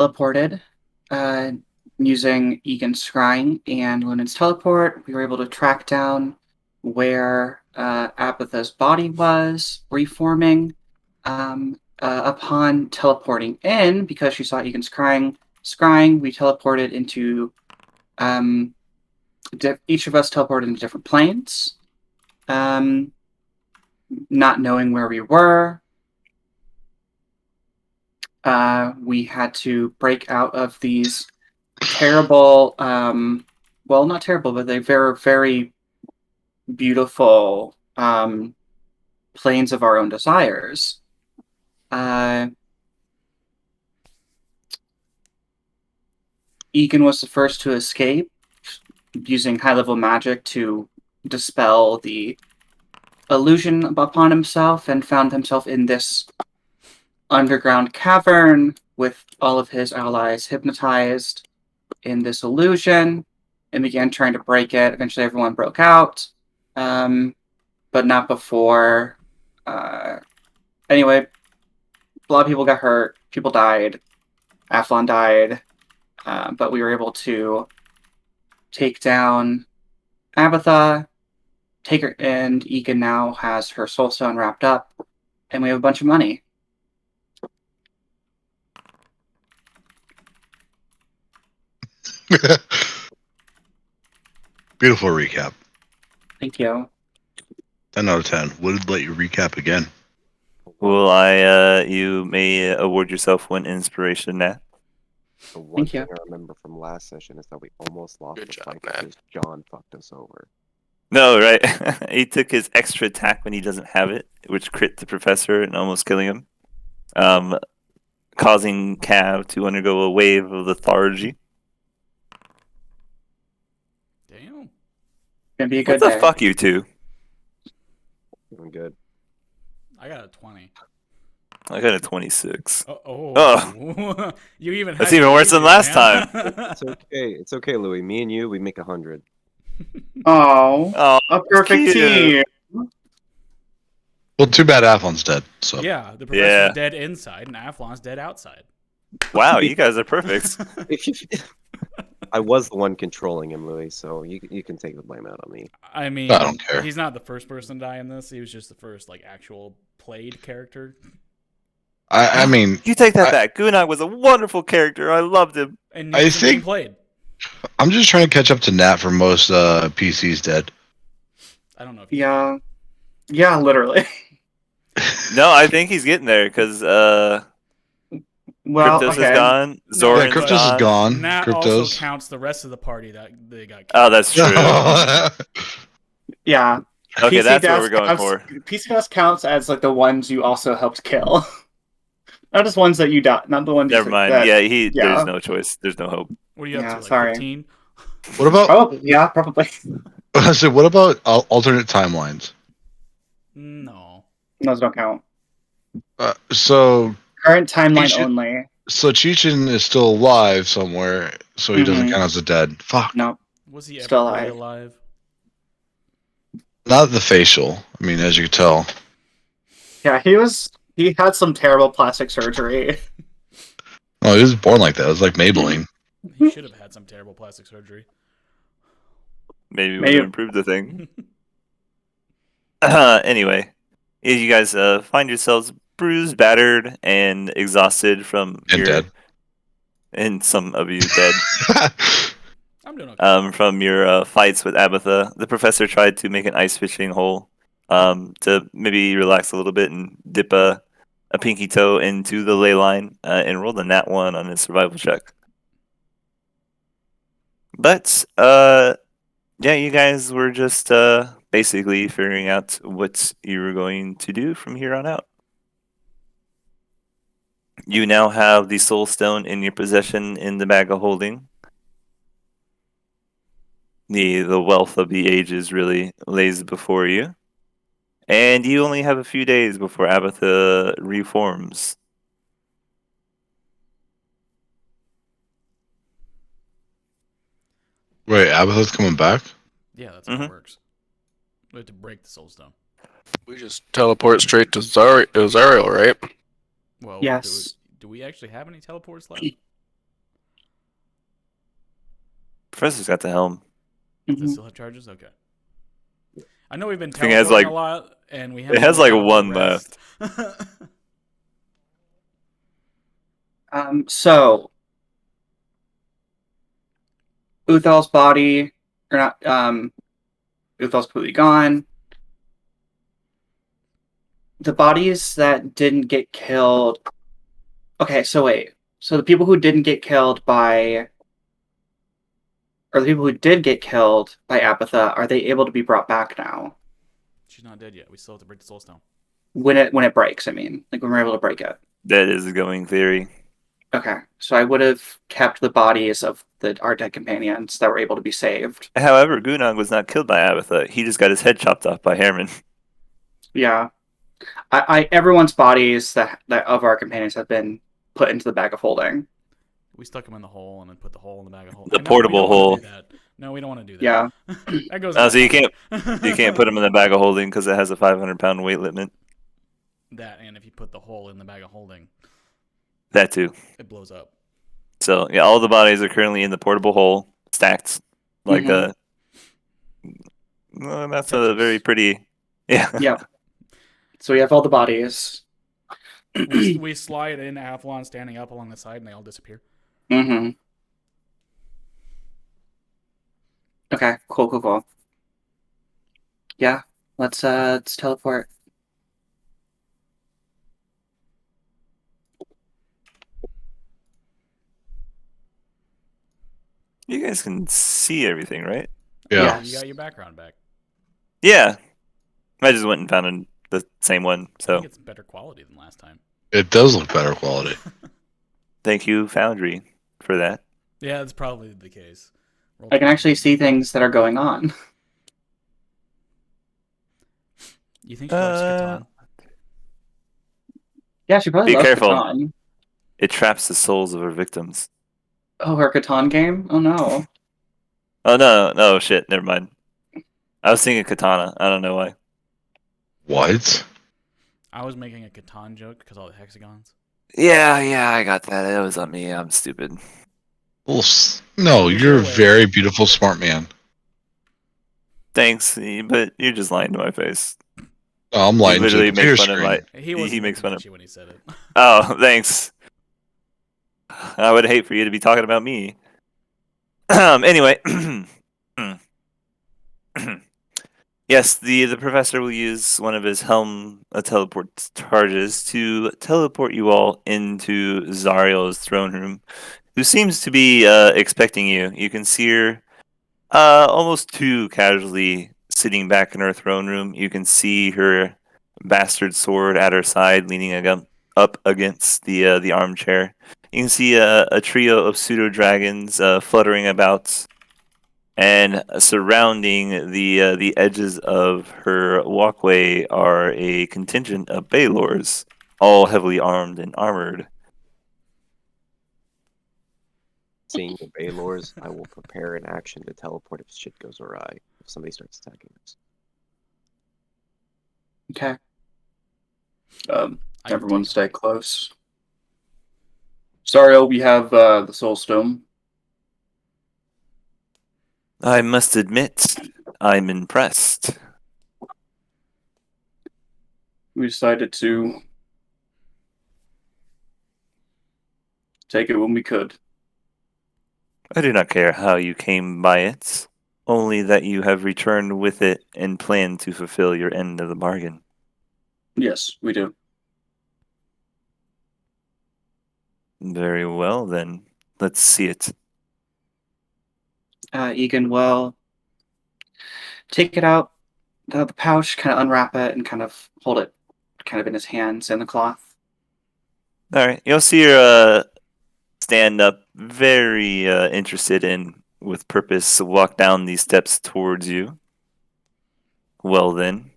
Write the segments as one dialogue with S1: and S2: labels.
S1: teleported uh, using Egan's scrying and Lunan's teleport. We were able to track down where Apatha's body was reforming. Upon teleporting in, because she saw Egan's scrying, we teleported into each of us teleported into different planes, um, not knowing where we were. We had to break out of these terrible, well, not terrible, but they very, very beautiful planes of our own desires. Uh, Egan was the first to escape using high level magic to dispel the illusion upon himself and found himself in this underground cavern with all of his allies hypnotized in this illusion and began trying to break it. Eventually, everyone broke out, but not before. Anyway, a lot of people got hurt, people died, Athlon died, but we were able to take down Abatha, take her, and Egan now has her soul stone wrapped up, and we have a bunch of money.
S2: Beautiful recap.
S1: Thank you.
S2: 10 out of 10. Would let you recap again.
S3: Well, you may award yourself one inspiration now.
S4: The one
S1: Thank you.
S4: thing I remember from last session is that we almost lost
S5: Good
S4: the
S5: job,
S4: fight
S5: man.
S4: because John fucked us over.
S3: No, right? He took his extra attack when he doesn't have it, which crit the professor and almost killing him, causing Cav to undergo a wave of lethargy.
S6: Damn.
S1: Gonna be a
S3: What
S1: good
S3: the
S1: day.
S3: fuck, you two?
S4: Doing good.
S6: I got a 20.
S3: I got a 26.
S6: Oh. You even
S3: That's
S6: had
S3: even worse than last
S6: time.
S4: It's okay. It's okay, Louis. Me and you, we make 100.
S1: Oh,
S3: Oh,
S1: a perfect
S3: cute.
S1: team.
S2: Well, too bad Athlon's dead. So
S6: Yeah, the professor's
S3: Yeah.
S6: dead inside and Athlon's dead outside.
S3: Wow, you guys are perfect.
S4: I was the one controlling him, Louis, so you can take the blame out on me.
S6: I mean,
S2: I don't care.
S6: He's not the first person to die in this. He was just the first actual played character.
S2: I mean,
S3: You take that back. Gunnar was a wonderful character. I loved him.
S6: And
S2: I
S6: he wasn't being
S2: think-
S6: played.
S2: I'm just trying to catch up to Nat for most PCs dead.
S6: I don't know if
S1: Yeah, literally.
S3: No, I think he's getting there because
S1: Well,
S3: Kryptos
S1: okay.
S3: is gone.
S6: No,
S3: Zoran's
S2: Yeah, Kryptos is gone.
S6: Nat also
S2: Kryptos.
S6: counts the rest of the party that they got killed.
S3: Oh, that's true.
S1: Yeah.
S3: Okay,
S1: PC
S3: that's what
S1: DOS
S3: we're going
S1: counts,
S3: for.
S1: PC DOS counts as the ones you also helped kill. Not just ones that you died, not the ones.
S3: Never mind.
S1: That,
S3: Yeah,
S1: yeah.
S3: there's no choice. There's no hope.
S6: What are you up
S1: Yeah,
S6: to,
S1: sorry.
S6: 15?
S2: What about?
S1: Oh, yeah, probably.
S2: I said, what about alternate timelines?
S6: No.
S1: Those don't count.
S2: So
S1: Current timeline
S2: should-
S1: only.
S2: Cheechin is still alive somewhere, so he doesn't
S1: Mhm.
S2: count as a dead. Fuck.
S1: No.
S6: Was he ever
S1: Still
S6: really
S1: alive.
S6: alive?
S2: Not the facial. I mean, as you can tell.
S1: Yeah, he had some terrible plastic surgery.
S2: Oh, he was born like that. It was like Maybelline.
S6: He should have had some terrible plastic surgery.
S3: Maybe we
S1: Maybe.
S3: would improve the thing. Anyway, you guys find yourselves bruised, battered, and exhausted from
S2: And dead.
S3: and some of you dead.
S6: I'm doing okay.
S3: From your fights with Abatha. The professor tried to make an ice fishing hole to maybe relax a little bit and dip a pinky toe into the ley line and rolled a nat 1 on his survival check. But, yeah, you guys were just basically figuring out what you were going to do from here on out. You now have the soul stone in your possession in the bag of holding. The wealth of the ages really lays before you. And you only have a few days before Abatha reforms.
S2: Wait, Abatha's coming back?
S6: Yeah, that's how it works. We have to break the soul stone.
S5: We just teleport straight to Zariel, right?
S6: Well,
S1: Yes.
S6: do we actually have any teleports left?
S3: Professor's got the helm.
S6: Does it
S1: Mhm.
S6: still have charges? Okay. I know we've been
S3: thing has,
S6: teleporting
S3: like-
S6: a lot, and we
S3: it
S6: haven't
S3: has,
S6: really
S3: like,
S6: gotten a
S3: one
S6: rest.
S1: So Uthal's body, or not, Uthal's completely gone. The bodies that didn't get killed. Okay, so wait. So the people who didn't get killed by, or the people who did get killed by Apatha, are they able to be brought back now?
S6: She's not dead yet. We still have to break the soul stone.
S1: When it breaks, I mean, like when we're able to break it.
S3: That is the going theory.
S1: Okay, so I would have kept the bodies of our dead companions that were able to be saved.
S3: However, Gunag was not killed by Abatha. He just got his head chopped off by Herman.
S1: Yeah, everyone's bodies that of our companions have been put into the bag of holding.
S6: We stuck him in the hole and then put the hole in the bag of holding.
S3: The
S6: I know,
S3: portable
S6: we don't wanna
S3: hole.
S6: do that. No, we don't want to do that.
S1: Yeah.
S6: That goes.
S3: Oh,
S6: in
S3: so you
S6: the
S3: You can't put him in the bag of holding because it has a 500-pound weight limit.
S6: that, and if you put the hole in the bag of holding,
S3: That too.
S6: it blows up.
S3: So yeah, all the bodies are currently in the portable hole, stacked like
S1: Mhm.
S3: well, that's a
S6: Tetris.
S3: very pretty. Yeah.
S1: Yep. So we have all the bodies.
S6: We slide in Athlon standing up along the side, and they all disappear.
S1: Mm-hmm. Okay, cool. Yeah, let's teleport.
S3: You guys can see everything, right?
S2: Yeah.
S6: You got your background back.
S3: Yeah. I just went and found the same one.
S6: I
S3: So
S6: think it's better quality than last time.
S2: It does look better quality.
S3: thank you, Foundry, for that.
S6: Yeah, that's probably the case.
S1: I can actually see things that are going on.
S6: You think she likes Catan?
S1: Yeah, she probably
S3: Be
S1: loves
S3: careful.
S1: Catan.
S3: It traps the souls of her victims.
S1: Oh, her Catan game? Oh no.
S3: Oh no, shit, never mind. I was thinking Katana. I don't know why.
S2: What?
S6: I was making a Catan joke because all the hexagons.
S3: Yeah, I got that. It was on me. I'm stupid.
S2: Well, no,
S6: Use
S2: you're
S6: your
S2: a
S6: awareness.
S2: very beautiful, smart man.
S3: Thanks, but you're just lying to my face.
S2: Oh, I'm
S3: He
S2: lying to the
S3: literally
S2: computer
S3: makes fun of
S2: screen.
S3: my.
S6: He wasn't
S3: makes
S6: looking
S3: fun
S6: at
S3: of.
S6: you when he said it.
S3: Oh, thanks. I would hate for you to be talking about me. Anyway, yes, the professor will use one of his helm teleport charges to teleport you all into Zariel's throne room, who seems to be expecting you. You can see her almost too casually sitting back in her throne room. You can see her bastard sword at her side, leaning up against the armchair. You can see a trio of pseudo dragons fluttering about, and surrounding the edges of her walkway are a contingent of Baylors, all heavily armed and armored.
S4: Seeing the Baylors, I will prepare an action to teleport if shit goes awry. If somebody starts attacking us.
S1: Okay.
S6: I
S1: Everyone
S6: take
S1: stay close. Sorry, we have the Soul Stone.
S3: I must admit, I'm impressed.
S1: We decided to take it when we could.
S3: I do not care how you came by it, only that you have returned with it and plan to fulfill your end of the bargain.
S1: Yes, we do.
S3: Very well, then. Let's see it.
S1: Egan will take it out, the pouch, kind of unwrap it, and kind of hold it kind of in his hands in the cloth.
S3: All right. You'll see her stand up, very interested in, with purpose, walk down these steps towards you. Well, then.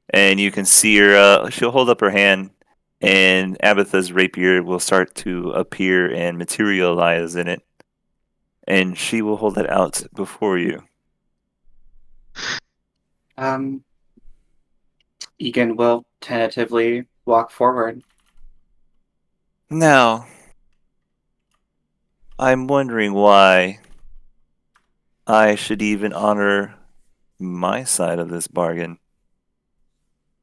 S3: And you can see her, she'll hold up her hand, and Abatha's rapier will start to appear and materialize in it. And she will hold it out before you.
S1: Egan will tentatively walk forward.
S3: Now, I'm wondering why I should even honor my side of this bargain.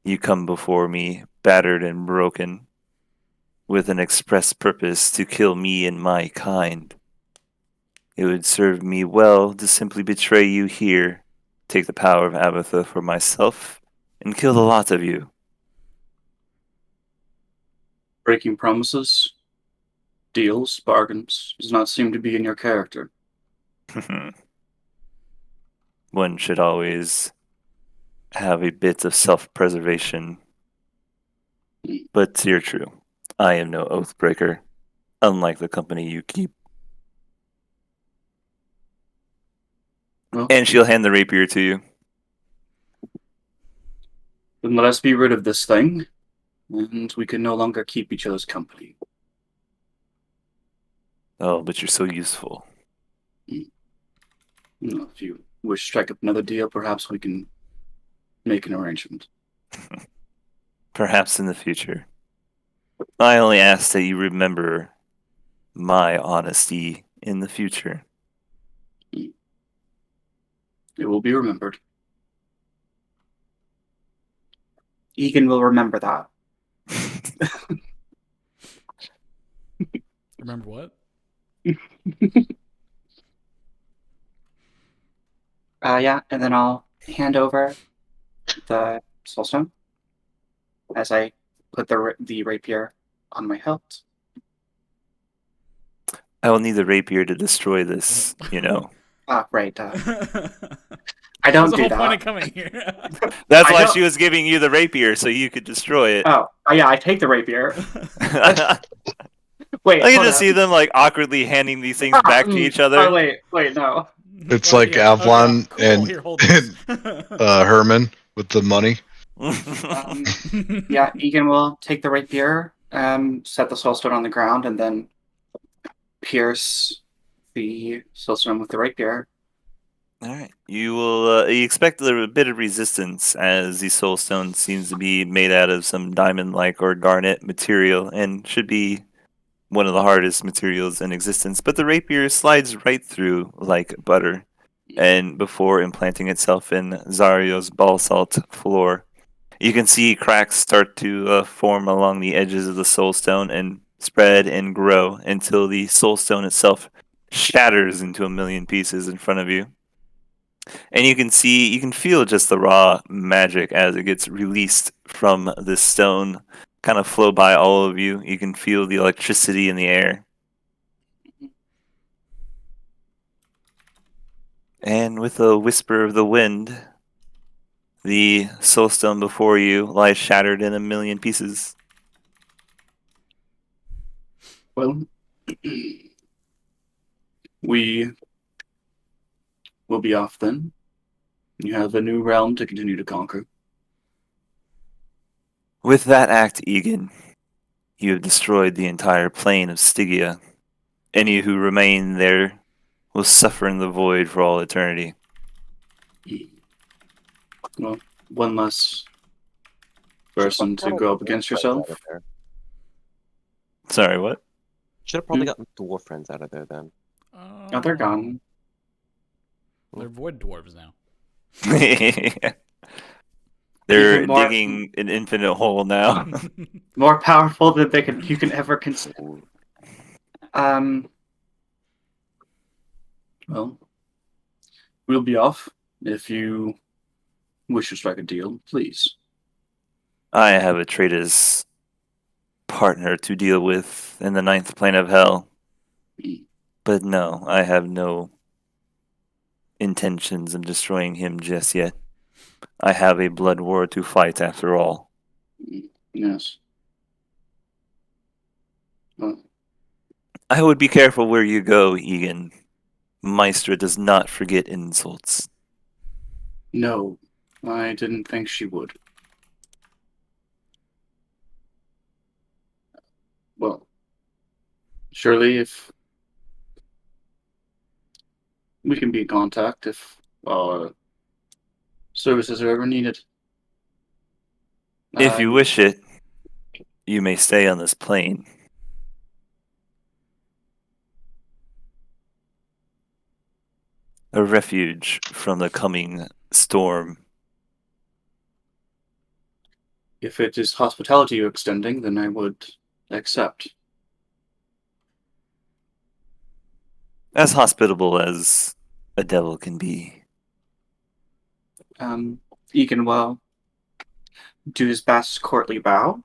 S3: You come before me, battered and broken, with an express purpose to kill me and my kind. It would serve me well to simply betray you here, take the power of Abatha for myself, and kill the lot of you.
S1: Breaking promises, deals, bargains does not seem to be in your character.
S3: One should always have a bit of self-preservation. But you're true. I am no oath breaker, unlike the company you keep.
S1: Well,
S3: And she'll hand the rapier to you.
S1: then let us be rid of this thing, and we can no longer keep each other's company.
S3: Oh, but you're so useful.
S1: Well, if you wish to strike up another deal, perhaps we can make an arrangement.
S3: Perhaps in the future. I only ask that you remember my honesty in the future.
S1: It will be remembered. Egan will remember that.
S6: Remember what?
S1: Yeah, and then I'll hand over the soulstone as I put the rapier on my hilt.
S3: I will need the rapier to destroy this, you know.
S1: Ah, right. I
S6: That's
S1: don't
S6: the
S1: do
S6: whole point of
S1: that.
S6: coming here.
S3: That's
S1: I
S3: why
S1: don't-
S3: she was giving you the rapier, so you could destroy it.
S1: Oh, yeah, I take the rapier.
S3: I
S1: Wait,
S3: can
S1: hold
S3: just
S1: up.
S3: see them like awkwardly handing these things back to each
S1: Oh,
S3: other.
S1: wait, no.
S2: It's like Avalon
S6: cool.
S2: and-
S6: Here, hold this.
S2: Herman with the money.
S1: Yeah, Egan will take the rapier, set the soulstone on the ground, and then pierce the soulstone with the rapier.
S3: All right. You expect a bit of resistance as the soul stone seems to be made out of some diamond-like or garnet material and should be one of the hardest materials in existence. But the rapier slides right through like butter, and before implanting itself in Zario's basalt floor, you can see cracks start to form along the edges of the soul stone and spread and grow until the soul stone itself shatters into a million pieces in front of you. And you can feel just the raw magic as it gets released from this stone kind of flow by all of you. You can feel the electricity in the air. And with a whisper of the wind, the soul stone before you lies shattered in a million pieces.
S1: Well, we will be off then. You have a new realm to continue to conquer.
S3: With that act, Egan, you have destroyed the entire plane of Stygia. Any who remain there will suffer in the void for all eternity.
S1: Well, one less person to go up against yourself.
S3: Sorry, what?
S4: Should have probably gotten dwarf friends out of there then.
S1: Oh, they're gone.
S6: They're void dwarves now.
S3: They're
S1: Even more-
S3: digging an infinite hole now.
S1: More powerful than you can ever consider. Well, we'll be off. If you wish to strike a deal, please.
S3: I have a traitor's partner to deal with in the ninth plane of hell. But no, I have no intentions of destroying him just yet. I have a blood war to fight after all.
S1: Yes. Well,
S3: I would be careful where you go, Egan. Maestra does not forget insults.
S1: no, I didn't think she would. Well, surely if we can be in contact if our services are ever needed.
S3: If you wish it, you may stay on this plane. a refuge from the coming storm.
S1: If it is hospitality you're extending, then I would accept.
S3: As hospitable as a devil can be.
S1: Egan will do his best courtly bow.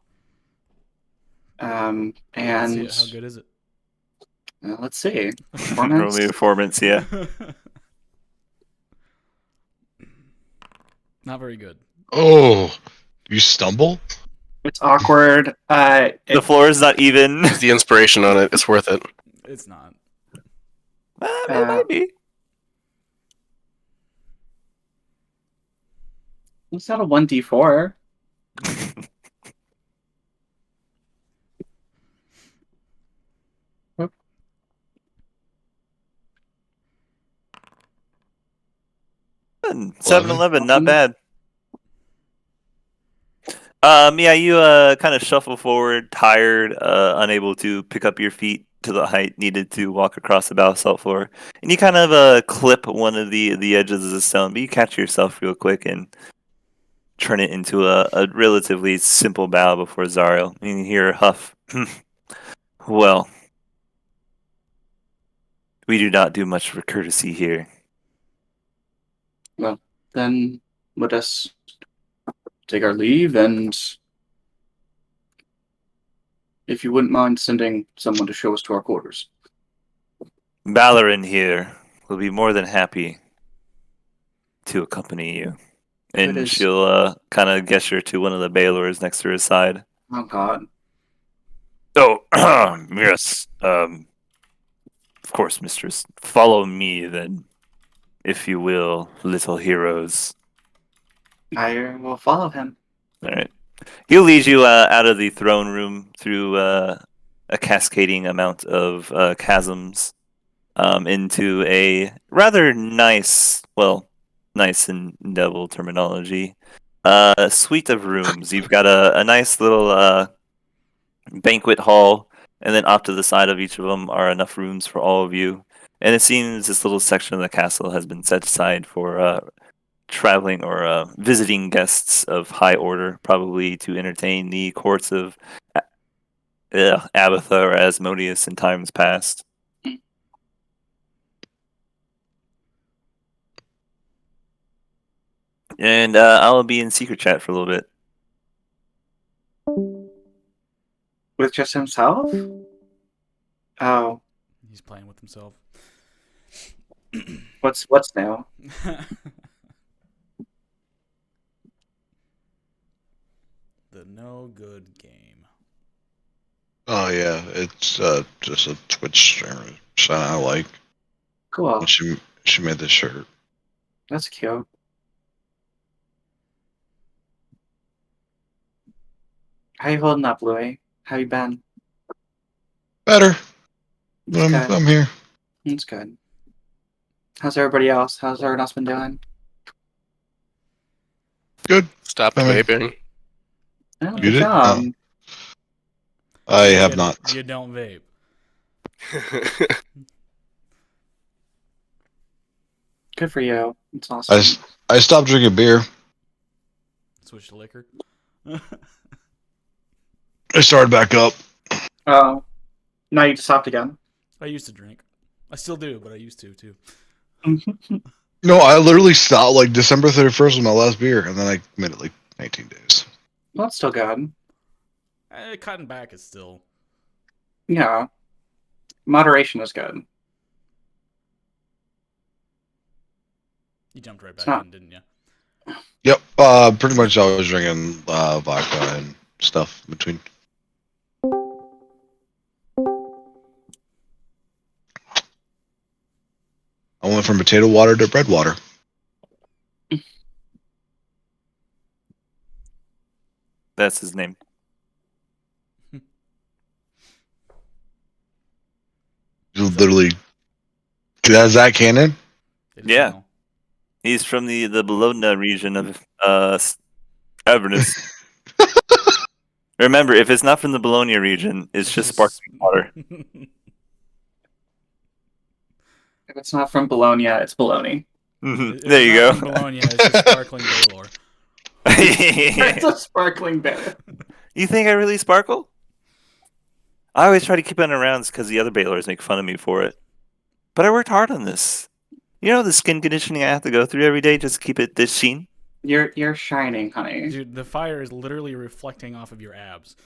S1: And
S6: Let's see it. How good is it?
S1: let's see.
S3: Roll me performance, yeah.
S6: Not very good.
S2: Oh, you stumble?
S1: It's awkward.
S3: The floor is not even.
S5: It's the inspiration on it. It's worth it.
S6: It's not.
S3: It might be.
S1: It's not a 1d4.
S3: Good. 7-11, not bad. Yeah, you kind of shuffle forward, tired, unable to pick up your feet to the height needed to walk across the basalt floor, and you kind of clip one of the edges of the stone, but you catch yourself real quick and turn it into a relatively simple bow before Zariel. And you hear a huff. Well, we do not do much for courtesy here.
S1: Well, then let us take our leave, and if you wouldn't mind sending someone to show us to our quarters.
S3: Ballerin here will be more than happy to accompany you. And she'll kind of gesture to one of the Baylors next to her side.
S1: Oh, God.
S3: Oh, yes. Of course, mistress. Follow me, then, if you will, little heroes.
S1: I will follow him.
S3: All right. He'll lead you out of the throne room through a cascading amount of chasms into a rather nice, well, nice in devil terminology, suite of rooms. You've got a nice little banquet hall, and then off to the side of each of them are enough rooms for all of you. And it seems this little section of the castle has been set aside for traveling or visiting guests of high order, probably to entertain the courts of Abatha or Asmodeus in times past. And I'll be in secret chat for a little bit.
S1: With just himself? Oh.
S6: He's playing with himself.
S1: What's new?
S6: The no good game.
S2: Oh yeah, it's just a Twitch streamer I like.
S1: Cool.
S2: And she made this shirt.
S1: That's cute. How you holding up, Louis? How you been?
S2: Better.
S1: It's
S2: I'm here.
S1: It's good. How's everybody else? How's everyone else been doing?
S2: Good.
S5: Stop vaping.
S1: Oh,
S2: You
S1: good
S2: did?
S1: job.
S2: I have not.
S6: You don't vape.
S1: Good for you. It's awesome.
S2: I stopped drinking beer.
S6: Switch to liquor.
S2: I started back up.
S1: Oh. Now you just stopped again.
S6: I used to drink. I still do, but I used to too.
S2: No, I literally stopped like December 31st was my last beer, and then I made it like 19 days.
S1: Well, that's still good.
S6: Cutting back is still.
S1: Yeah. Moderation is good.
S6: You jumped right back in, didn't you?
S2: Yep. Pretty much I was drinking vodka and stuff in between. I went from potato water to bread water.
S3: That's his name.
S2: Literally. Is that canon?
S3: Yeah. He's from the Bologna region of Avernus. Remember, if it's not from the Bologna region, it's just sparkling water.
S1: If it's not from Bologna, it's Bologna.
S6: If
S3: There
S6: it's
S3: you
S6: not
S3: go.
S6: From Bologna, it's just sparkling Baylor.
S1: It's a sparkling Baylor.
S3: You think I really sparkle? I always try to keep it in rounds because the other Baylors make fun of me for it. But I worked hard on this. You know the skin conditioning I have to go through every day just to keep it this sheen?
S1: You're shining, honey.
S6: Dude, the fire is literally reflecting off of your abs.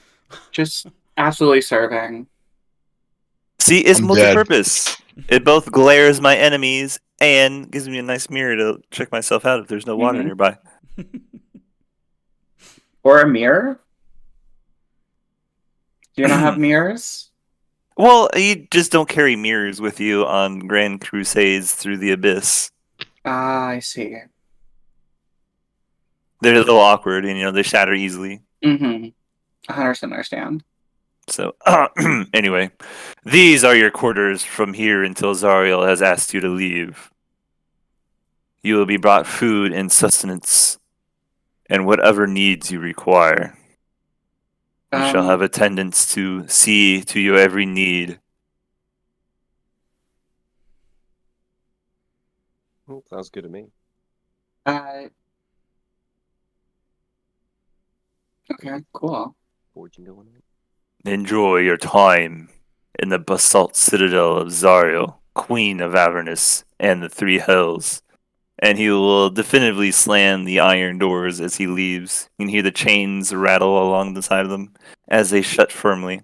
S1: Just absolutely serving.
S3: See, it's
S2: I'm dead.
S3: multi-purpose. It both glares my enemies and gives me a nice mirror to check myself out if there's no water
S1: Mhm.
S3: nearby.
S1: Or a mirror? Do you not have mirrors?
S3: Well, you just don't carry mirrors with you on grand crusades through the abyss.
S1: Ah, I see.
S3: They're a little awkward and, they shatter easily.
S1: Mm-hmm. 100% understand.
S3: So, anyway, these are your quarters from here until Zariel has asked you to leave. You will be brought food and sustenance, and whatever needs you require. You shall have attendants to see to your every need.
S4: Sounds good to me.
S1: Uh, okay, cool.
S4: Forging going on.
S3: Enjoy your time in the basalt citadel of Zariel, queen of Avernus and the three hells. And he will definitively slam the iron doors as he leaves. You can hear the chains rattle along the side of them as they shut firmly.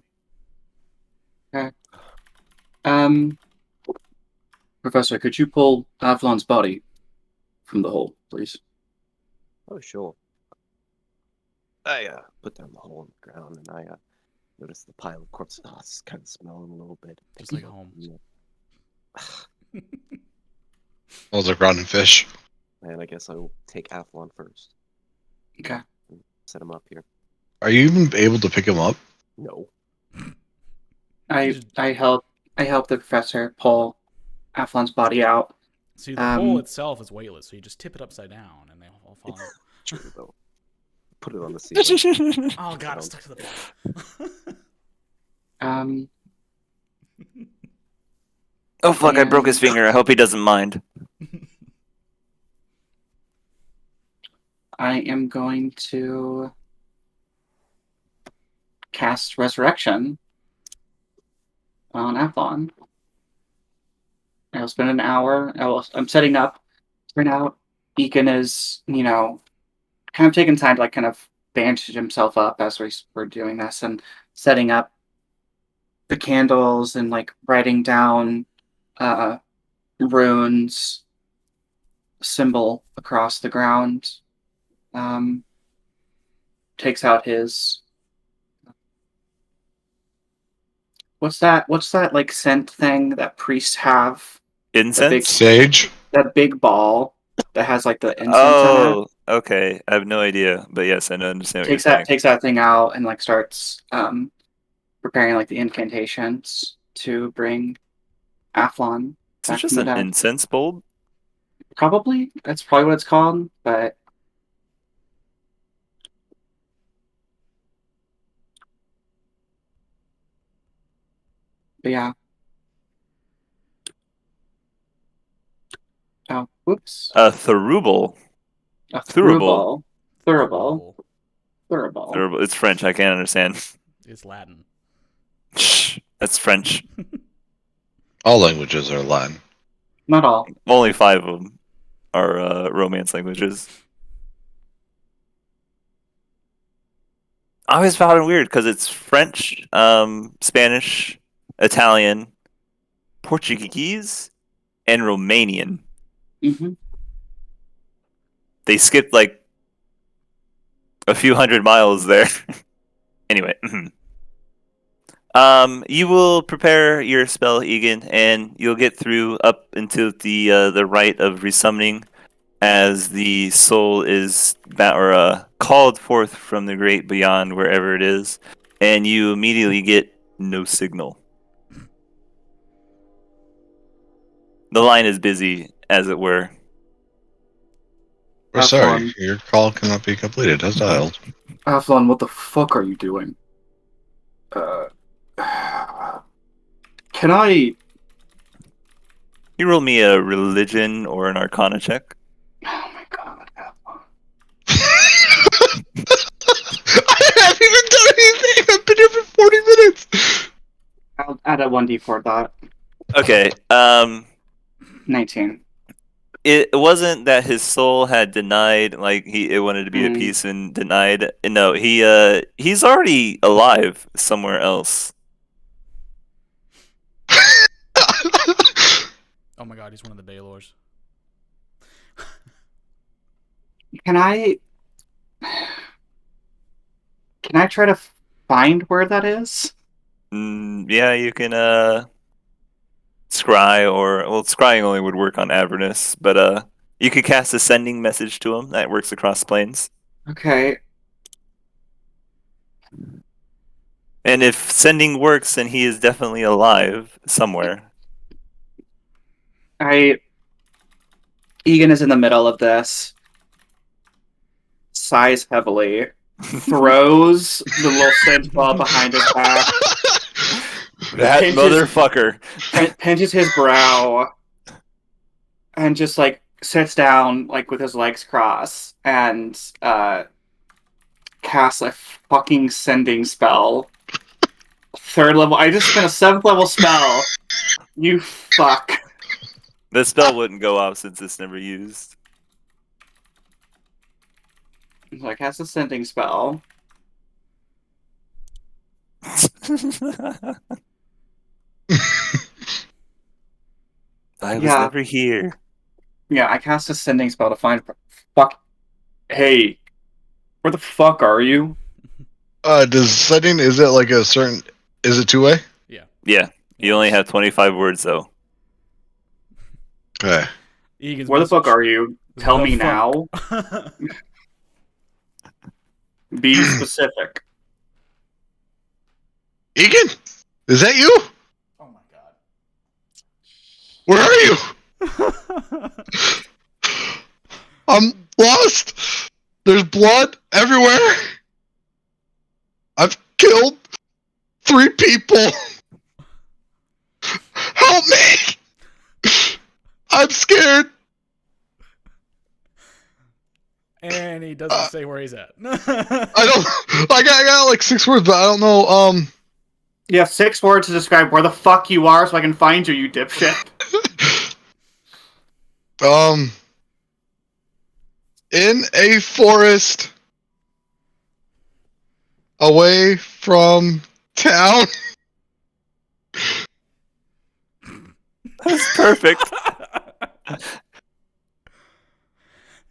S1: Professor, could you pull Avalon's body from the hole, please?
S4: Oh, sure. I put down the hole in the ground, and I noticed the pile of corpses. Oh, it's kind of smelling a little bit.
S6: Just like home.
S2: Those are grounded fish.
S4: And I guess I will take Athlon first.
S1: Okay.
S4: Set him up here.
S2: Are you even able to pick him up?
S4: No.
S1: I help the professor pull Avalon's body out.
S6: See, the hole itself is weightless, so you just tip it upside down and they all fall out.
S4: True, though. Put it on the ceiling.
S6: Oh god, it's stuck to the bottom.
S3: Oh fuck, I broke his finger. I hope he doesn't mind.
S1: I am going to cast Resurrection on Avalon. I'll spend an hour. I'm setting up. Right now, Beacon is, kind of taking time to kind of bandage himself up as we're doing this and setting up the candles and writing down runes symbol across the ground. Takes out his what's that scent thing that priests have?
S3: Incense?
S2: Sage?
S1: That big ball that has the incense in it.
S3: Oh, okay. I have no idea, but yes, I understand what you're saying.
S1: Takes that thing out and starts preparing the incantations to bring Athlon
S3: Is it
S1: back
S3: just
S1: from the
S3: an
S1: dead.
S3: incense bulb?
S1: Probably that's probably what it's called, but yeah. Oh, whoops.
S3: A thurible.
S1: A
S3: Thurible.
S1: Thurible.
S3: It's French. I can't understand.
S6: It's Latin.
S3: Shh, that's French.
S2: All languages are Latin.
S1: Not all.
S3: Only 5 of them are Romance languages. I always found it weird because it's French, Spanish, Italian, Portuguese, and Romanian.
S1: Mm-hmm.
S3: They skipped a few hundred miles there. Anyway, you will prepare your spell, Egan, and you'll get through up into the rite of resummoning as the soul is called forth from the great beyond wherever it is, and you immediately get no signal. The line is busy, as it were.
S2: We're sorry, your call cannot be completed as dialed.
S1: Avalon, what the fuck are you doing? Can I?
S3: You you roll me a religion or an arcana check?
S1: Oh my god.
S2: I haven't even done anything. I've been here for 40 minutes.
S1: I'll add a 1d4 dot.
S3: Okay.
S1: 19.
S3: It wasn't that his soul had denied, like it wanted to be at
S1: Mm.
S3: peace and denied. No, he's already alive somewhere else.
S6: Oh my god, he's one of the Baylors.
S1: Can I try to find where that is?
S3: Yeah, you can scry scrying only would work on Avernus, but you could cast a sending message to him that works across planes.
S1: Okay.
S3: And if sending works, then he is definitely alive somewhere.
S1: Egan is in the middle of this. Sighs heavily. Throws the little scent ball behind his back.
S3: That
S1: Pinches-
S3: motherfucker.
S1: Pinches his brow. And just like sits down like with his legs crossed and casts a fucking sending spell. 3rd level. I just spent a 7th level spell. You fuck.
S3: The spell wouldn't go off since it's never used.
S1: So I cast a sending spell.
S3: I was
S1: Yeah.
S3: never here.
S1: Yeah, I cast a sending spell to find. Fuck. Hey, where the fuck are you?
S2: Does setting, is it like a certain, is it two-way?
S3: Yeah, you only have 25 words though.
S2: Okay.
S6: Egan's
S1: Where the fuck
S6: message.
S1: are you? Tell
S6: The
S1: me
S6: fuck?
S1: now. Be specific.
S2: Egan? Is that you?
S6: Oh my god.
S2: Where are you? I'm lost. There's blood everywhere. I've killed 3 people. Help me. I'm scared.
S6: And he doesn't say where he's at.
S2: I don't. I got like 6 words, but I don't know.
S1: You have 6 words to describe where the fuck you are so I can find you, you dipshit.
S2: In a forest, away from town.
S3: That's perfect.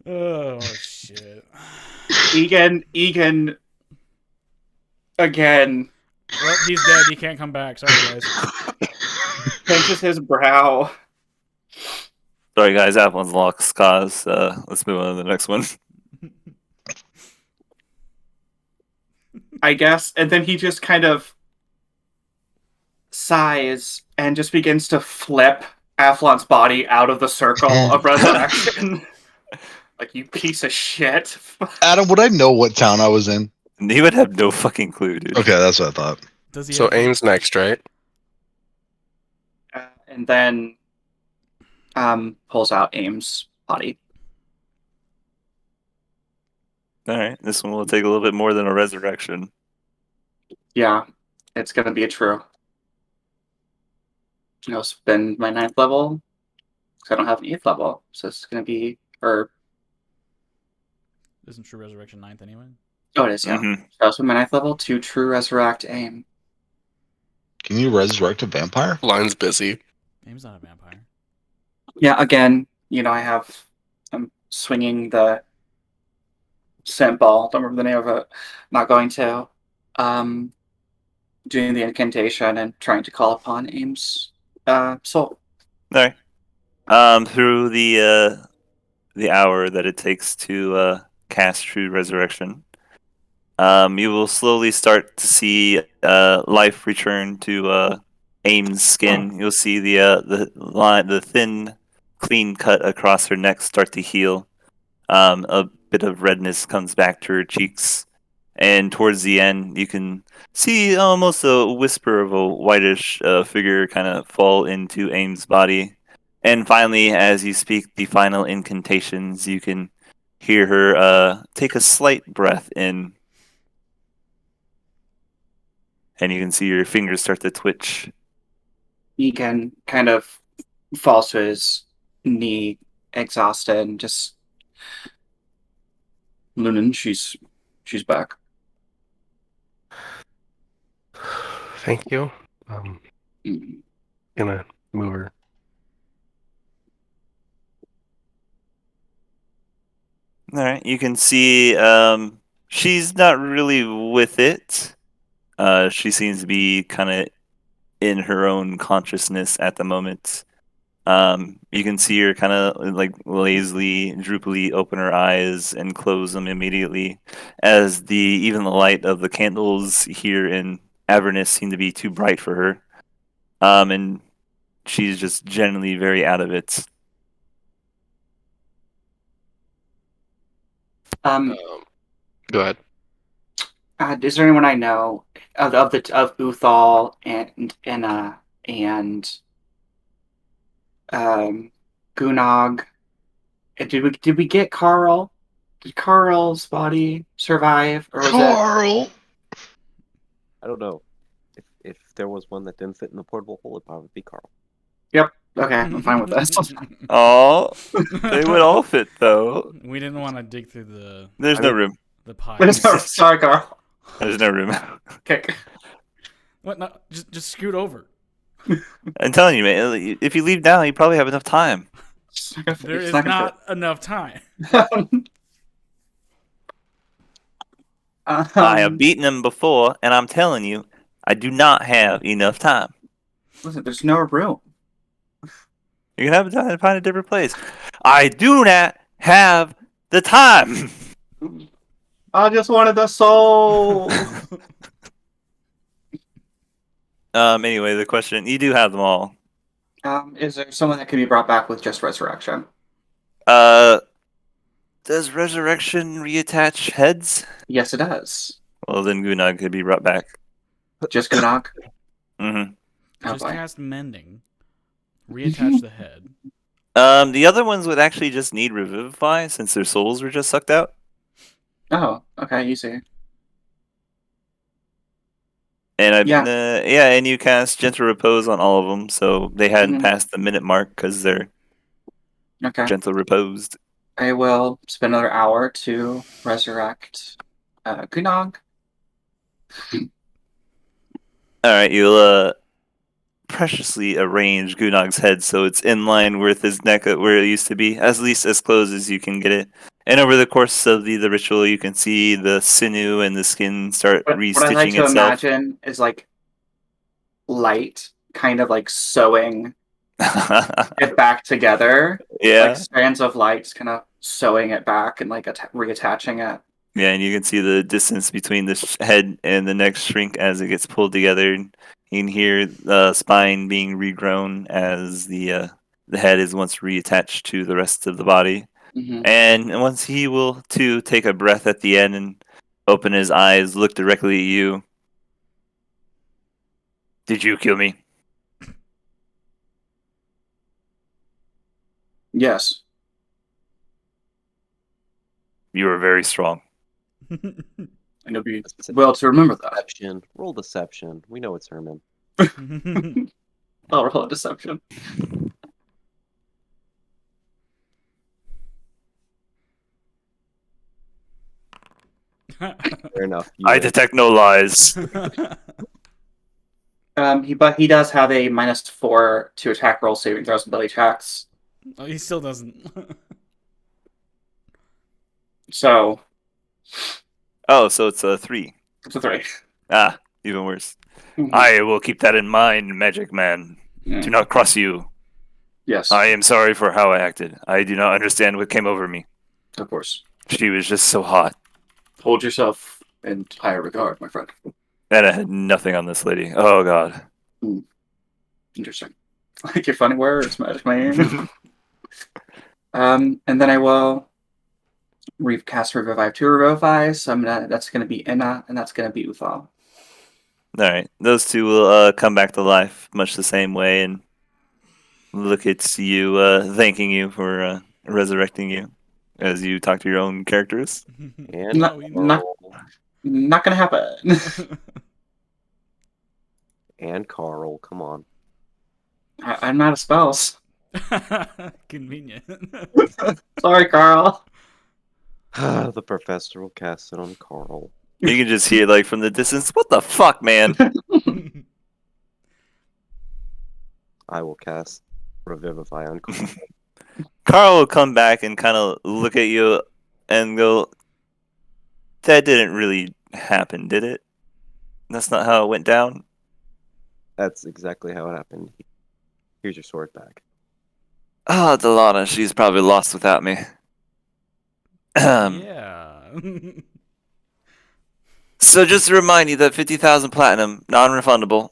S6: Oh shit.
S1: Egan, again,
S6: Well, he's dead. He can't come back. Sorry, guys.
S1: pinches his brow.
S3: Sorry guys, that one's lost cause. Let's move on to the next one.
S1: I guess, and then he just kind of sighs and just begins to flip Athlon's body out of the circle of resurrection. Like, you piece of shit.
S2: Adam, would I know what town I was in?
S3: He would have no fucking clue, dude.
S2: Okay, that's what I thought.
S6: Does he?
S5: So
S6: have-
S5: Aim's next, right?
S1: And then pulls out Aim's body.
S3: Alright, this one will take a little bit more than a resurrection.
S1: Yeah, it's gonna be a true. I'll spend my 9th level because I don't have an 8th level, so it's gonna be
S6: Isn't True Resurrection 9th anyway?
S1: oh, it is, yeah.
S3: Mhm.
S1: So I'll spend my 9th level to true resurrect Aim.
S2: Can you resurrect a vampire?
S5: Line's busy.
S6: Aim's not a vampire.
S1: Yeah, again, I'm swinging the scent ball. Don't remember the name of it. Not going to. Doing the incantation and trying to call upon Aim's soul.
S3: Alright. Through the hour that it takes to cast True Resurrection, you will slowly start to see life return to Aim's skin. You'll see the line, the thin, clean cut across her neck start to heal. A bit of redness comes back to her cheeks, and towards the end, you can see almost a whisper of a whitish figure kind of fall into Aim's body. And finally, as you speak the final incantations, you can hear her take a slight breath in. And you can see your fingers start to twitch.
S1: Egan kind of falls to his knee, exhausted, and just Lunan, she's back.
S5: Thank you.
S1: Mm.
S5: Gonna move her.
S3: All right, you can see she's not really with it. She seems to be kind of in her own consciousness at the moment. You can see her kind of like lazily, droopily open her eyes and close them immediately, as even the light of the candles here in Avernus seem to be too bright for her. And she's just generally very out of it.
S1: Um,
S5: Go ahead.
S1: is there anyone I know of Uthal and Gunog? Did we get Carl? Did Carl's body survive, or was it?
S2: Carl.
S4: I don't know. If there was one that didn't fit in the portable hole, it'd probably be Carl.
S1: Yep. Okay, I'm fine with this.
S3: Oh, they would all fit though.
S6: We didn't want to dig through
S3: There's no room.
S6: the pile.
S1: Sorry, Carl.
S3: There's no room.
S1: Okay.
S6: What? No, just scoot over.
S3: I'm telling you, man. If you leave now, you probably have enough time.
S6: There is not enough time.
S3: I have beaten him before, and I'm telling you, I do not have enough time.
S1: Listen, there's no room.
S3: You're gonna have to find a different place. I do not have the time.
S1: I just wanted the soul.
S3: Anyway, the question: you do have them all.
S1: Is there someone that can be brought back with just resurrection?
S3: Does resurrection reattach heads?
S1: Yes, it does.
S3: Well, then Gunag could be brought back.
S1: Just Gunog?
S3: Mm-hmm.
S1: Oh,
S6: Just
S1: boy.
S6: cast mending. Reattach the head.
S3: The other ones would actually just need revivify since their souls were just sucked out.
S1: Oh, okay, easy.
S3: And
S1: Yeah.
S3: and you cast gentle repose on all of them, so they hadn't
S1: Mhm.
S3: passed the minute mark because they're
S1: Okay.
S3: gentle reposed.
S1: I will spend another hour to resurrect Gunog.
S3: All right, you'll preciously arrange Gunog's head so it's in line with his neck where it used to be, at least as close as you can get it. And over the course of the ritual, you can see the sinew and the skin start
S1: What I like
S3: restitching
S1: to
S3: itself.
S1: imagine is like light kind of like sewing it back together.
S3: Yeah.
S1: Like strands of lights kind of sewing it back and like reattaching it.
S3: Yeah, and you can see the distance between the head and the neck shrink as it gets pulled together. You can hear the spine being regrown as the head is once reattached to the rest of the body.
S1: Mm-hmm.
S3: And once he will, too, take a breath at the end and open his eyes, look directly at you. Did you kill me?
S1: Yes.
S3: You are very strong.
S1: And you'll be well to remember that.
S4: Deception. Roll deception. We know it's Herman.
S1: I'll roll a deception.
S4: Fair enough.
S3: I detect no lies.
S1: But he does have a -4 to attack roll saving throws and ability checks.
S6: Oh, he still doesn't.
S1: So
S3: Oh, so it's a 3.
S1: it's a 3.
S3: Ah, even worse.
S1: Mhm.
S3: I will keep that in mind, Magic Man. Do not cross you.
S1: Yes,
S3: I am sorry for how I acted. I do not understand what came over me.
S1: of course.
S3: She was just so hot.
S1: Hold yourself in higher regard, my friend.
S3: And I had nothing on this lady. Oh, God.
S1: Interesting. Like your funny words, Magic Man. And then I will recast Revive 2 Revivify. So that's gonna be Inna, and that's gonna be Uthal.
S3: All right. Those two will come back to life much the same way. And look at you, thanking you for resurrecting you as you talk to your own characters.
S4: And
S1: Not- not- Not gonna happen.
S4: and Carl, come on.
S1: I'm out of spells.
S6: Convenient.
S1: Sorry, Carl.
S4: The professor will cast it on Carl.
S3: You can just hear like from the distance, "What the fuck, man?"
S4: I will cast Revivify on Carl.
S3: Carl will come back and kind of look at you and go, "That didn't really happen, did it? That's not how it went down."
S4: That's exactly how it happened. Here's your sword back.
S3: Ah, Delana, she's probably lost without me.
S6: Yeah.
S3: So just to remind you that 50,000 platinum, non-refundable.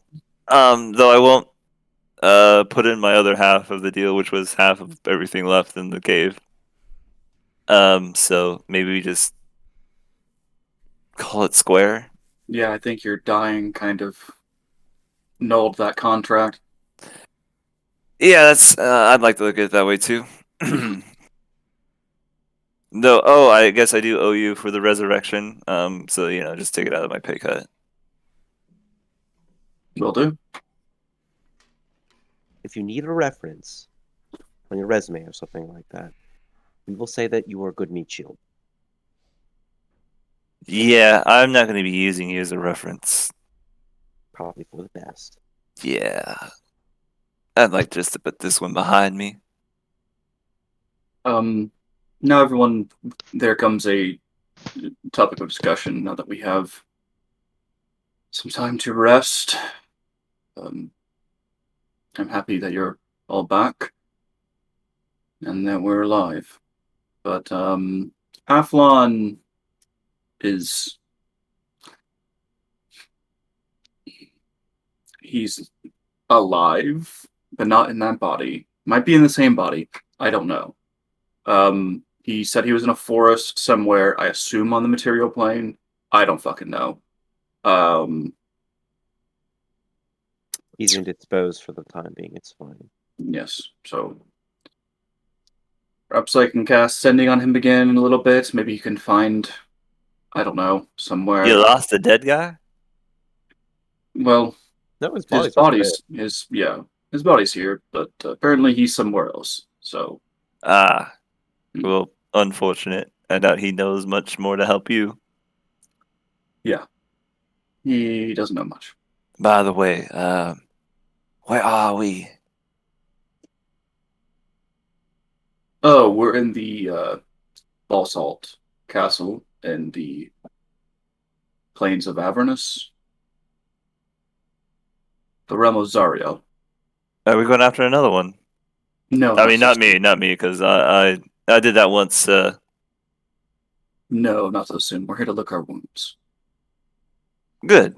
S3: Though I won't put in my other half of the deal, which was half of everything left in the cave. So maybe we just call it square.
S1: Yeah, I think your dying kind of nulled that contract.
S3: Yeah, that's. I'd like to look at it that way too. No, oh, I guess I do owe you for the resurrection. So just take it out of my pay cut.
S1: Will do.
S4: If you need a reference on your resume or something like that, we will say that you are a good meat shield.
S3: Yeah, I'm not going to be using you as a reference.
S4: Probably for the best.
S3: Yeah, I'd like just to put this one behind me.
S1: Now everyone, there comes a topic of discussion now that we have some time to rest. I'm happy that you're all back and that we're alive. But Athlon is he's alive, but not in that body. Might be in the same body. I don't know. He said he was in a forest somewhere, I assume on the material plane. I don't fucking know.
S4: He's indisposed for the time being. It's fine.
S1: Yes, so perhaps I can cast Sending on him again in a little bit. Maybe you can find, I don't know, somewhere.
S3: You lost a dead guy?
S1: Well,
S4: No, his
S1: his
S4: body's
S1: his body's here, but apparently he's somewhere else. So
S3: Ah, well, unfortunate. I doubt he knows much more to help you.
S1: he doesn't know much.
S3: By the way, where are we?
S1: Oh, we're in the Balsalt Castle in the Plains of Avernus, the realm of Zario.
S3: Are we going after another one?
S1: No,
S3: I mean,
S1: so
S3: not me, because I did that once.
S1: No, not so soon. We're here to lick our wounds.
S3: Good.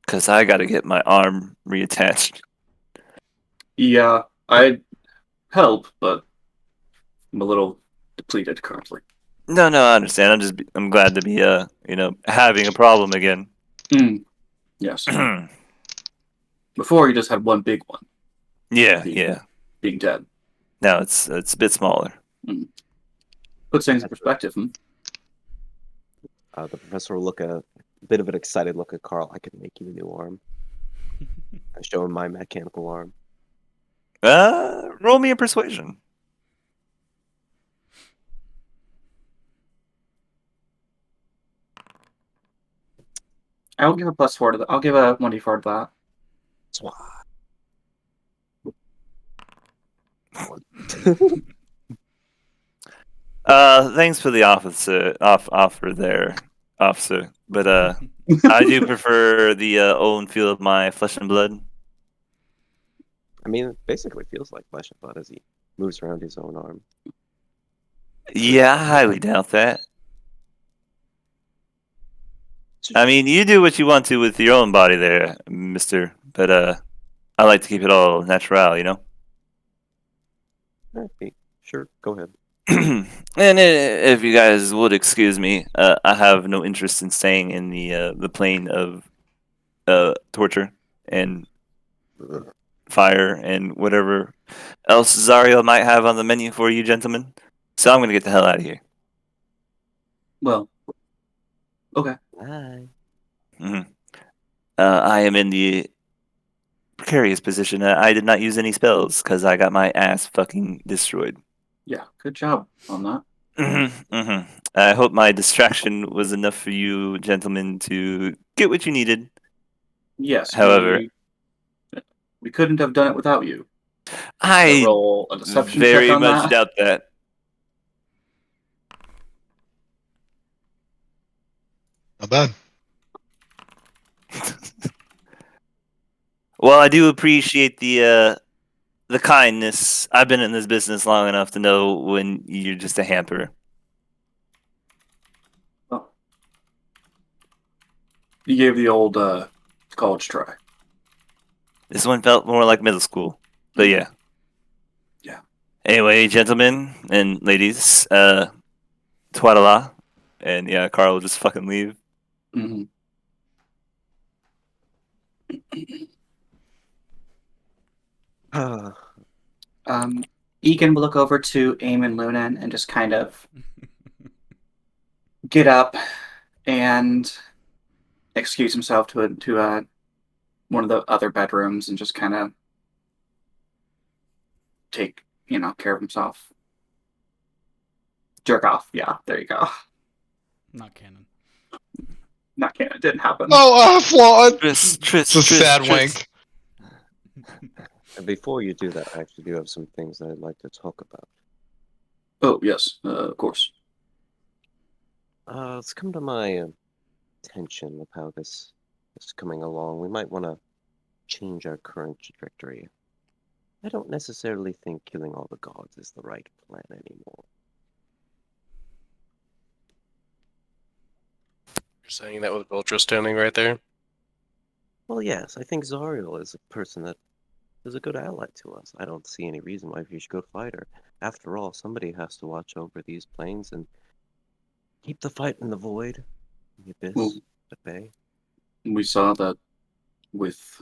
S3: Because I got to get my arm reattached.
S1: Yeah, I'd help, but I'm a little depleted currently.
S3: No, I understand. I'm glad to be having a problem again.
S1: Yes. Before you just had one big one,
S3: Yeah.
S1: being dead.
S3: Now it's a bit smaller.
S1: Puts things in perspective.
S4: The professor will look a bit of an excited look at Carl. I could make you a new arm. I show him my mechanical arm.
S3: Roll me a persuasion.
S1: I'll give a +4 to that. I'll give a 1d4 to that.
S3: Thanks for the offer there, officer. But I do prefer the own feel of my flesh and blood.
S4: I mean, it basically feels like flesh and blood as he moves around his own arm.
S3: Yeah, I highly doubt that. I mean, you do what you want to with your own body there, mister. But I like to keep it all natural, you know?
S4: Okay, sure, go ahead.
S3: And if you guys would excuse me, I have no interest in staying in the plane of torture, and fire, and whatever else Zario might have on the menu for you, gentlemen. So I'm gonna get the hell out of here.
S1: Well, okay.
S4: Bye.
S3: hmm I am in the precarious position that I did not use any spells because I got my ass fucking destroyed.
S1: Yeah, good job on that.
S3: I hope my distraction was enough for you, gentlemen, to get what you needed.
S1: Yes,
S3: However,
S1: we couldn't have done it without you.
S3: I
S1: Roll a deception check
S3: very
S1: on
S3: much
S1: that.
S3: doubt that.
S2: Not bad.
S3: Well, I do appreciate the kindness. I've been in this business long enough to know when you're just a hamper.
S1: Oh. You gave the old college try.
S3: This one felt more like middle school, but yeah.
S1: Yeah.
S3: Anyway, gentlemen and ladies, twadala, and yeah, Carl will just fucking leave.
S1: Mm-hmm. Egan will look over to Aim and Lunan and just kind of get up and excuse himself to one of the other bedrooms and just kind of take care of himself. Jerk off. Yeah, there you go.
S6: Not canon.
S1: Not canon. It didn't happen.
S2: Oh, flawed.
S3: Tris,
S2: It's a sad wank.
S4: And before you do that, I actually do have some things that I'd like to talk about.
S1: Oh yes, of course.
S4: It's come to my attention of how this is coming along. We might want to change our current trajectory. I don't necessarily think killing all the gods is the right plan anymore.
S5: You're saying that with Viltra standing right there?
S4: Well, yes, I think Zariel is a person that is a good ally to us. I don't see any reason why we should go fight her. After all, somebody has to watch over these planes and keep the fight in the void, the abyss,
S1: Well,
S4: at bay.
S1: we saw that with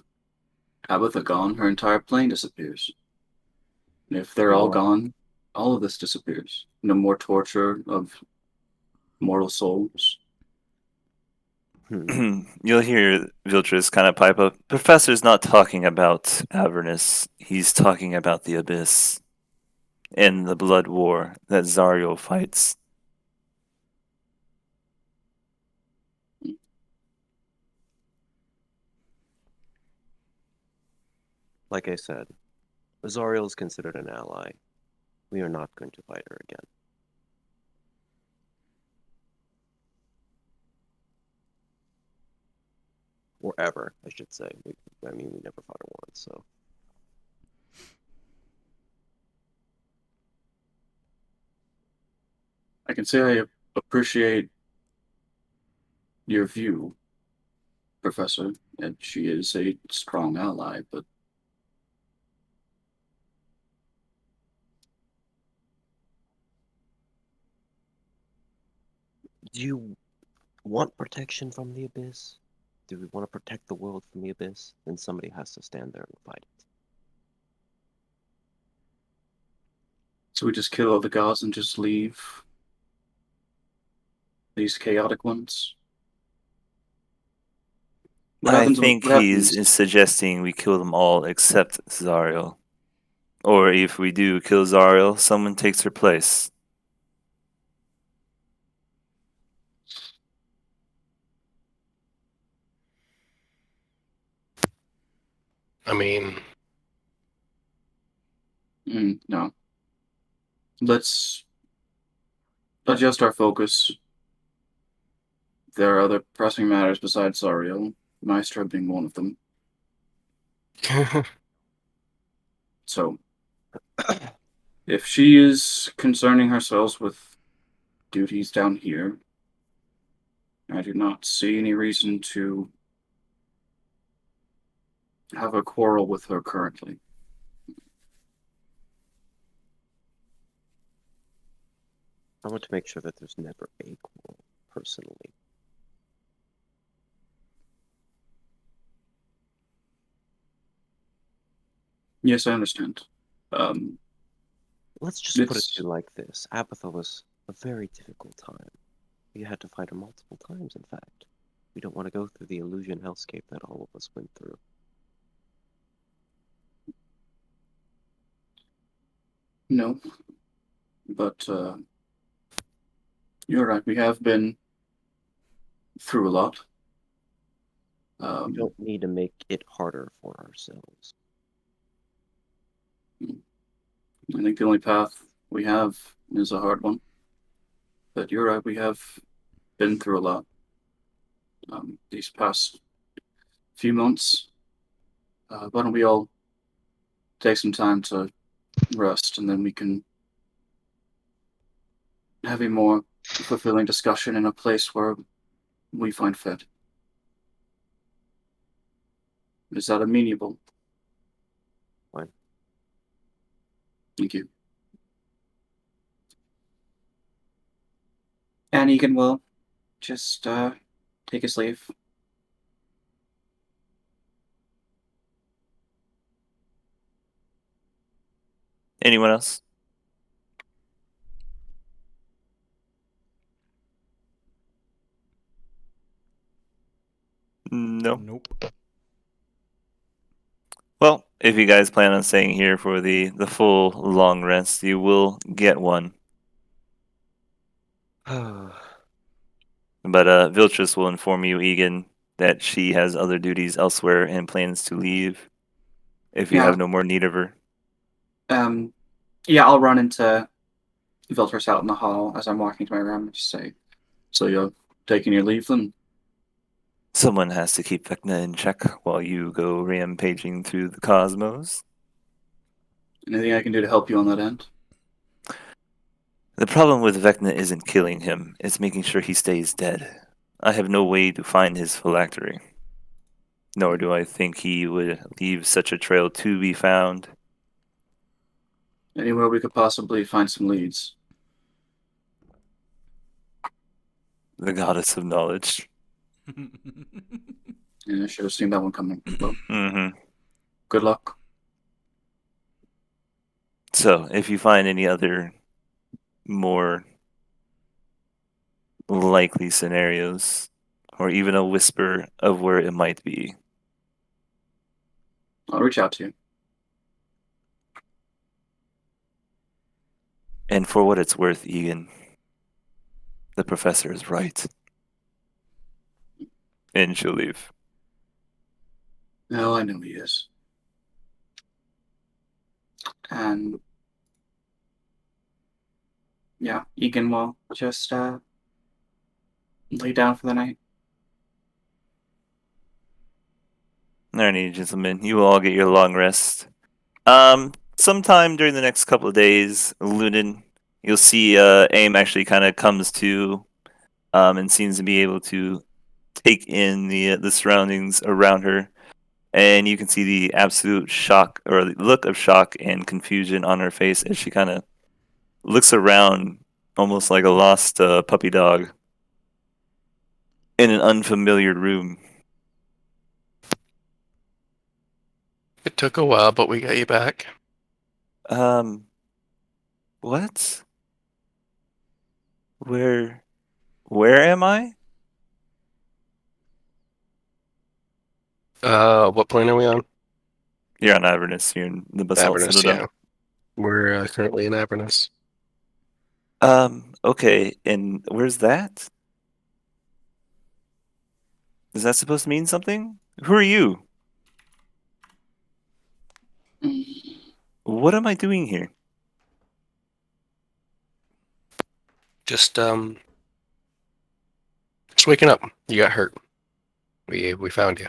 S1: Abatha gone, her entire plane disappears. And if they're all gone, all of this disappears. No more torture of mortal souls.
S3: You'll hear Viltris kind of pipe up. Professor's not talking about Avernus. He's talking about the Abyss and the blood war that Zario fights.
S4: Like I said, Zariel is considered an ally. We are not going to fight her again. Or ever, I should say. We never fought her once, so.
S1: I can say I appreciate your view, Professor, and she is a strong ally, but
S4: Do you want protection from the Abyss? Do we want to protect the world from the Abyss? Then somebody has to stand there and fight it.
S1: so we just kill all the gods and just leave these chaotic ones? What
S3: I
S1: happens?
S3: think
S1: What
S3: he's
S1: happens?
S3: suggesting we kill them all except Zario. Or if we do kill Zario, someone takes her place.
S5: I mean,
S1: No. Let's adjust our focus. There are other pressing matters besides Zariel, Maestro being one of them. So, if she is concerning herself with duties down here, I do not see any reason to have a quarrel with her currently.
S4: I want to make sure that there's never a quarrel, personally.
S1: Yes, I understand. Um,
S4: Let's just put it
S1: it's
S4: to you like this. Abatha was a very difficult time. We had to fight her multiple times, in fact. We don't want to go through the illusion hellscape that all of us went through.
S1: no, but you're right. We have been through a lot.
S4: We
S1: Um,
S4: don't need to make it harder for ourselves.
S1: I think the only path we have is a hard one. But you're right. We have been through a lot these past few months. Why don't we all take some time to rest, and then we can have a more fulfilling discussion in a place where we find fit. Is that amenable?
S4: Fine.
S1: Thank you. And Egan will just take his leave.
S3: Anyone else? No.
S6: Nope.
S3: Well, if you guys plan on staying here for the full long rest, you will get one. But Viltrus will inform you, Egan, that she has other duties elsewhere and plans to leave if you
S1: Yeah.
S3: have no more need of her.
S1: Yeah, I'll run into Vilters out in the hall as I'm walking to my room and just say, "So you're taking your leave then?"
S3: Someone has to keep Vecna in check while you go rampaging through the cosmos.
S1: Anything I can do to help you on that end?
S3: The problem with Vecna isn't killing him, it's making sure he stays dead. I have no way to find his phylactery. Nor do I think he would leave such a trail to be found.
S1: Anywhere we could possibly find some leads.
S3: The goddess of knowledge.
S1: Yeah, I should have seen that one coming. Well,
S3: Mm-hmm.
S1: good luck.
S3: So, if you find any other more likely scenarios, or even a whisper of where it might be,
S1: I'll reach out to you.
S3: and for what it's worth, Egan, the professor is right. And she'll leave.
S1: No, I know he is. And yeah, Egan will just lay down for the night.
S3: Alrighty, gentlemen, you will all get your long rest. Sometime during the next couple of days, Lunan, you'll see AIM actually kind of comes to, and seems to be able to take in the surroundings around her, and you can see the absolute shock or the look of shock and confusion on her face as she kind of looks around, almost like a lost puppy dog in an unfamiliar room.
S5: It took a while, but we got you back.
S3: What? Where am I?
S5: What plane are we on?
S3: You're on Avernus. You're in the Basalt
S5: Avernus,
S3: Citadel.
S5: yeah. We're currently in Avernus.
S3: Okay, and where's that? Is that supposed to mean something? Who are you? What am I doing here?
S5: Just waking up. You got hurt. We found you.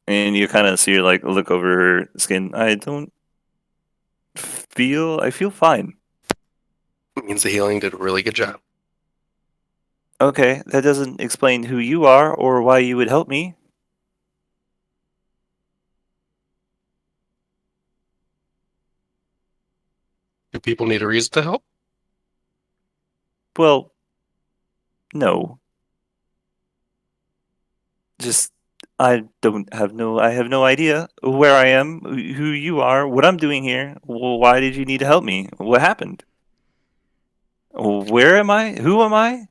S3: And you kind of see her like look over her skin. I feel fine.
S5: It means the healing did a really good job.
S3: Okay, that doesn't explain who you are or why you would help me.
S5: Do people need a reason to help?
S3: Well, no. Just I have no idea where I am, who you are, what I'm doing here. Well, why did you need to help me? What happened? Where am I? Who am I?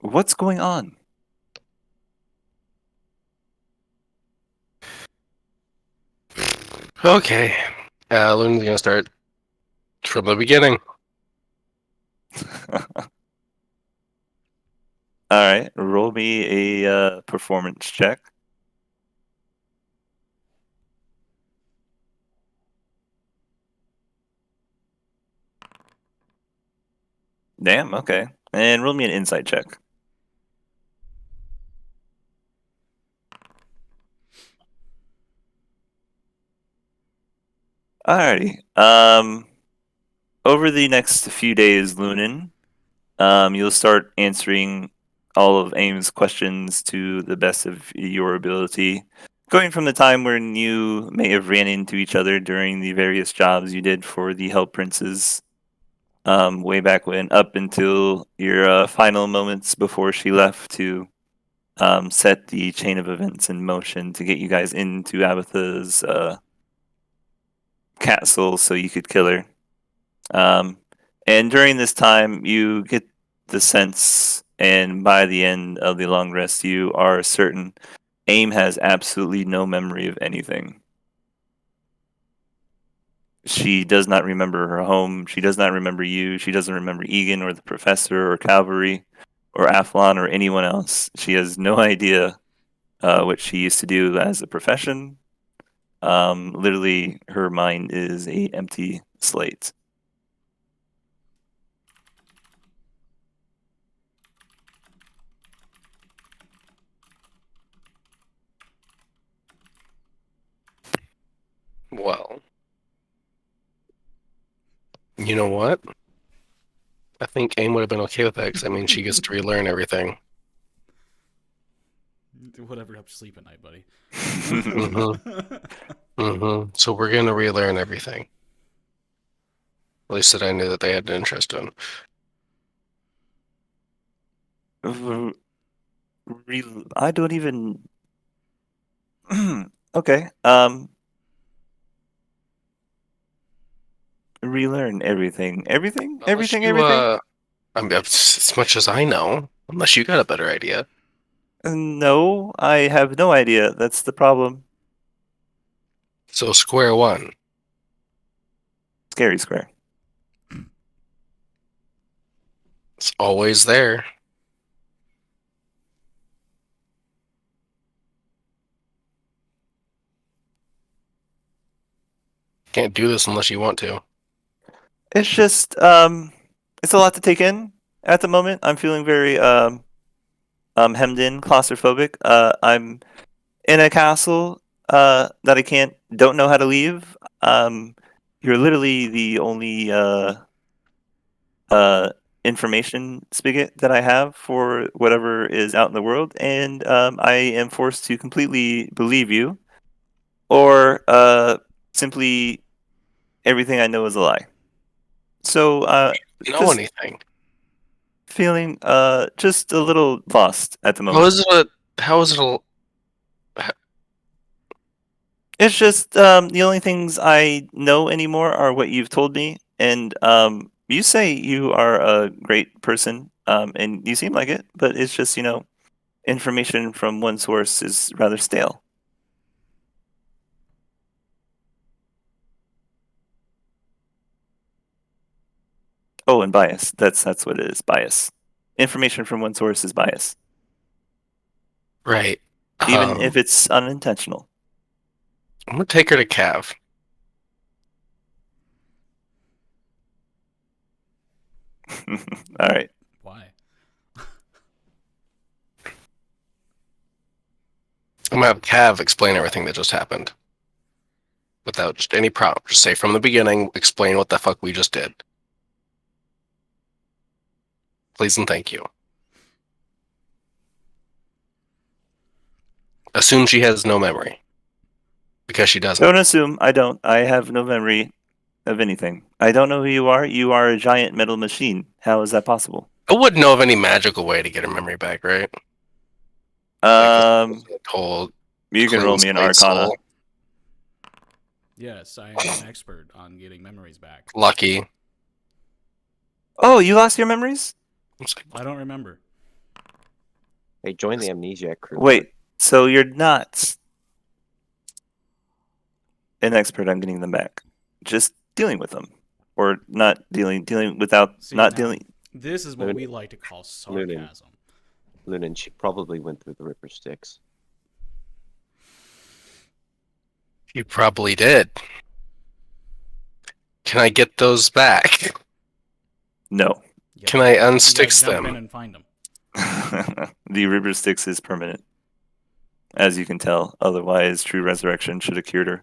S3: What's going on?
S5: Okay. Lunen's gonna start from the beginning.
S3: All right, roll me a performance check. Damn, okay. And roll me an insight check. Alrighty. Over the next few days, Lunan, you'll start answering all of Aim's questions to the best of your ability. Going from the time when you may have ran into each other during the various jobs you did for the Hell Princes, way back when, up until your final moments before she left to set the chain of events in motion to get you guys into Abatha's castle so you could kill her. And during this time, you get the sense, and by the end of the long rest, you are certain Aim has absolutely no memory of anything. She does not remember her home. She does not remember you. She doesn't remember Egan or the professor or Cavalry or Athlon or anyone else. She has no idea what she used to do as a profession. Literally, her mind is a empty slate.
S5: Well, you know what? I think Aim would have been okay with that because I mean she gets to relearn everything.
S6: Whatever helps you sleep at night, buddy.
S5: So we're gonna relearn everything. At least that I knew that they had an interest in.
S3: I don't even. Okay. Relearn everything. Everything.
S5: Unless you,
S3: Everything.
S5: I mean, as much as I know, unless you got a better idea.
S3: No, I have no idea. That's the problem.
S5: So square one.
S3: Scary Square.
S5: It's always there. Can't do this unless you want to.
S3: It's just it's a lot to take in at the moment. I'm feeling very hemmed in, claustrophobic. I'm in a castle that I don't know how to leave. You're literally the only uh information spigot that I have for whatever is out in the world, and I am forced to completely believe you, or simply everything I know is a lie. So
S5: Know
S3: just
S5: anything?
S3: feeling just a little lost at the
S5: How
S3: moment.
S5: is it? How is it?
S3: It's just the only things I know anymore are what you've told me, and you say you are a great person, and you seem like it, but it's just information from one source is rather stale. Oh, and bias. That's what it is. Bias. Information from one source is bias,
S5: Right.
S3: even if it's unintentional.
S5: I'm gonna take her to Cav.
S3: All right.
S6: Why?
S5: I'm gonna have Cav explain everything that just happened. Without just any prompt. Just say from the beginning, explain what the fuck we just did. Please and thank you. Assume she has no memory. Because she doesn't.
S3: Don't assume. I don't. I have no memory of anything. I don't know who you are. You are a giant metal machine. How is that possible?
S5: I wouldn't know of any magical way to get her memory back, right? Told
S3: You can roll me an Arcana.
S6: Yes, I am an expert on getting memories back.
S5: Lucky.
S3: Oh, you lost your memories?
S6: I don't remember.
S4: Hey, join the amnesiac crew.
S3: Wait, so you're not an expert on getting them back? Just dealing with them, or not dealing without
S6: See,
S3: not
S6: now,
S3: dealing.
S6: This is what we like to call sarcasm.
S4: Lunan, she probably went through the Ripper Sticks.
S5: You probably did. Can I get those back?
S3: No,
S6: You
S5: Can I
S6: gotta
S5: unstix
S6: jump in
S5: them?
S6: and find them.
S3: the River Styx is permanent, as you can tell. Otherwise, true resurrection should have cured her.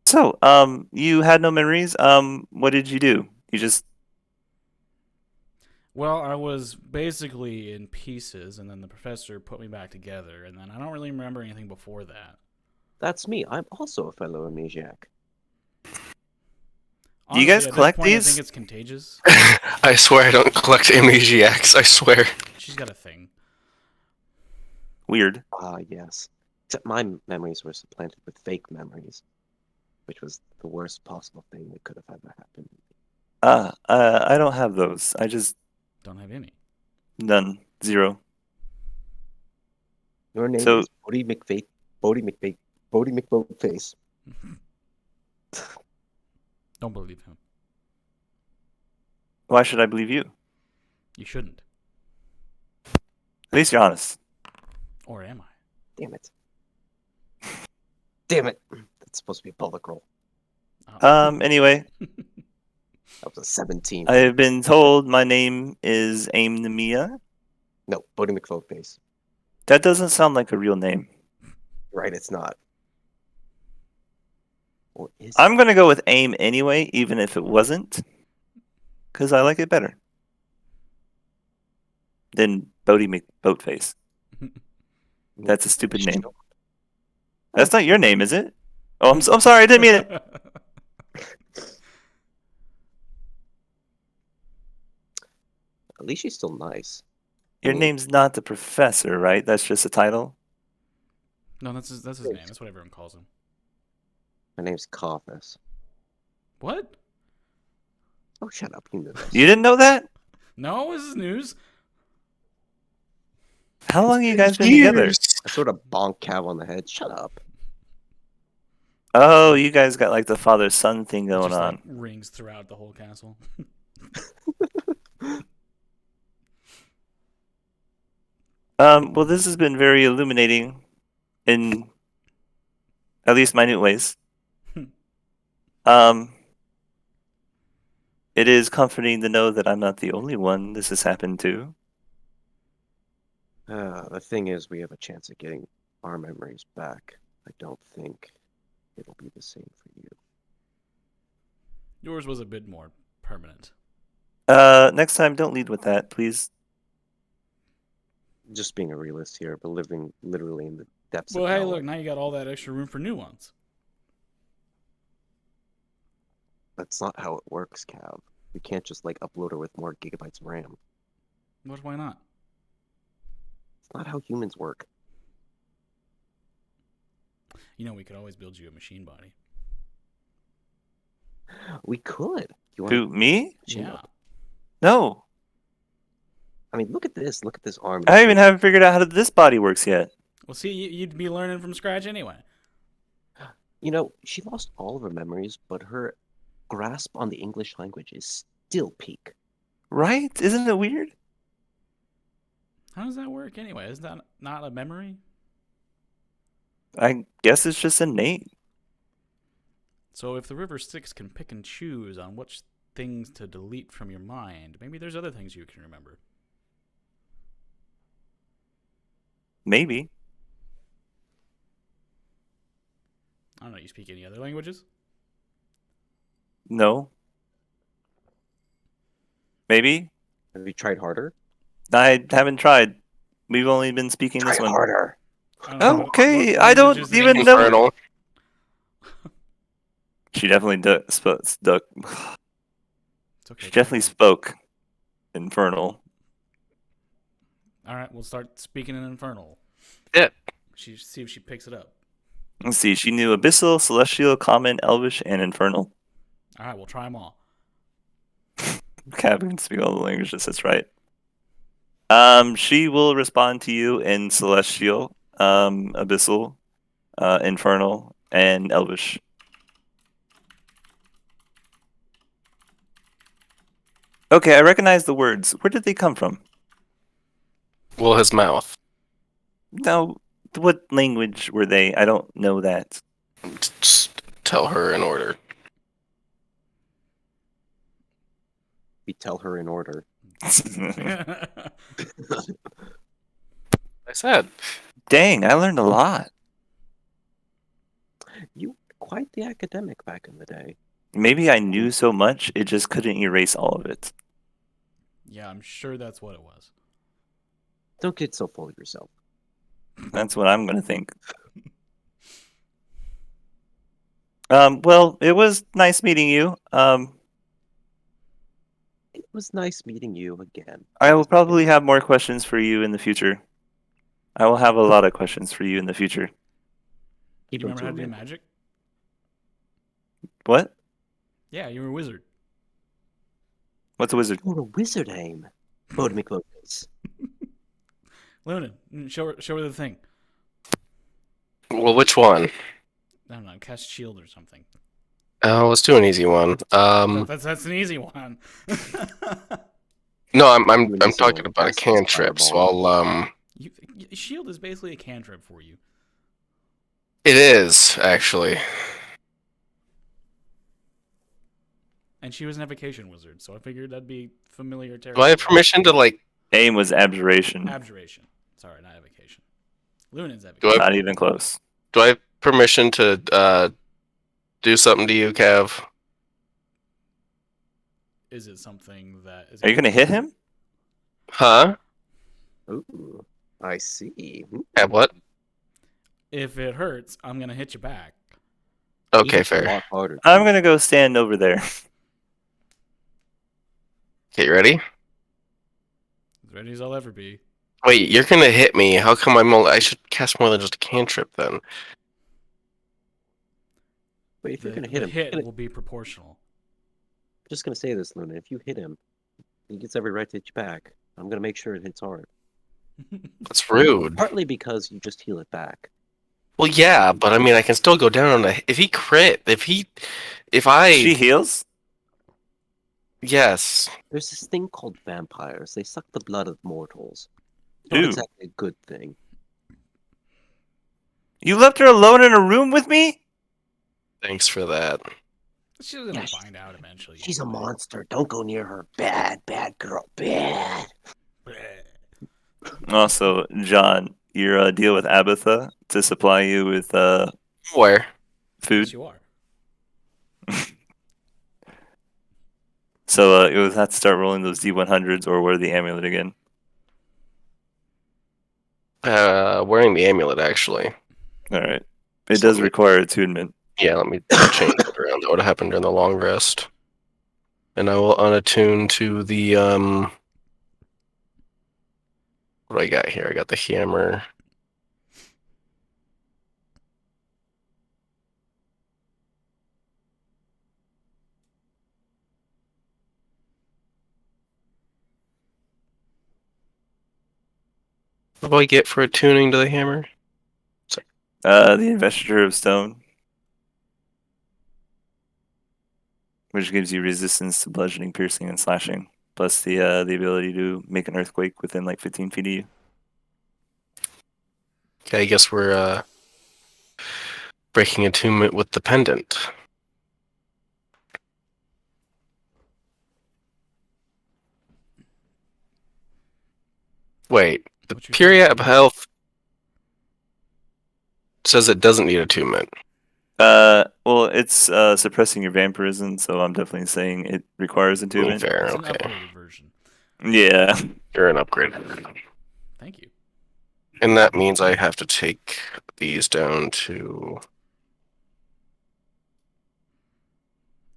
S3: So, you had no memories. What did you do? You just
S6: Well, I was basically in pieces, and then the professor put me back together, and then I don't really remember anything before that.
S4: That's me. I'm also a fellow amnesiac.
S3: Do you
S6: Honestly,
S3: guys
S6: at
S3: collect
S6: this point,
S3: these?
S6: I think it's contagious.
S5: I swear I don't collect amnesiacs. I swear.
S6: She's got a thing.
S3: Weird.
S4: Ah, yes. Except my memories were supplanted with fake memories, which was the worst possible thing that could have ever happened.
S3: I don't have those. I just
S6: Don't have any.
S3: none, zero.
S4: Your name
S3: So-
S4: is Bodie McBoatface.
S6: Don't believe him.
S3: Why should I believe you?
S6: You shouldn't.
S3: At least you're honest.
S6: Or am I?
S4: Damn it. Damn it. That's supposed to be a public roll.
S3: Anyway,
S4: That was a 17.
S3: I have been told my name is Aim Nemia.
S4: No, Bodie McBoatface.
S3: That doesn't sound like a real name.
S4: Right, it's not. Or is
S3: I'm gonna go with Aim anyway, even if it wasn't, because I like it better than Bodie McBoatface. That's a stupid name. That's not your name, is it? Oh, I'm sorry, I didn't mean it.
S4: At least she's still nice.
S3: Your name's not the professor, right? That's just a title.
S6: No, that's his name. That's what everyone calls him.
S4: My name's Coffus.
S6: What?
S4: Oh, shut up. You knew this.
S3: You didn't know that?
S6: No, this is news.
S3: How long have you guys been together?
S4: I sort of bonk Cav on the head. Shut up.
S3: Oh, you guys got like the father-son thing
S6: It
S3: going
S6: just,
S3: on.
S6: like, rings throughout the whole castle.
S3: Well, this has been very illuminating in at least minute ways. It is comforting to know that I'm not the only one this has happened to.
S4: The thing is, we have a chance of getting our memories back. I don't think it'll be the same for you.
S6: Yours was a bit more permanent.
S3: Next time, don't lead with that, please.
S4: Just being a realist here, but living literally in the depths
S6: Well,
S4: of
S6: hey,
S4: hell.
S6: look, now you got all that extra room for new ones.
S4: That's not how it works, Cav. We can't just like upload her with more gigabytes of RAM.
S6: Why not?
S4: It's not how humans work.
S6: You know, we could always build you a machine body.
S4: We could. You
S3: Who, me?
S6: Yeah.
S3: No.
S4: I mean, look at this. Look at this arm.
S3: I even haven't figured out how this body works yet.
S6: Well, see, you'd be learning from scratch anyway.
S4: You know, she lost all of her memories, but her grasp on the English language is still peak.
S3: Right? Isn't it weird?
S6: How does that work anyway? Is that not a memory?
S3: I guess it's just innate.
S6: So if the River Styx can pick and choose on which things to delete from your mind, maybe there's other things you can remember.
S3: Maybe.
S6: I don't know, you speak any other languages?
S3: No. Maybe.
S4: Have you tried harder?
S3: I haven't tried. We've only been speaking
S4: Try
S3: this one.
S4: harder.
S6: I don't know,
S3: Okay,
S6: what
S3: I don't
S6: languages in
S3: even
S6: English?
S3: know.
S5: Infernal.
S3: She definitely duck.
S6: It's okay.
S3: She definitely spoke infernal.
S6: All right, we'll start speaking in Infernal.
S5: Yeah.
S6: See if she picks it up.
S3: Let's see. She knew Abyssal, Celestial, Common, Elvish, and Infernal.
S6: All right, we'll try them all.
S3: Cav can speak all the languages. That's right. She will respond to you in Celestial, Abyssal, Infernal, and Elvish. Okay, I recognize the words. Where did they come from?
S5: Well, his mouth.
S3: No, what language were they? I don't know that.
S5: Just tell her in order.
S4: We tell her in order.
S5: I said.
S3: Dang, I learned a lot.
S4: You were quite the academic back in the day.
S3: Maybe I knew so much, it just couldn't erase all of it.
S6: Yeah, I'm sure that's what it was.
S4: Don't get so full of yourself.
S3: That's what I'm going to think. Well, it was nice meeting you.
S4: It was nice meeting you again.
S3: I will probably have more questions for you in the future. I will have a lot of questions for you in the future.
S6: Do
S4: Keep
S6: you
S4: them
S6: remember
S4: to
S6: how
S4: a
S6: to do
S4: minute.
S6: magic?
S3: What?
S6: Yeah, you were a wizard.
S3: What's a wizard?
S4: You're a wizard, aim. Bodemiclotus.
S6: Lunan, show her the thing.
S5: Well, which one?
S6: I don't know, cast shield or something.
S5: Oh, let's do an easy one.
S6: That's an easy one.
S5: No, I'm
S4: Doing this
S5: talking
S4: one,
S5: about a
S4: cast this
S5: cantrip. So
S4: fireball.
S6: Shield is basically a cantrip for you.
S5: It is actually.
S6: And she was an evocation wizard, so I figured that'd be familiar
S5: Do
S6: territory.
S5: I have permission to
S3: Aim was abjuration.
S6: Abjuration. Sorry, not evocation. Lunan's
S5: Do
S6: evocation.
S3: Not even close.
S5: Do I have permission to do something to you, Cav?
S6: Is it something that is?
S3: Are you going to hit him?
S5: Huh?
S4: Ooh, I see.
S5: Cav, what?
S6: If it hurts, I'm gonna hit you back.
S5: Okay,
S4: A
S5: fair.
S4: lot harder.
S3: I'm going to go stand over there.
S5: Okay, you ready?
S6: As ready as I'll ever be.
S5: Wait, you're gonna hit me. How come I should cast more than just a cantrip then?
S4: But if you're gonna hit
S6: The
S4: him,
S6: hit will be proportional.
S4: I'm just gonna say this, Luna. If you hit him, he gets every right to hit you back. I'm gonna make sure it hits hard.
S5: That's rude.
S4: Partly because you just heal it back.
S5: Well, yeah, but I mean, I can still go down on if he crit, if I,
S3: She heals?
S5: yes.
S4: There's this thing called vampires. They suck the blood of mortals. Not
S3: Who?
S4: exactly a good thing.
S3: You left her alone in a room with me?
S5: Thanks for that.
S6: She's gonna
S4: Yeah,
S6: find out eventually.
S4: She's a monster. Don't go near her. Bad, bad girl. Bad.
S3: Also, John, your deal with Abatha to supply you with
S5: Where?
S3: food.
S6: Yes, you are.
S3: So you'll have to start rolling those D100s or wear the amulet again.
S5: Wearing the amulet actually.
S3: All right. It
S5: So
S3: does
S5: let me-
S3: require attunement.
S5: Yeah, let me change it around. That would have happened during the long rest. And I will unattune to the what do I got here? I got the hammer. What do I get for attuning to the hammer?
S3: The Investiture of Stone, which gives you resistance to bludgeoning, piercing, and slashing, plus the ability to make an earthquake within like 15 feet of you.
S5: Okay, I guess we're breaking attunement with the pendant. Wait, the
S6: What's your
S5: Puriat
S6: secret?
S5: of Health says it doesn't need attunement.
S3: Well, it's suppressing your vampirism, so I'm definitely saying it requires attunement.
S5: Fair,
S6: It's an
S5: okay.
S6: upgraded version.
S3: Yeah.
S5: You're an upgrade.
S6: Thank you.
S5: And that means I have to take these down to...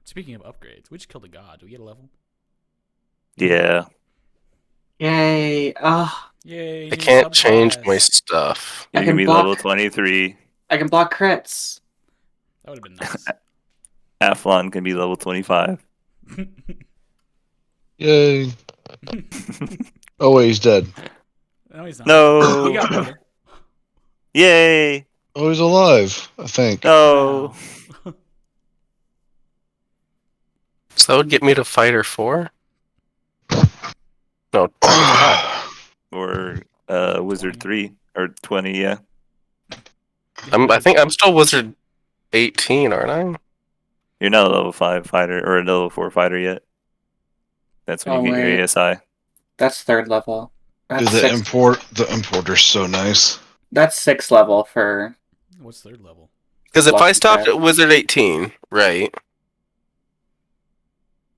S6: Speaking of upgrades, we just killed a god. Do we get a level?
S3: Yeah.
S1: Yay!
S6: Yay!
S5: I
S6: New
S5: can't change my
S6: subclass.
S5: stuff.
S3: You're
S1: I
S3: gonna
S1: can
S3: be
S1: block.
S3: level 23.
S1: I can block crits.
S6: That would have been nice.
S3: Athlon can be level 25.
S2: Yay. Oh, wait, he's dead.
S6: No, he's not.
S3: No.
S6: He got better.
S3: Yay.
S2: Oh, he's alive, I think.
S3: No.
S6: Wow.
S5: So that would get me to fighter 4? No, fighter 5.
S3: Or Wizard
S6: 20.
S3: 3 or 20, yeah.
S6: Yeah,
S5: I
S6: wizard
S5: think I'm
S6: 3.
S5: still wizard 18, aren't I?
S3: You're not a level 5 fighter or a level 4 fighter yet. That's when
S1: Oh
S3: you get your
S1: wait,
S3: ASI.
S1: that's 3rd level.
S2: Dude,
S1: That's six.
S2: the importer's so nice.
S1: That's 6th level for
S6: What's 3rd level?
S5: Because if I
S1: blocking
S5: stopped
S1: crit.
S5: at wizard 18, right?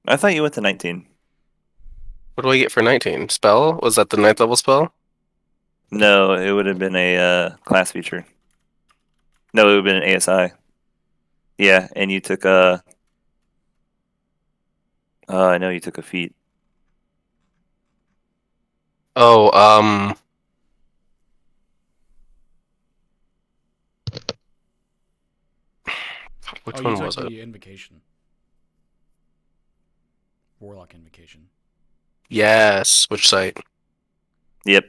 S3: I thought you went to 19.
S5: What do I get for 19? Spell? Was that the 9th level spell?
S3: No, it would have been a class feature. No, it would have been an ASI. Yeah, and you took a. I know you took a feat.
S5: Oh, which
S6: Oh, you
S5: one
S6: took
S5: was it?
S6: the invocation. Warlock invocation.
S5: Yes, which site?
S3: Yep,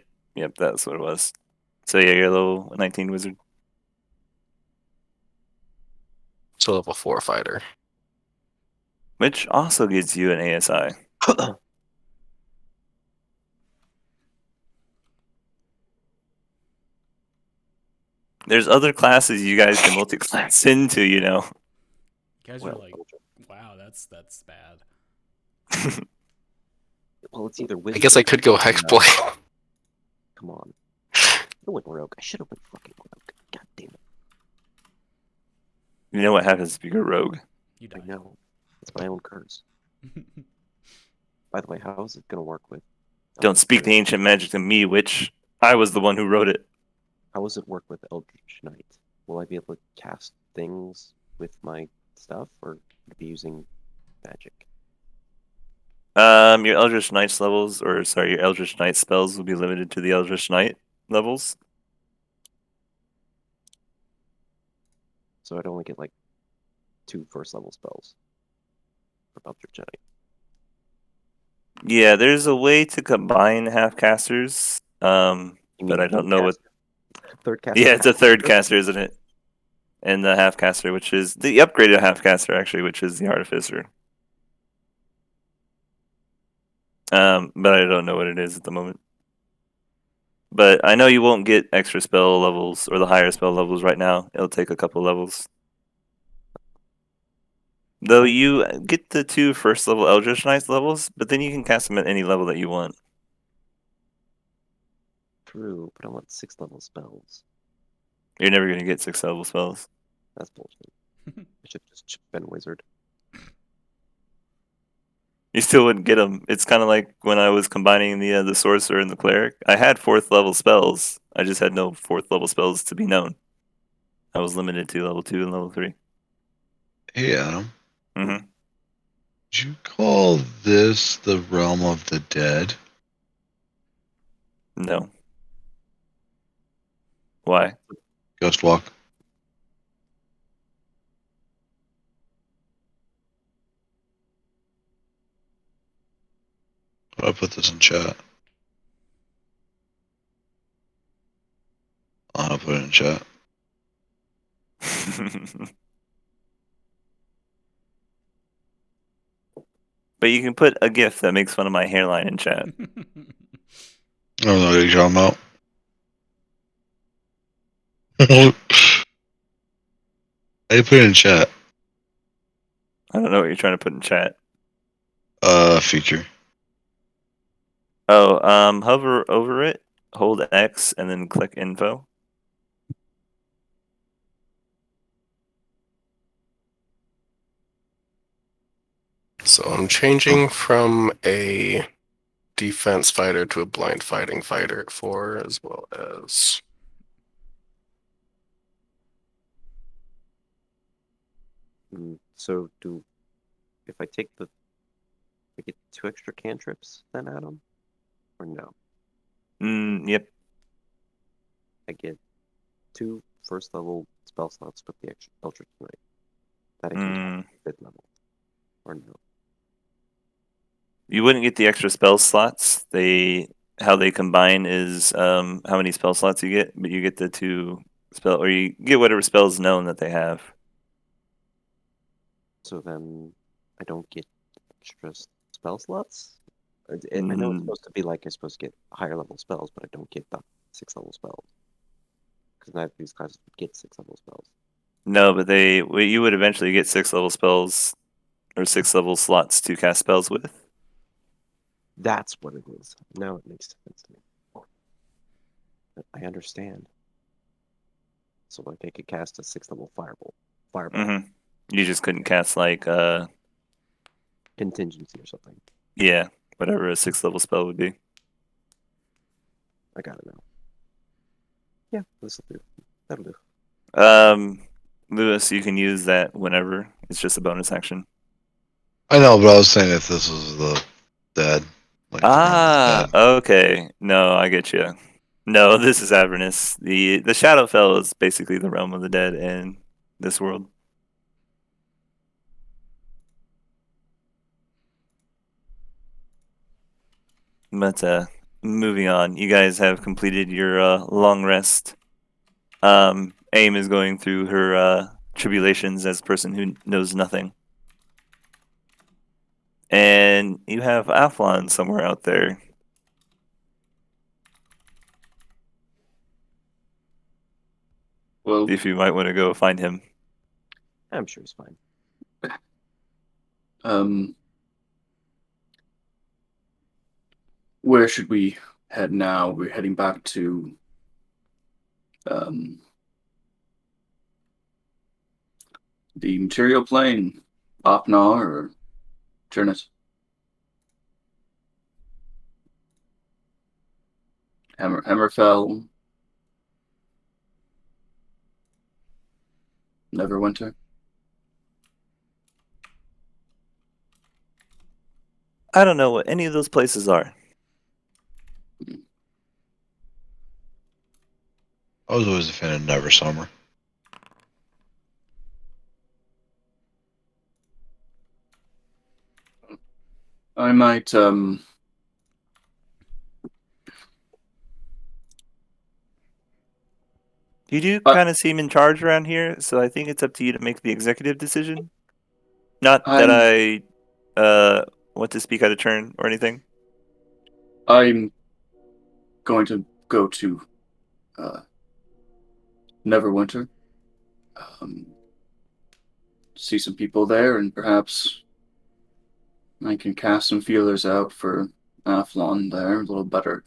S3: that's what it was. So yeah, you're a level 19 wizard.
S5: So level 4 fighter.
S3: Which also gives you an ASI. There's other classes you guys can multi-class into, you know.
S6: You guys are
S4: Well,
S6: like, wow, that's bad.
S4: well, it's either
S5: I
S4: wizard.
S5: guess I could go hexblade.
S4: Come on. I went rogue. I should have went fucking rogue. God damn it.
S3: You know what happens if you go rogue?
S6: You
S4: I
S6: die.
S4: know. It's my own curse. By the way, how is it gonna work with?
S3: Don't speak the ancient magic to me, witch. I was the one who wrote it.
S4: How does it work with Eldritch Knight? Will I be able to cast things with my stuff, or would it be using magic?
S3: Your Eldritch Knight's levels, or sorry, your Eldritch Knight spells will be limited to the Eldritch Knight levels.
S4: So I'd only get like 2 first level spells for Eldritch Knight.
S3: Yeah, there's a way to combine half casters.
S4: You mean
S3: But I don't know what.
S4: third caster?
S3: Yeah, it's a third caster, isn't it? And the half caster, which is the upgraded half caster, actually, which is the artificer. But I don't know what it is at the moment. But I know you won't get extra spell levels or the higher spell levels right now. It'll take a couple levels. Though you get the 2 first level Eldritch Knights levels, but then you can cast them at any level that you want.
S4: True, but I want 6th level spells.
S3: You're never going to get 6 level spells.
S4: That's bullshit. I should have just been wizard.
S3: You still wouldn't get them. It's kind of like when I was combining the sorcerer and the cleric. I had 4th level spells. I just had no 4th level spells to be known. I was limited to level 2 and level 3.
S2: Hey, Adam.
S3: Mm-hmm.
S2: Would you call this the realm of the dead?
S3: No. Why?
S2: Ghost Walk. I'll put this in chat. I'll put it in chat.
S3: But you can put a GIF that makes fun of my hairline in chat.
S2: I don't know what you're talking about. How you put it in chat?
S3: I don't know what you're trying to put in chat.
S2: Feature.
S3: Oh, hover over it, hold X, and then click info.
S5: So I'm changing from a defense fighter to a blind fighting fighter at 4, as well as
S4: So if I take the I get 2 extra cantrips then, Adam? Or no?
S3: Yep.
S4: I get 2 first level spell slots with the extra Eldritch Knight. That I can cast at 5th level. Or no?
S3: You wouldn't get the extra spell slots. How they combine is how many spell slots you get, but you get the 2 spell, or you get whatever spells known that they have.
S4: So then I don't get extra spell slots? I know it's supposed to be like I'm supposed to get higher level spells, but I don't get the 6th level spells. Because neither of these classes would get 6th level spells.
S3: No, but you would eventually get 6th level spells or 6th level slots to cast spells with.
S4: That's what it is. Now it makes sense to me. I understand. So like I could cast a 6th level fireball.
S3: You just couldn't cast like
S4: Contingency or something.
S3: yeah, whatever a 6th level spell would be.
S4: I got it now. Yeah, this'll do. That'll do.
S3: Lewis, you can use that whenever. It's just a bonus action.
S2: I know, but I was saying if this was the dead. Like the realm of the dead.
S3: Okay. No, I get you. No, this is Avernus. The Shadowfell is basically the realm of the dead in this world. But moving on, you guys have completed your long rest. AIM is going through her tribulations as a person who knows nothing. And you have Athlon somewhere out there.
S1: Well,
S3: If you might want to go find him.
S4: I'm sure it's fine.
S1: Where should we head now? We're heading back to the material plane, Opnar or Jernit? Hammerfell, Neverwinter.
S3: I don't know what any of those places are.
S2: I was always a fan of Never Summer.
S1: I might
S3: You do kind of seem in charge around here, so I think it's up to you to make the executive decision. Not that I want to speak out of turn or anything.
S1: I'm going to go to Neverwinter, see some people there, and perhaps I can cast some feelers out for Athlon there a little better.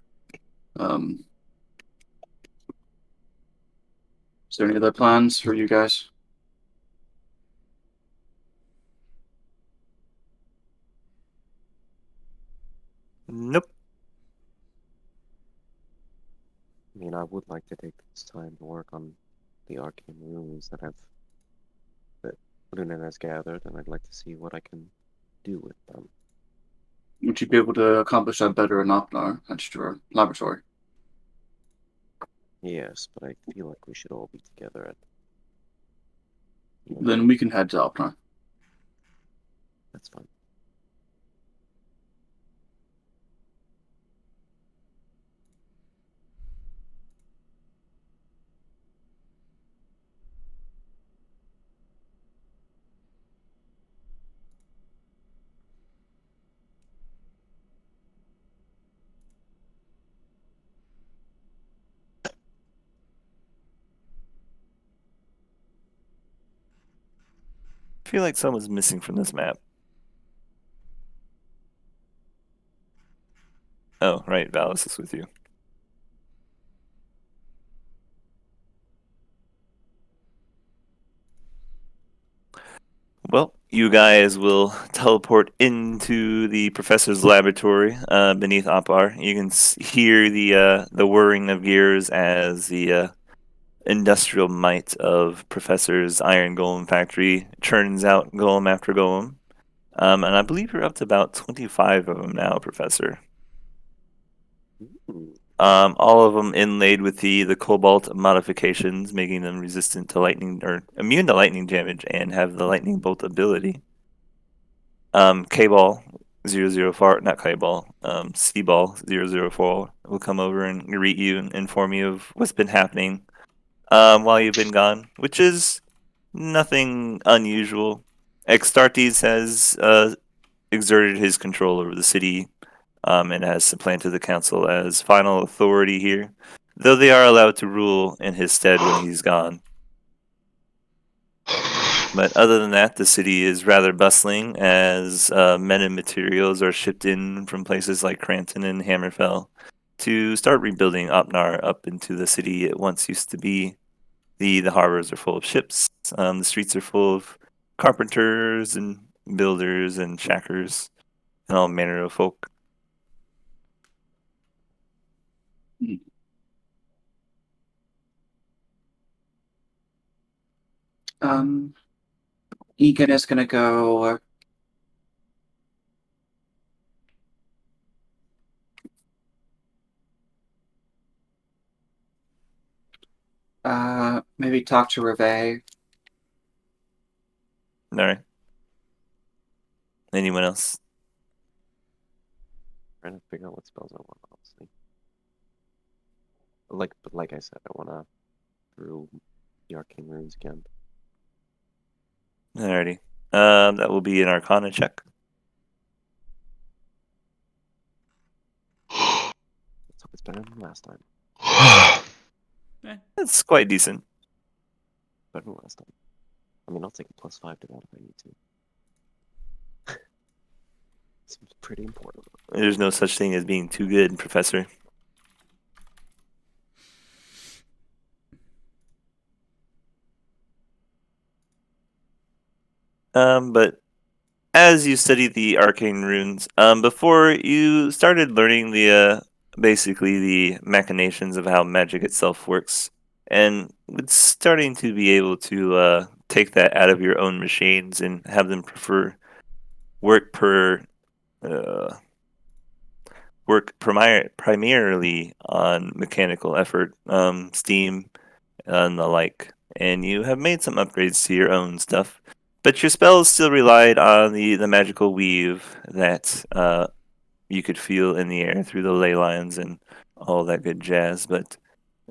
S1: Is there any other plans for you guys?
S3: Nope.
S4: I mean, I would like to take this time to work on the arcane runes that Lunan has gathered, and I'd like to see what I can do with them.
S1: Would you be able to accomplish that better in Opnar at your laboratory?
S4: Yes, but I feel like we should all be together at.
S1: Then we can head to Opnar.
S4: That's fine.
S3: I feel like someone's missing from this map. Oh, right, Valis is with you. Well, you guys will teleport into the professor's laboratory beneath Opar. You can hear the whirring of gears as the industrial might of Professor's iron golem factory churns out golem after golem. And I believe you're up to about 25 of them now, Professor.
S4: Hmm.
S3: All of them inlaid with the cobalt modifications, making them resistant to lightning or immune to lightning damage and have the lightning bolt ability. K-Ball 004, not K-Ball, C-Ball 004 will come over and greet you and inform you of what's been happening while you've been gone, which is nothing unusual. Extartes has exerted his control over the city and has supplanted the council as final authority here, though they are allowed to rule in his stead when he's gone. But other than that, the city is rather bustling as men and materials are shipped in from places like Cranton and Hammerfell to start rebuilding Opnar up into the city it once used to be. The harbors are full of ships. The streets are full of carpenters and builders and shackers and all manner of folk.
S1: Egan is gonna go. Maybe talk to Reve.
S3: All right. Anyone else?
S4: Trying to figure out what spells I want, honestly. But like I said, I want to through the arcane runes again.
S3: Alrighty. That will be an Arcana check.
S4: Let's hope it's better than last time.
S3: That's quite decent.
S4: Better than last time. I mean, I'll take a +5 to that if I need to. Seems pretty important.
S3: There's no such thing as being too good, Professor. But as you study the arcane runes, before you started learning the basically the machinations of how magic itself works, and with starting to be able to take that out of your own machines and have them prefer work per uh, primarily on mechanical effort, steam, and the like. And you have made some upgrades to your own stuff, but your spells still relied on the magical weave that you could feel in the air through the ley lines and all that good jazz. But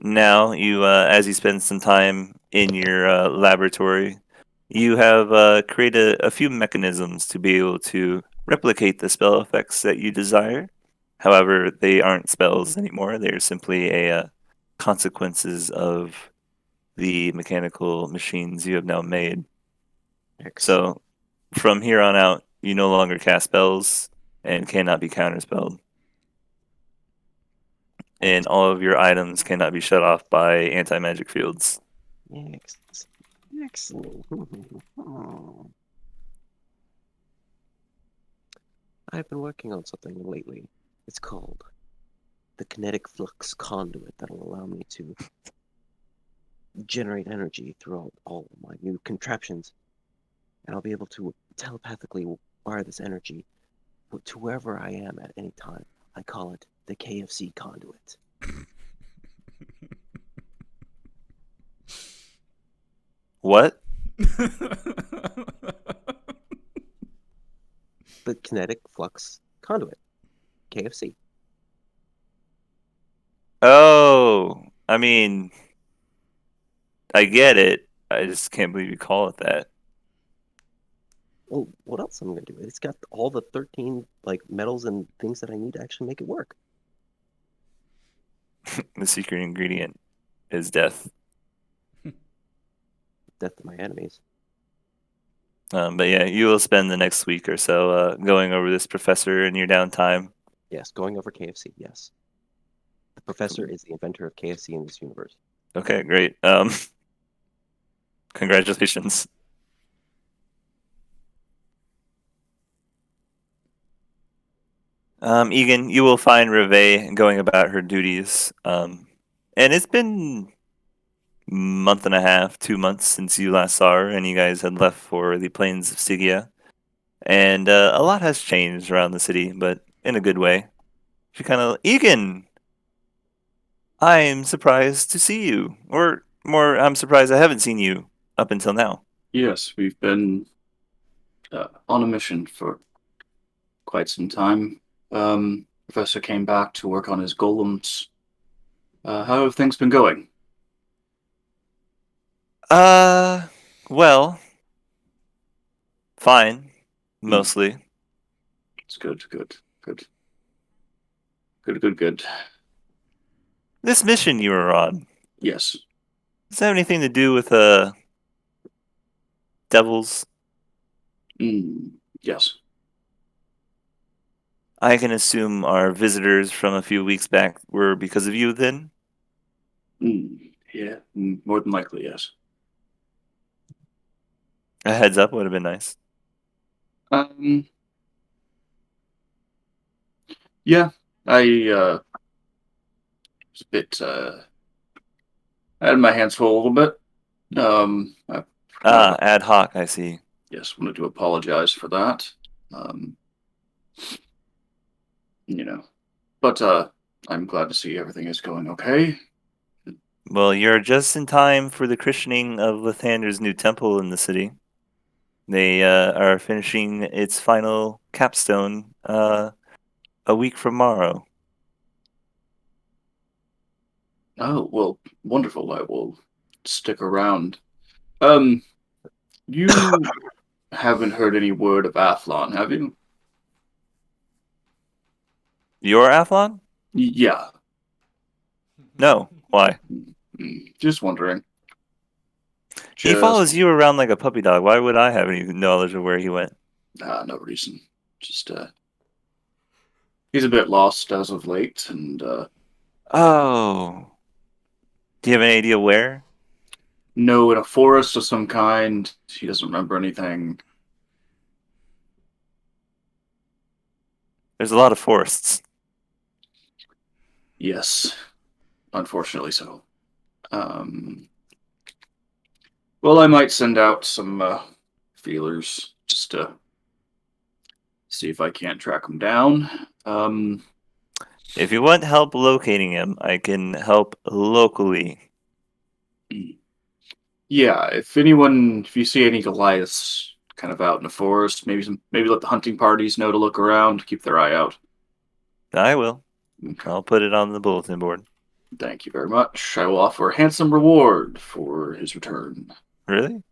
S3: now you, as you spend some time in your laboratory, you have created a few mechanisms to be able to replicate the spell effects that you desire. However, they aren't spells anymore. They're simply consequences of the mechanical machines you have now made.
S4: Excellent.
S3: So, from here on out, you no longer cast spells and cannot be counterspelled. And all of your items cannot be shut off by anti-magic fields.
S4: Excellent. I've been working on something lately. It's called the kinetic flux conduit that'll allow me to generate energy throughout all of my new contraptions. And I'll be able to telepathically wire this energy to wherever I am at any time. I call it the KFC conduit.
S3: What?
S4: The kinetic flux conduit. KFC.
S3: Oh, I mean, I get it. I just can't believe you call it that.
S4: Well, what else am I gonna do? It's got all the 13 metals and things that I need to actually make it work.
S3: The secret ingredient is death.
S4: Death to my enemies.
S3: But yeah, you will spend the next week or so going over this, Professor, in your downtime.
S4: Yes, going over KFC, yes. The professor is the inventor of KFC in this universe.
S3: Okay, great. Congratulations. Egan, you will find Reve going about her duties. And it's been month and a half, 2 months since you last saw her, and you guys had left for the plains of Stygia. And a lot has changed around the city, but in a good way. She kind of, Egan, I'm surprised to see you. Or more, I'm surprised I haven't seen you up until now.
S1: Yes, we've been on a mission for quite some time. Professor came back to work on his golems. How have things been going?
S3: Uh, well, fine,
S1: Hmm.
S3: mostly.
S1: It's good, good, good, good, good, good.
S3: This mission you were on,
S1: Yes.
S3: does that have anything to do with, devils?
S1: Yes.
S3: I can assume our visitors from a few weeks back were because of you then?
S1: Yeah, more than likely, yes.
S3: A heads up would have been nice.
S1: Um, yeah, I was a bit I had my hands full a little bit. I,
S3: Ah, ad hoc, I see.
S1: yes, wanted to apologize for that. Um, you know, but I'm glad to see everything is going okay.
S3: Well, you're just in time for the christening of Lathander's new temple in the city. They are finishing its final capstone a week from tomorrow.
S1: Oh, well, wonderful. I will stick around. Um, you haven't heard any word of Athlon, have you?
S3: Your Athlon?
S1: Yeah.
S3: No. Why?
S1: Just wondering.
S3: He
S1: Just
S3: follows you around like a puppy dog. Why would I have any knowledge of where he went?
S1: no reason. Just he's a bit lost as of late, and
S3: Oh. Do you have any idea where?
S1: no, in a forest of some kind. He doesn't remember anything.
S3: There's a lot of forests.
S1: Yes, unfortunately so. Um, well, I might send out some feelers just to see if I can't track him down.
S3: If you want help locating him, I can help locally.
S1: Yeah, if you see any Goliaths kind of out in the forest, maybe let the hunting parties know to look around, keep their eye out.
S3: I will.
S1: Okay.
S3: I'll put it on the bulletin board.
S1: Thank you very much. I will offer a handsome reward for his return.
S3: Really?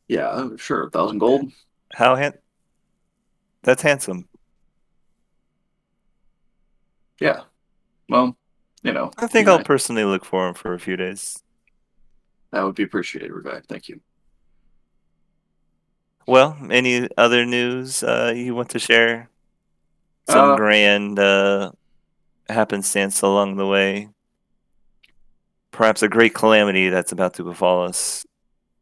S1: Yeah, sure, 1,000 gold.
S3: How That's handsome.
S1: Yeah, well, you know,
S3: I think
S1: you
S3: I'll
S1: know,
S3: personally look for him for a few days.
S1: that would be appreciated, Regai. Thank you.
S3: Well, any other news you want to share? Some
S1: Uh,
S3: grand happenstance along the way? Perhaps a great calamity that's about to befall us?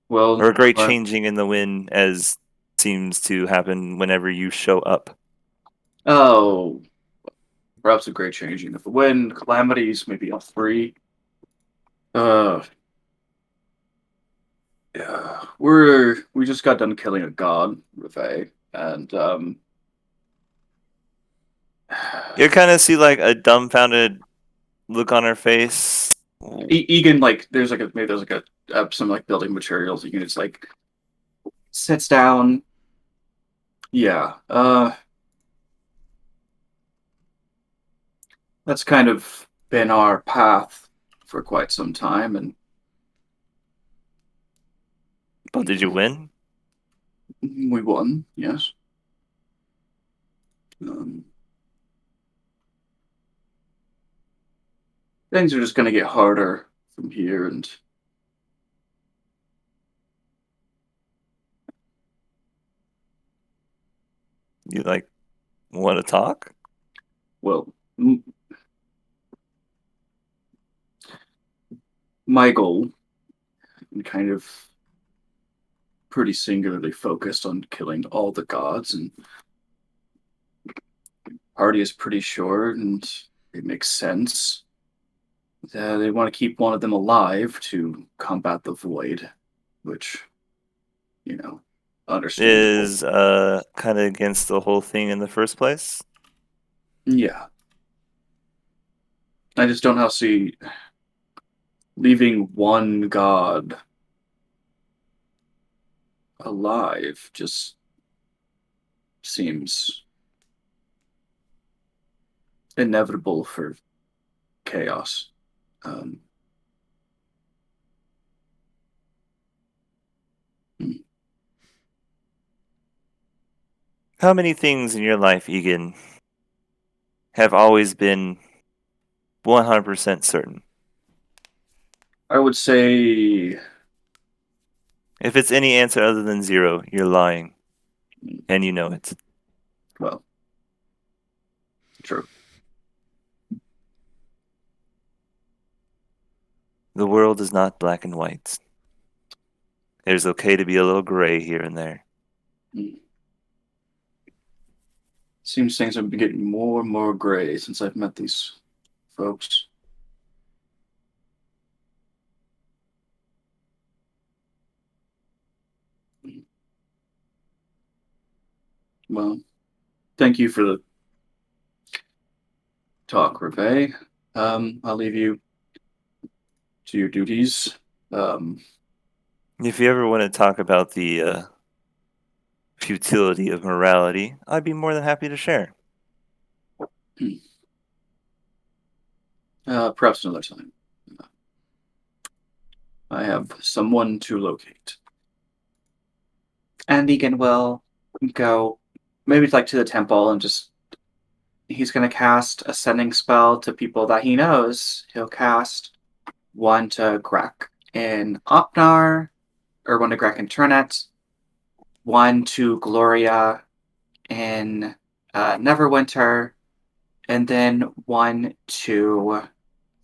S1: well,
S3: Or a great
S1: uh,
S3: changing in the wind, as seems to happen whenever you show up?
S1: oh, perhaps a great changing of the wind, calamities, maybe all three. Uh, yeah, we just got done killing a god, Regai, and
S3: You kind of see like a dumbfounded look on her face.
S1: Egan, like, there's like a some like building materials. You can just like sits down. Yeah, that's kind of been our path for quite some time, and
S3: But did you win?
S1: we won. Yes. Um, things are just going to get harder from here, and
S3: You like want to talk?
S1: well, my goal, kind of pretty singularly focused on killing all the gods, and party is pretty short, and it makes sense. They want to keep one of them alive to combat the void, which, you know, Understandable.
S3: is kind of against the whole thing in the first place.
S1: Yeah. I just don't see leaving one god alive just seems inevitable for chaos. Um,
S3: How many things in your life, Egan, have always been 100% certain?
S1: I would say
S3: If it's any answer other than 0, you're lying. And you know it.
S1: well, true.
S3: The world is not black and white. There's okay to be a little gray here and there.
S1: Seems things have been getting more and more gray since I've met these folks. Well, thank you for the talk, Reve. I'll leave you to your duties.
S3: If you ever want to talk about the futility of morality, I'd be more than happy to share.
S1: Perhaps another time. I have someone to locate. And Egan will go maybe like to the temple and just he's gonna cast a sending spell to people that he knows. He'll cast one to Grek in Opnar, or one to Grek in Turnet, one to Gloria in Neverwinter, and then one to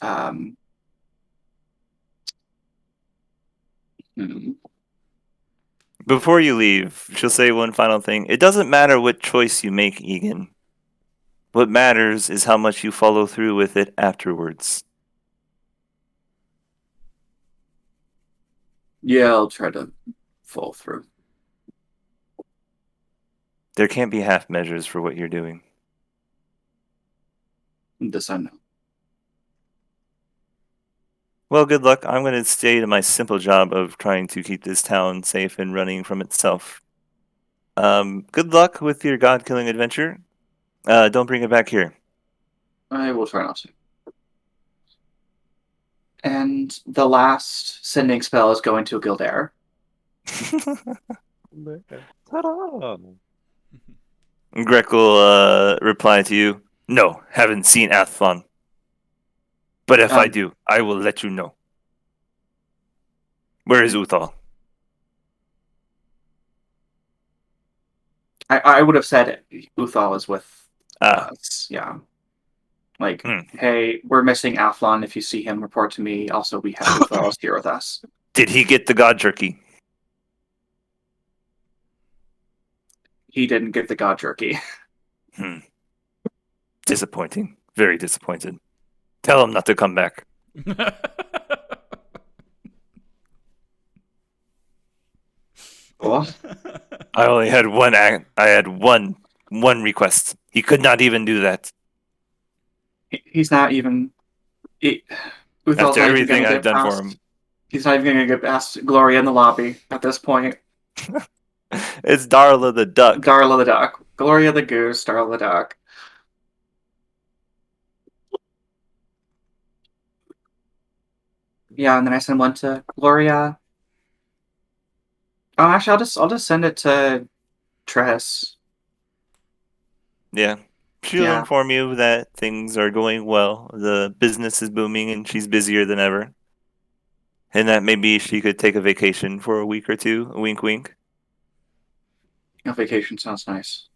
S1: hmm,
S3: Before you leave, she'll say one final thing. It doesn't matter what choice you make, Egan. What matters is how much you follow through with it afterwards.
S1: yeah, I'll try to fall through.
S3: There can't be half measures for what you're doing.
S1: This I know.
S3: Well, good luck. I'm going to stay to my simple job of trying to keep this town safe and running from itself. Good luck with your god-killing adventure. Don't bring it back here.
S1: I will try not to. And the last sending spell is going to Gildair.
S4: Ta-da!
S3: Greg will reply to you, "No, haven't seen Athlon. But if I do, I will let you know. Where is Uthal?"
S1: I would have said it. Uthal is with
S3: Ah,
S1: us. Yeah. Like,
S3: Hmm.
S1: hey, we're missing Athlon. If you see him, report to me. Also, we have Uthal here with us.
S3: did he get the god jerky?
S1: He didn't get the god jerky.
S3: Disappointing. Very disappointed. Tell him not to come back.
S1: What?
S3: I only had one act. I had one request. He could not even do that.
S1: He's not even. Uthal's
S3: After
S1: not even
S3: everything
S1: gonna
S3: I've
S1: get
S3: done for
S1: past.
S3: him.
S1: He's not even going to get past Gloria in the lobby at this point.
S3: It's Darla the duck.
S1: Darla the duck. Gloria the goose. Darla the duck. Yeah, and then I send one to Gloria. Oh, actually, I'll just send it to Tress.
S3: Yeah. She'll
S1: Yeah.
S3: inform you that things are going well. The business is booming and she's busier than ever. And that maybe she could take a vacation for a week or two. Wink, wink.
S1: A vacation sounds nice.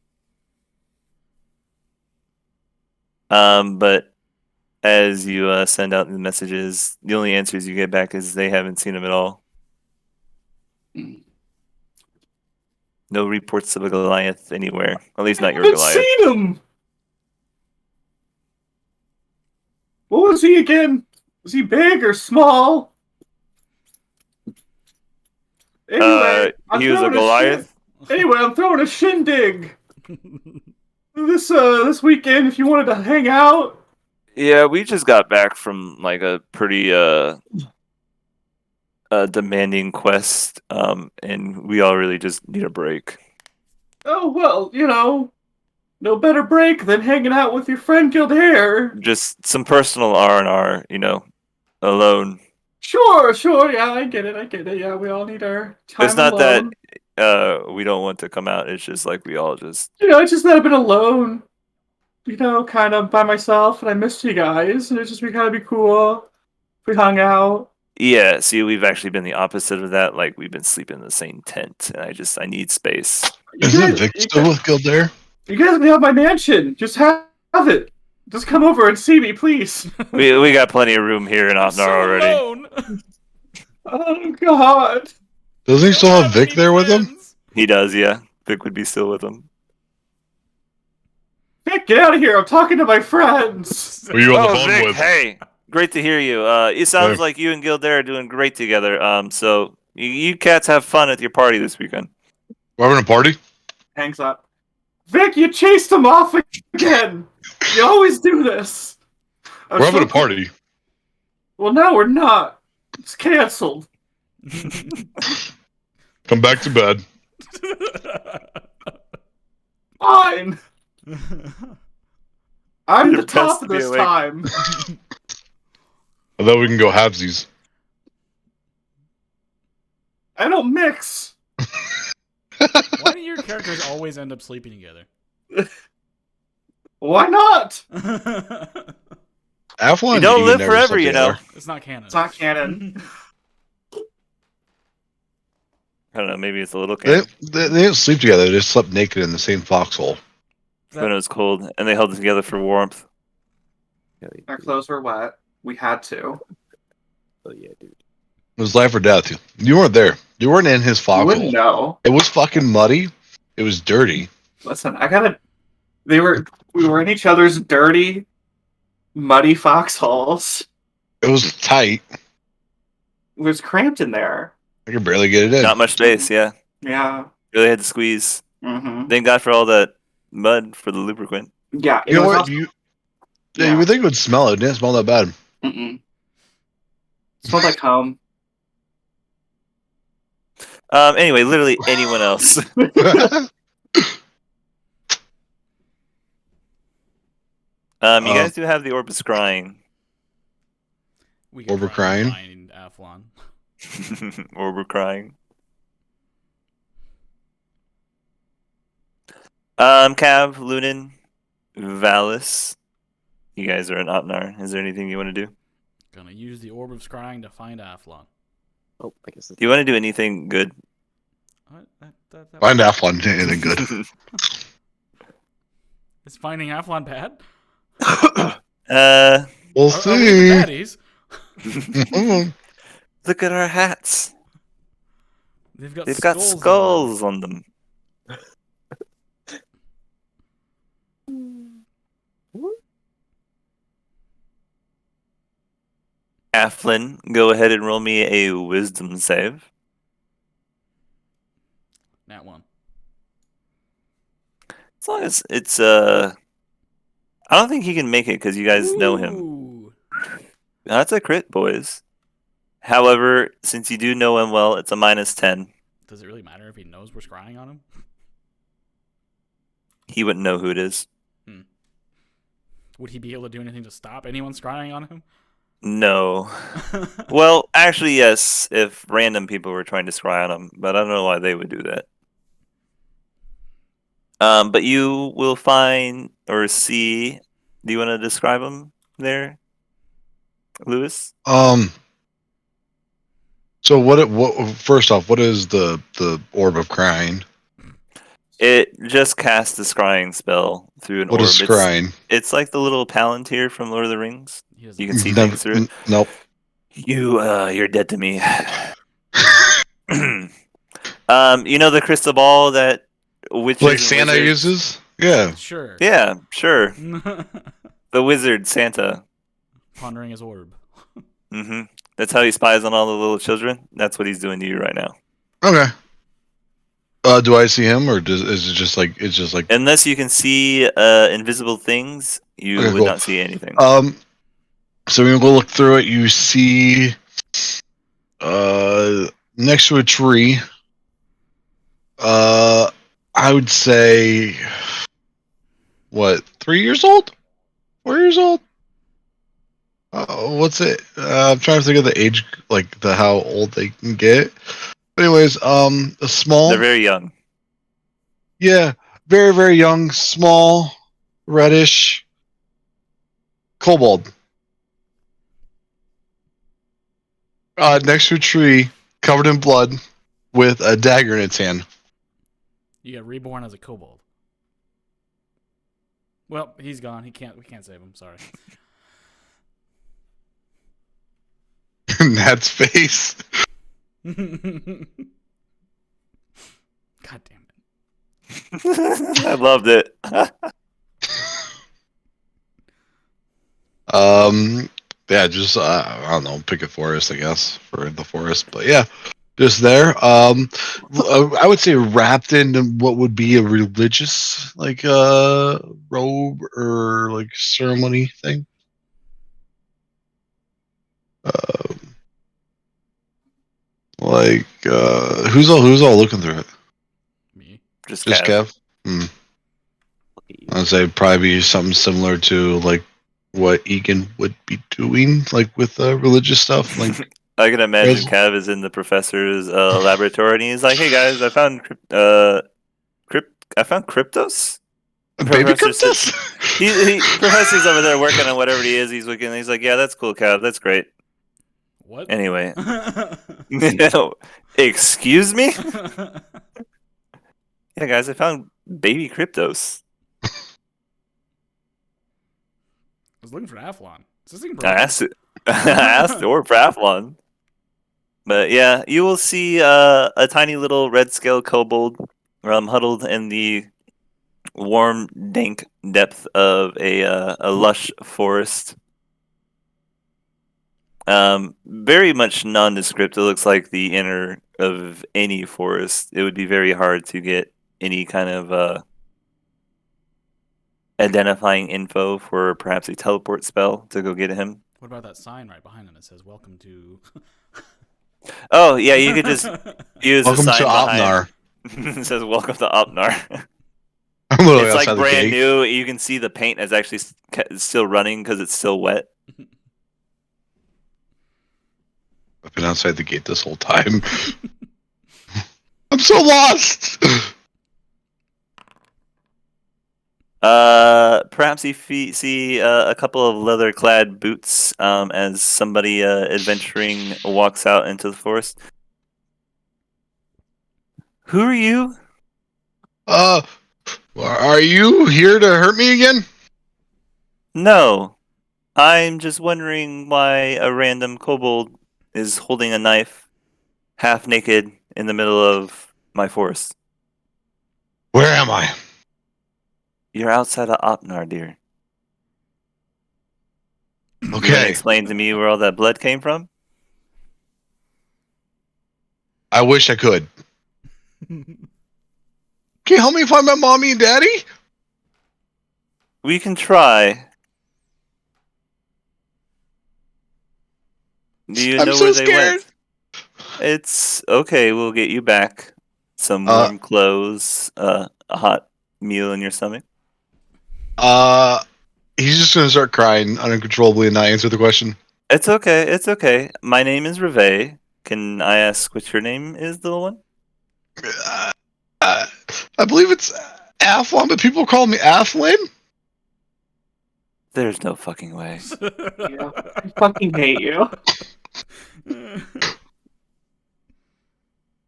S3: But as you send out the messages, the only answers you get back is they haven't seen him at all.
S1: Mm.
S3: No reports of a Goliath anywhere. At least not your
S1: haven't
S3: Goliath.
S1: seen him! What was he again? Was he big or small? Anyway, I'm
S3: He was a
S1: throwing
S3: Goliath.
S1: Anyway, I'm throwing a shindig this weekend. If you wanted to hang out.
S3: Yeah, we just got back from like a pretty demanding quest, and we all really just need a break.
S1: Oh well, no better break than hanging out with your friend Kildare.
S3: Just some personal R&R, alone.
S1: Sure, yeah, I get it. Yeah, we all need our time
S3: It's not
S1: alone.
S3: that we don't want to come out. It's just like we all just
S1: It's just that I've been alone. Kind of by myself, and I missed you guys, and it's just kind of be cool if we hung out.
S3: Yeah, see, we've actually been the opposite of that. Like we've been sleeping in the same tent, and I need space.
S2: Isn't Vic still with Kildare?
S1: You guys can have my mansion. Just have it. Just come over and see me, please.
S3: We got plenty of room here in
S6: I'm
S3: Opnar
S6: so
S3: already.
S6: alone.
S1: Oh God.
S2: Doesn't he still have Vic
S6: Any
S2: there with him?
S6: friends?
S3: He does, yeah. Vic would be still with him.
S1: Vic, get out of here. I'm talking to my friends.
S2: Who are you on the
S3: Oh,
S2: phone
S3: Vic,
S2: with?
S3: hey, great to hear you. It sounds
S2: Hey.
S3: like you and Gildair are doing great together. So you cats have fun at your party this weekend.
S2: We're having a party?
S1: Hangs up. Vic, you chased him off again. You always do this.
S2: We're having a party.
S1: Well, no, we're not. It's canceled.
S2: Come back to bed.
S1: Fine. I'm
S3: You're
S1: the top
S3: best
S1: of
S3: to be
S1: this
S3: awake.
S1: time.
S2: I thought we can go halvesies.
S1: I don't mix.
S6: Why do your characters always end up sleeping together?
S1: Why not?
S2: Athlon
S3: You don't
S2: and
S3: live
S2: never
S3: forever,
S2: slept
S3: you know.
S2: together.
S6: It's not canon.
S1: It's not canon.
S3: I don't know. Maybe it's a little.
S2: They didn't sleep together. They just slept naked in the same foxhole.
S3: When it was cold, and they held it together for warmth.
S1: Our clothes were wet. We had to.
S4: Oh yeah, dude.
S2: It was life or death. You weren't there. You weren't in his
S1: You
S2: foxhole.
S1: wouldn't know.
S2: It was fucking muddy. It was dirty.
S1: Listen, we were in each other's dirty, muddy foxholes.
S2: It was tight.
S1: It was cramped in there.
S2: I could barely get it in.
S3: Not much space, yeah.
S1: Yeah.
S3: Really had to squeeze.
S1: Mm-hmm.
S3: Thank God for all that mud for the lubricant.
S1: Yeah.
S2: You know what?
S1: Also,
S2: You would think it would smell. It didn't smell that bad.
S1: Mm-mm. It smelled like home.
S3: Anyway, literally anyone else. You guys do have the Orb of Scrying.
S6: We
S2: Or we're
S6: try and
S2: crying.
S6: find Athlon.
S3: Orb of Crying. Cav, Lunin, Valis. You guys are in Opnar. Is there anything you want to do?
S6: Gonna use the Orb of Scrying to find Athlon.
S4: Oh, I guess.
S3: Do you want to do anything good?
S6: What? That
S2: Find Athlon anything good.
S6: Is finding Athlon bad?
S2: We'll
S6: Are we the
S2: see.
S6: baddies?
S3: Look at our hats.
S6: They've got
S3: They've got
S6: skulls on them.
S3: skulls on them. Athlon, go ahead and roll me a wisdom save.
S6: Nat 1.
S3: As long as it's I don't think he can make it because you guys know him.
S6: Ooh.
S3: That's a crit, boys. However, since you do know him well, it's a -10.
S6: Does it really matter if he knows we're scrying on him?
S3: He wouldn't know who it is.
S6: Would he be able to do anything to stop anyone scrying on him?
S3: No. Well, actually, yes, if random people were trying to scry on him, but I don't know why they would do that. But you will find or see. Do you want to describe him there, Lewis?
S2: So what? First off, what is the orb of crying?
S3: It just casts a scrying spell through an
S2: What
S3: orb.
S2: is scrying?
S3: It's like the little Palantir from Lord of the Rings.
S6: He doesn't
S3: You can see
S2: Never-
S3: things through it.
S2: Nope.
S3: You're dead to me. You know the crystal ball that witches
S2: Like
S3: and
S2: Santa
S3: wizards-
S2: uses? Yeah.
S6: Sure.
S3: Yeah, sure. The wizard Santa.
S6: Pondering his orb.
S3: That's how he spies on all the little children. That's what he's doing to you right now.
S2: Okay. Do I see him, or is it just like it's just like?
S3: Unless you can see invisible things, you
S2: Okay,
S3: would
S2: cool.
S3: not see anything.
S2: So we're gonna go look through it. You see, next to a tree. I would say, what, 3 years old, 4 years old? What's it? I'm trying to think of the age, like how old they can get. But anyways, a small,
S3: They're very young.
S2: yeah, very very young, small, reddish, kobold. Next to a tree, covered in blood, with a dagger in its hand.
S6: You get reborn as a kobold. Well, he's gone. We can't save him. Sorry.
S2: Nat's face.
S6: God damn it.
S3: I loved it.
S2: Yeah, just I don't know, pick a forest, I guess, for the forest. But yeah, just there. I would say wrapped in what would be a religious like robe or like ceremony thing. Who's all looking through it?
S6: Me.
S3: Just
S2: Just
S3: Cav.
S2: Kev. Hmm.
S4: Look at you.
S2: I'd say probably be something similar to like what Egan would be doing, like with religious stuff. Like,
S3: I can imagine
S2: Res-
S3: Cav is in the professor's laboratory, and he's like, "Hey guys, I found I found Cryptos." The
S2: baby
S3: professor sits.
S2: Cryptus.
S3: Professor's over there working on whatever he is. He's looking. He's like, "Yeah, that's cool, Cav. That's great."
S6: What?
S3: Anyway, no, excuse me. Yeah, guys, I found baby Cryptos.
S6: I was looking for Athlon. Is this thing
S3: I
S6: broken?
S3: asked it. I asked or for Athlon. But yeah, you will see a tiny little red scale kobold huddled in the warm, dank depth of a lush forest. Very much nondescript. It looks like the inner of any forest. It would be very hard to get any kind of identifying info for perhaps a teleport spell to go get him.
S6: What about that sign right behind him that says "Welcome to"?
S3: Oh yeah, you could just use
S2: Welcome
S3: the
S2: to
S3: sign behind.
S2: Opnar.
S3: It says "Welcome to Opnar."
S2: I'm literally
S3: It's like
S2: outside the
S3: brand
S2: gate.
S3: new. You can see the paint is actually still running because it's still wet.
S2: I've been outside the gate this whole time. I'm so lost.
S3: Perhaps you see a couple of leather-clad boots as somebody adventuring walks out into the forest. Who are you?
S2: Are you here to hurt me again?
S3: No, I'm just wondering why a random kobold is holding a knife, half naked, in the middle of my forest.
S2: Where am I?
S3: You're outside of Opnar, dear. You gonna
S2: Okay,
S3: explain to me where all that blood came from?
S2: I wish I could. Can you help me find my mommy and daddy?
S3: We can try. Do you
S2: I'm
S3: know
S2: so
S3: where they
S2: scared.
S3: went? It's okay. We'll get you back some
S2: Uh,
S3: warm clothes, a hot meal in your stomach.
S2: He's just gonna start crying uncontrollably and not answer the question.
S3: It's okay. It's okay. My name is Reve. Can I ask what your name is, little one?
S2: I believe it's Athlon, but people call me Athlin.
S3: There's no fucking way.
S1: Yeah. I fucking hate you.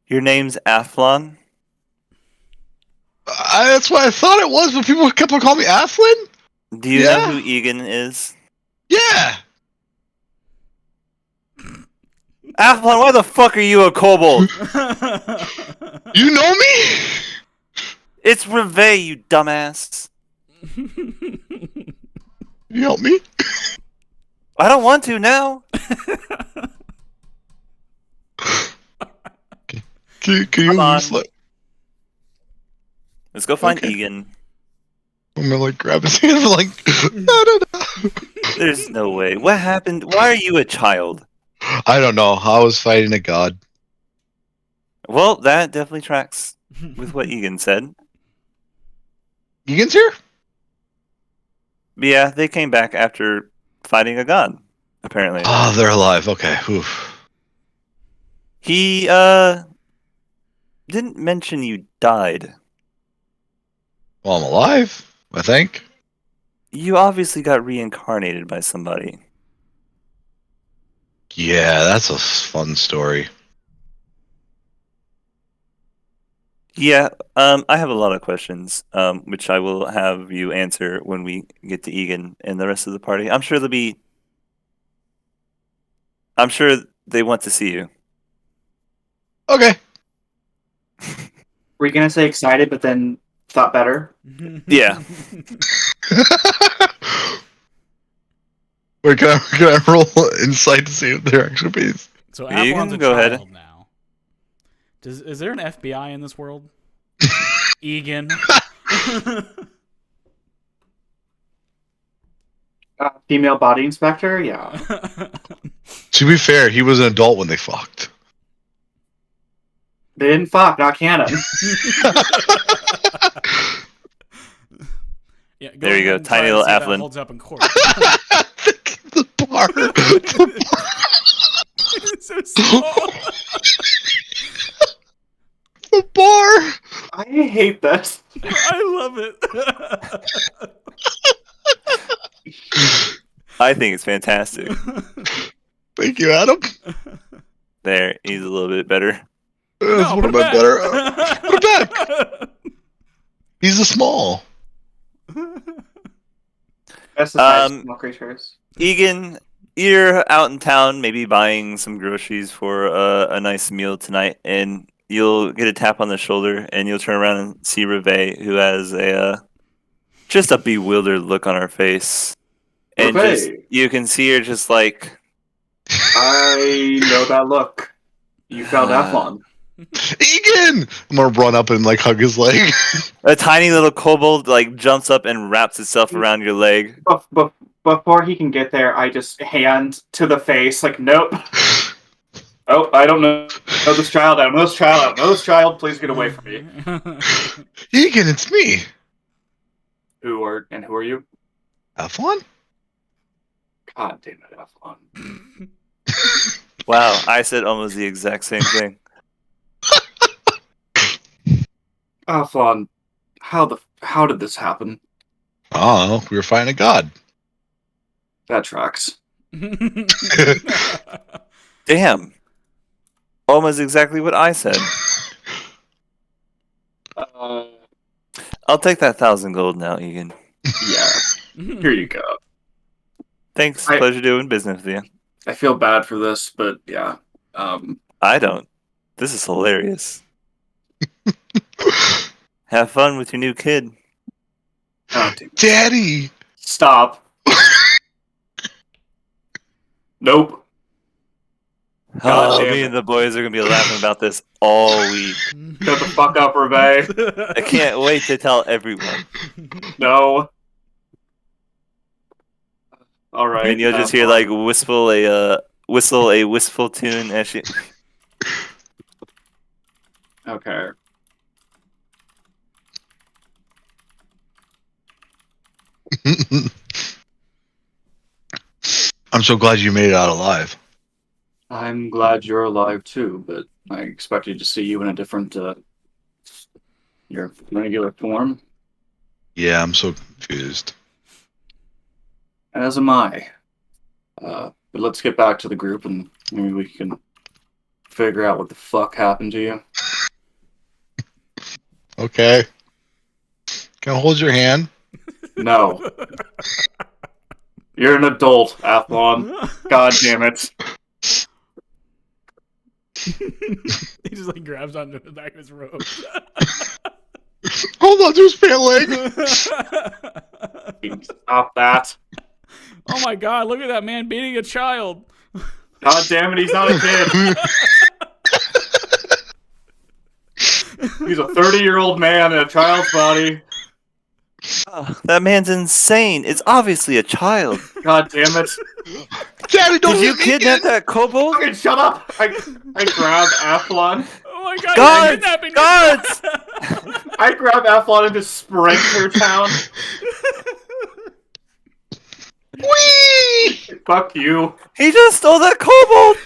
S3: Your name's Athlon?
S2: That's what I thought it was, but people kept on calling me Athlin.
S3: Do you
S2: Yeah.
S3: know who Egan is?
S2: Yeah.
S3: Athlon, why the fuck are you a kobold?
S2: You know me?
S3: It's Reve, you dumbass.
S2: You help me?
S3: I don't want to now.
S2: Can you
S3: Come on.
S2: loose let?
S3: Let's go find
S2: Okay.
S3: Egan.
S2: I'm gonna like grab his hand. I'm like, no.
S3: There's no way. What happened? Why are you a child?
S2: I don't know. I was fighting a god.
S3: Well, that definitely tracks with what Egan said.
S2: Egan's here?
S3: But yeah, they came back after fighting a god, apparently.
S2: Oh, they're alive. Okay. Oof.
S3: He didn't mention you died.
S2: Well, I'm alive, I think.
S3: You obviously got reincarnated by somebody.
S2: Yeah, that's a fun story.
S3: Yeah, I have a lot of questions, which I will have you answer when we get to Egan and the rest of the party. I'm sure they want to see you.
S2: Okay.
S1: Were you gonna say excited, but then thought better?
S3: Yeah.
S2: Wait, can I roll insight to see what their actual piece?
S6: So
S3: You
S6: Avalon's
S3: can
S6: a
S3: go
S6: child
S3: ahead.
S6: now. Is there an FBI in this world? Egan.
S1: Female body inspector? Yeah.
S2: To be fair, he was an adult when they fucked.
S1: They didn't fuck, not canon.
S6: Yeah,
S3: There you
S6: ahead
S3: go,
S6: and try
S3: tiny
S6: to
S3: little
S6: see if that
S3: Athlon.
S6: holds up in court.
S2: The bar.
S6: It's so small.
S2: The bar.
S1: I hate this.
S6: I love it.
S3: I think it's fantastic.
S2: Thank you, Adam.
S3: There, he's a little bit better.
S2: That's one of my better. Put it back. He's a small.
S1: That's the size of small creatures.
S3: Egan, you're out in town, maybe buying some groceries for a nice meal tonight, and you'll get a tap on the shoulder, and you'll turn around and see Reve, who has just a bewildered look on her face, and just
S1: Reve.
S3: you can see her just like,
S1: I know that look. You found Athlon.
S2: Egan! I'm gonna run up and like hug his leg.
S3: a tiny little kobold like jumps up and wraps itself around your leg.
S1: Before he can get there, I just hand to the face, like, nope. Oh, I don't know this child. I don't know this child. I don't know this child. Please get away from me.
S2: Egan, it's me.
S1: Who are you?
S2: Athlon?
S1: God damn it, Athlon.
S3: Wow, I said almost the exact same thing.
S1: Athlon, how did this happen?
S2: Oh, we were fighting a god.
S1: That tracks.
S3: Damn. Almost exactly what I said. I'll take that 1,000 gold now, Egan.
S1: Yeah. Here you go.
S3: Thanks. Pleasure doing business with you.
S1: I feel bad for this, but yeah.
S3: I don't. This is hilarious. Have fun with your new kid.
S1: Oh,
S2: Daddy!
S1: Stop. Nope. God damn
S3: Me
S1: it.
S3: and the boys are going to be laughing about this all week.
S1: Shut the fuck up, Reve.
S3: I can't wait to tell everyone.
S1: No. All right.
S3: And you'll just hear like whistle a wistful tune as she.
S1: Okay.
S2: I'm so glad you made it out alive.
S1: I'm glad you're alive too, but I expected to see you in a different, your regular form.
S2: Yeah, I'm so confused.
S1: As am I. But let's get back to the group and maybe we can figure out what the fuck happened to you.
S2: Okay. Can I hold your hand?
S1: No. You're an adult, Athlon. God damn it.
S6: He just like grabs onto the back of his robe.
S2: Hold on to his pant leg.
S1: Stop that.
S6: Oh my god, look at that man beating a child.
S1: God damn it, he's not a kid. He's a 30-year-old man in a child's body.
S3: That man's insane. It's obviously a child.
S1: God damn it.
S2: Daddy, don't
S3: Did you
S2: hit me
S3: kidnap
S2: again.
S3: that kobold?
S1: Fucking shut up! I grab Athlon.
S6: Oh my god,
S3: Guards!
S6: you're kidnapping
S3: Guards!
S1: I grab Athlon and just sprint through town.
S2: Whee!
S1: Fuck you.
S3: He just stole that kobold!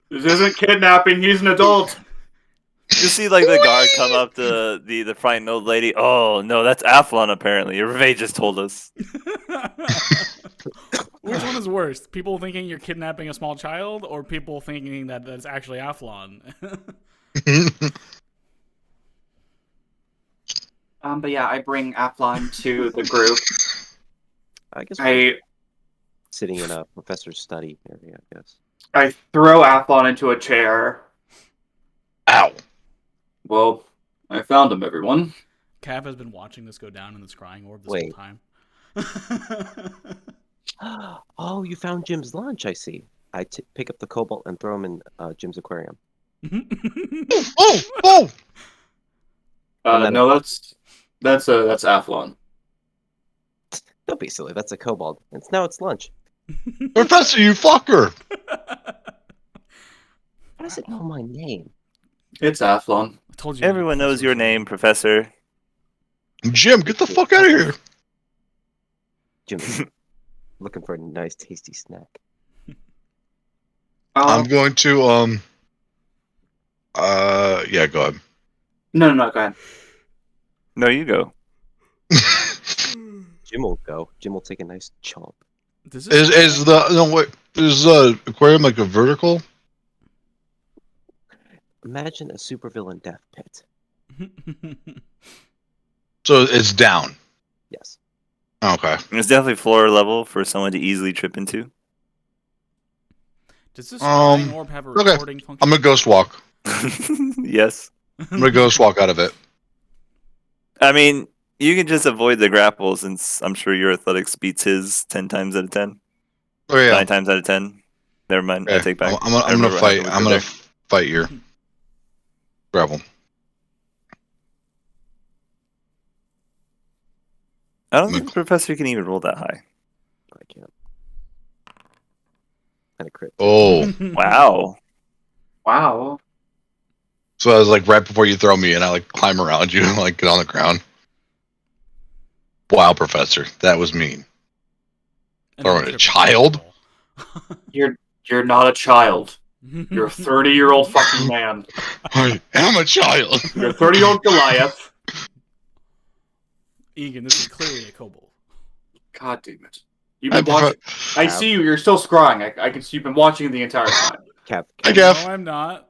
S1: This isn't kidnapping, he's an adult.
S3: You see, like, the guard come up to the frightened old lady. Oh, no, that's Athlon, apparently. Reve just told us.
S6: Which one is worse? People thinking you're kidnapping a small child, or people thinking that that's actually Athlon?
S1: But yeah, I bring Athlon to the group.
S4: I guess we're
S1: I
S4: sitting in a professor's study area, I guess.
S1: I throw Athlon into a chair.
S2: Ow.
S1: Well, I found him, everyone.
S6: Cav has been watching this go down in the scrying orb this
S4: Wait.
S6: whole time.
S4: Oh, you found Jim's lunch, I see. I pick up the cobalt and throw him in Jim's aquarium.
S2: Oh!
S1: No, that's Athlon.
S4: Don't be silly, that's a kobold. Now it's lunch.
S2: Professor, you fucker!
S4: How does it know my name?
S1: It's Athlon.
S6: I told you.
S3: Everyone knows your name, Professor.
S2: Jim, get the fuck out of here!
S4: Jim, looking for a nice, tasty snack.
S2: I'm going to yeah, go ahead.
S1: No, go ahead.
S3: No, you go.
S4: Jim will go. Jim will take a nice chomp.
S2: Is the aquarium like a vertical?
S4: Imagine a supervillain death pit.
S2: So it's down.
S4: Yes.
S2: Okay.
S3: It's definitely floor level for someone to easily trip into.
S6: Does this scrying orb have a
S2: okay.
S6: recording function?
S2: I'm gonna ghost walk.
S3: Yes.
S2: I'm gonna ghost walk out of it.
S3: I mean, you can just avoid the grapple since I'm sure your athletics beats his 10 times out of 10.
S2: Oh yeah.
S3: 9 times out of 10. Never mind. I
S2: Okay.
S3: take back.
S2: I'm gonna fight. I'm gonna fight your grapple.
S3: I don't think the professor can even roll that high.
S4: I can't. And a crit.
S2: Oh.
S3: Wow.
S1: Wow.
S2: So I was like right before you throw me, and I like climb around you and like get on the ground. Wow, Professor, that was mean. Throwing a child?
S1: You're not a child. You're a 30-year-old fucking man.
S2: I am a child.
S1: You're a 30-year-old Goliath.
S6: Egan, this is clearly a kobold.
S1: God damn it. You've been watching. I see you. You're still scrying. I can see you've been watching the entire time.
S4: Cap.
S2: Hi, Gav.
S6: No, I'm not.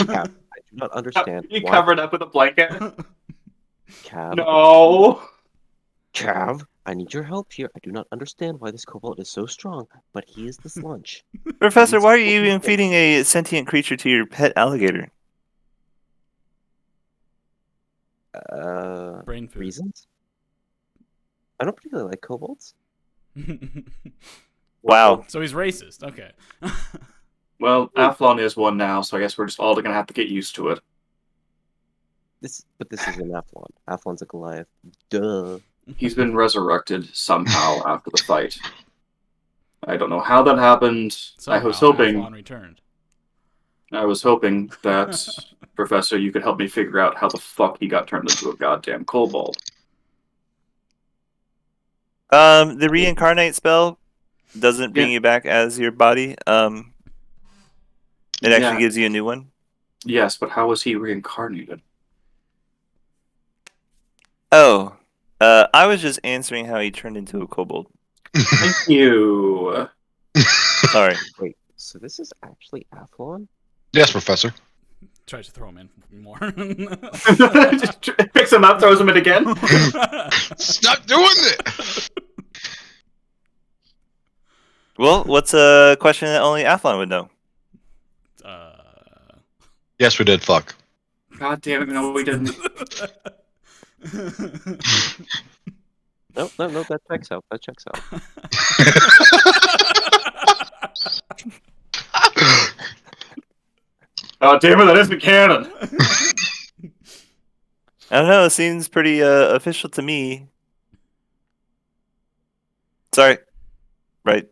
S4: Cap. I do not understand.
S1: You
S4: why-
S1: covered up with a blanket.
S4: Cav.
S1: No.
S4: Cav, I need your help here. I do not understand why this kobold is so strong, but he is this lunch.
S3: Professor, why are you even feeding a sentient creature to your pet alligator?
S6: Brain food.
S4: Reasons? I don't particularly like kobolds.
S3: Wow.
S6: So he's racist. Okay.
S1: Well, Athlon is one now, so I guess we're just all gonna have to get used to it.
S4: But this is an Athlon. Athlon's a Goliath. Duh.
S1: He's been resurrected somehow after the fight. I don't know how that happened.
S6: Somehow,
S1: I was hoping.
S6: Athlon returned.
S1: I was hoping that Professor, you could help me figure out how the fuck he got turned into a goddamn kobold.
S3: The reincarnate spell doesn't bring you back as your body. It actually gives you a new one.
S1: Yes, but how was he reincarnated?
S3: Oh, I was just answering how he turned into a kobold.
S1: Thank you.
S3: Sorry.
S4: Wait, so this is actually Athlon?
S2: Yes, Professor.
S6: Tries to throw him in more.
S1: Just picks him up, throws him in again.
S2: Stop doing it.
S3: Well, what's a question that only Athlon would know?
S2: Yes, we did. Fuck.
S1: God damn it! No, we didn't.
S4: No, that checks out. That checks out.
S1: Oh, damn it, that isn't canon.
S3: I don't know. It seems pretty official to me. Sorry. Right.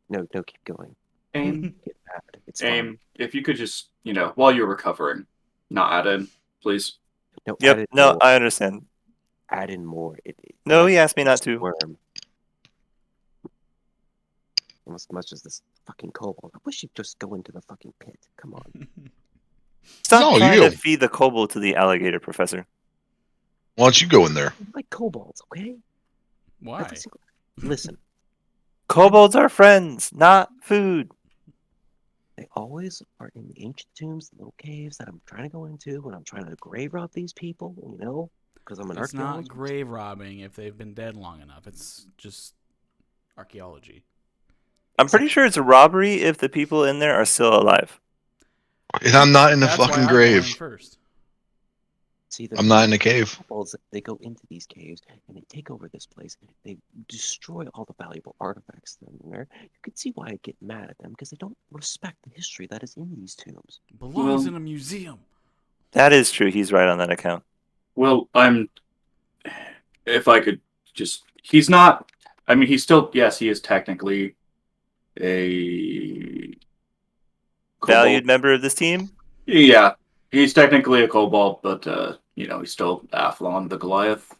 S4: No, keep going.
S1: Aim,
S4: Get mad. It's fine.
S1: aim. If you could just, while you're recovering, not add in, please.
S4: No, add
S3: Yep.
S4: in
S3: No,
S4: more.
S3: I understand.
S4: Add in more.
S3: No, he asked me not to.
S4: Worm. Almost as much as this fucking kobold. I wish you'd just go into the fucking pit. Come on.
S3: Stop
S2: No,
S3: trying
S2: you.
S3: to feed the kobold to the alligator, Professor.
S2: Why don't you go in there?
S4: I like kobolds, okay?
S6: Why?
S4: Every single... Listen,
S3: Kobolds are friends, not food.
S4: they always are in the ancient tombs, the little caves that I'm trying to go into when I'm trying to grave rob these people, because I'm an
S6: It's not
S4: archaeologist.
S6: grave robbing if they've been dead long enough. It's just archaeology.
S3: I'm pretty sure it's a robbery if the people in there are still alive.
S2: And I'm not in the
S6: That's why
S2: fucking
S6: I go in
S2: grave.
S6: first.
S4: See,
S2: I'm not in a cave.
S4: Kobolds, they go into these caves and they take over this place. They destroy all the valuable artifacts that are in there. You can see why I get mad at them because they don't respect the history that is in these tombs.
S6: Belongs
S1: Well-
S6: in a museum.
S3: That is true. He's right on that account.
S1: Well, if I could just, he's not, he's still, yes, he is technically a
S3: Valued
S1: kobold.
S3: member of this team?
S1: Yeah, he's technically a kobold, but, he's still Athlon the Goliath.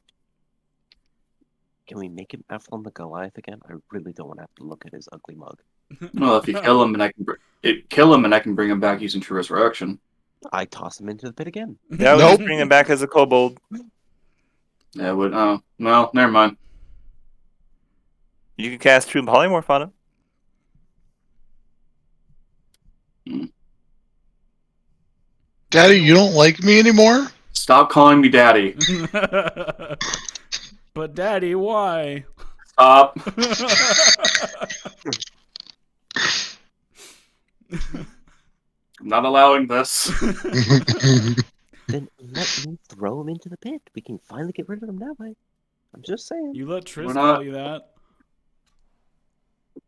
S4: Can we make him Athlon the Goliath again? I really don't want to have to look at his ugly mug.
S1: Well, if you kill him and I can bring him back using True Resurrection.
S4: I toss him into the pit again.
S3: That would
S2: Nope.
S3: just bring him back as a kobold.
S1: Yeah, would. Oh, well, never mind.
S3: You can cast True Polymorph on him.
S2: Daddy, you don't like me anymore?
S1: Stop calling me daddy.
S6: But Daddy, why?
S1: Stop. I'm not allowing this.
S4: Then let me throw him into the pit. We can finally get rid of him that way. I'm just saying.
S6: You let Triss
S1: We're not-
S6: call you that.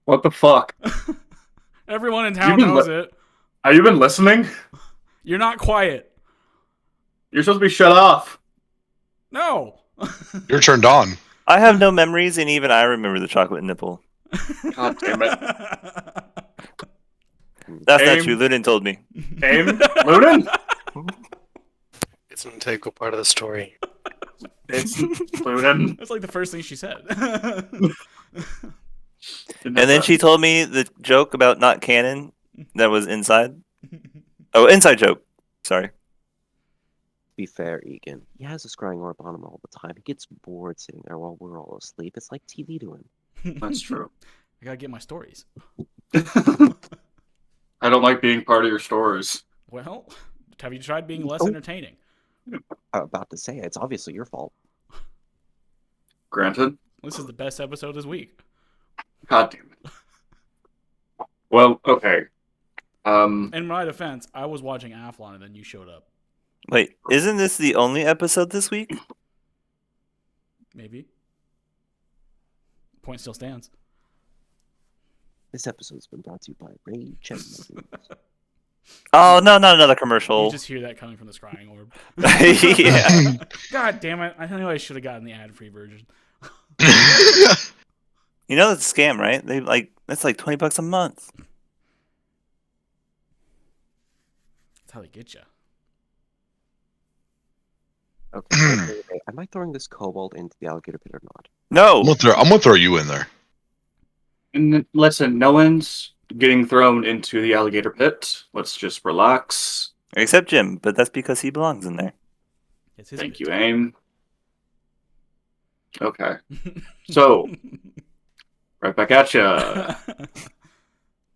S1: What the fuck?
S6: Everyone in town
S1: been
S6: knows it.
S1: Have you been listening?
S6: You're not quiet.
S1: You're supposed to be shut off.
S6: No.
S2: You're turned on.
S3: I have no memories, and even I remember the chocolate nipple.
S1: God damn it.
S3: That's not
S1: Aim.
S3: true. Lunin told me.
S1: Aim? Lunin?
S5: It's an integral part of the story.
S1: It's Lunin.
S6: That's like the first thing she said.
S3: And then she told me the joke about not canon that was inside. Oh, inside joke. Sorry.
S4: Be fair, Egan. He has a scrying orb on him all the time. He gets bored sitting there while we're all asleep. It's like TV to him.
S1: That's true.
S6: I gotta get my stories.
S1: I don't like being part of your stories.
S6: Well, have you tried being less
S4: Oh.
S6: entertaining?
S4: I'm about to say it's obviously your fault.
S1: Granted.
S6: This is the best episode this week.
S1: God damn it. Well, okay.
S6: In my defense, I was watching Athlon and then you showed up.
S3: Wait, isn't this the only episode this week?
S6: Maybe. Point still stands.
S4: This episode's been brought to you by Ray Chestnut.
S3: Oh, no, not another
S6: You
S3: commercial.
S6: just hear that coming from the scrying orb.
S3: Yeah.
S6: God damn it. I knew I should have gotten the ad-free version.
S3: You know that's a scam, right? That's like $20 a month.
S6: That's how they get you.
S4: Okay, wait. Am I throwing this kobold into the alligator pit or not?
S3: No.
S2: I'm gonna throw you in there.
S1: Listen, no one's getting thrown into the alligator pit. Let's just relax.
S3: Except Jim, but that's because he belongs in there.
S6: It's his
S1: Thank
S6: bit.
S1: you, Aim. Okay. So, right back at ya.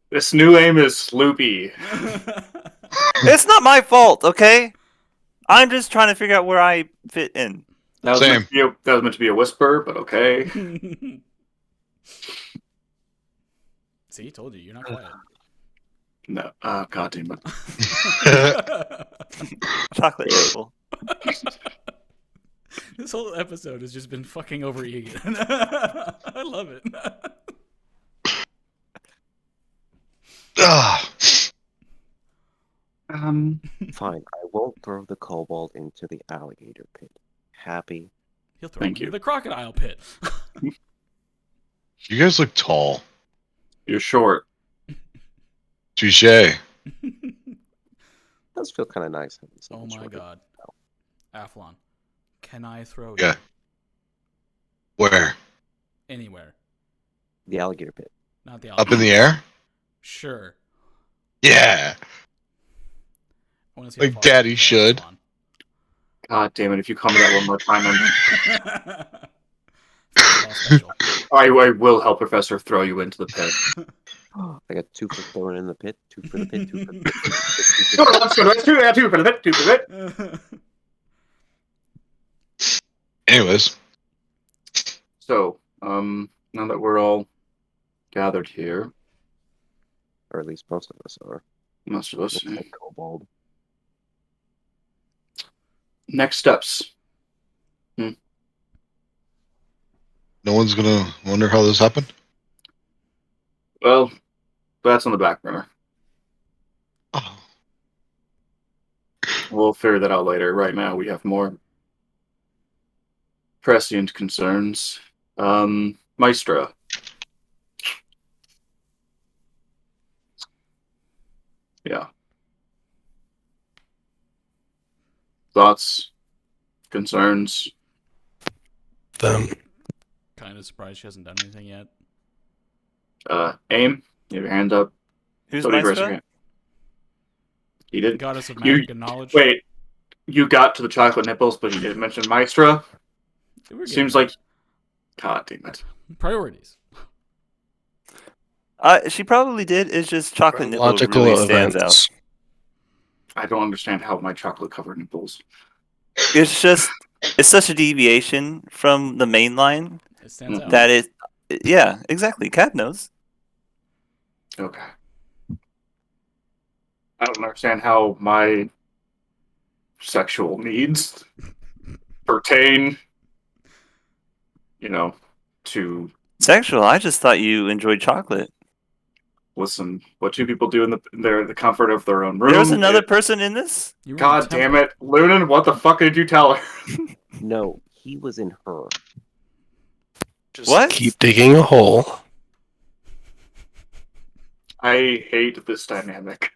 S1: This new Aim is loopy.
S3: It's not my fault, okay? I'm just trying to figure out where I fit in.
S1: That was,
S2: Same.
S1: that was meant to be a whisper, but okay.
S6: See, told you, you're not quiet.
S1: No. Oh, God damn it.
S3: Chocolate nipple.
S6: This whole episode has just been fucking over Egan. I love it.
S2: Ah,
S4: Fine, I won't throw the kobold into the alligator pit. Happy?
S6: He'll throw
S1: Thank
S6: him into
S1: you.
S6: the crocodile pit.
S2: You guys look tall.
S1: You're short.
S2: Touche.
S4: Does feel kind of nice having
S6: Oh
S4: someone
S6: my
S4: shorter.
S6: god. Athlon, can I throw
S2: Yeah.
S6: you
S2: Where?
S6: anywhere?
S4: The alligator pit.
S6: Not the
S2: Up in the air?
S6: Sure.
S2: Yeah.
S6: I want to see how
S2: Like
S6: far I can
S2: Daddy
S6: throw
S2: should.
S6: Athlon.
S1: God damn it! If you call me that one more time,
S6: Fastball special.
S1: I will help Professor throw you into the pit.
S4: I got 2 for throwing in the pit, 2 for the pit, 2 for the pit.
S1: Two for the pit. Two for the pit.
S2: Anyways,
S1: So, now that we're all gathered here,
S4: Or at least most of us are.
S1: most of us,
S4: Looks like kobold.
S1: next steps.
S2: no one's gonna wonder how this happened.
S1: Well, that's on the back burner.
S2: Oh.
S1: We'll figure that out later. Right now, we have more prescient concerns. Maestra. Yeah. Thoughts, concerns.
S5: Them.
S6: Kind of surprised she hasn't done anything yet.
S1: Aim. You have your hand up.
S3: Who's
S1: Don't need to raise your
S3: Maestro?
S1: hand. You didn't.
S6: Goddess of
S1: You-
S6: magic and knowledge.
S1: Wait. You got to the chocolate nipples, but you didn't mention Maestra.
S6: We're getting
S1: Seems
S6: there.
S1: like. God damn it.
S6: Priorities.
S3: She probably did. It's just chocolate nipple
S5: Logical
S3: really stands out.
S5: events.
S1: I don't understand how my chocolate covered nipples.
S3: It's such a deviation from the main line
S6: It stands out.
S3: that yeah, exactly. Cat knows.
S1: Okay. I don't understand how my sexual needs pertain, to
S3: Sexual. I just thought you enjoyed chocolate.
S1: listen what two people do in the comfort of their own room.
S3: There was another person in this?
S6: You were in
S1: God
S6: the
S1: damn
S6: temple.
S1: it, Lunan! What the fuck did you tell her?
S4: No, he was in her.
S5: Just
S3: What?
S5: keep digging a hole.
S1: I hate this dynamic.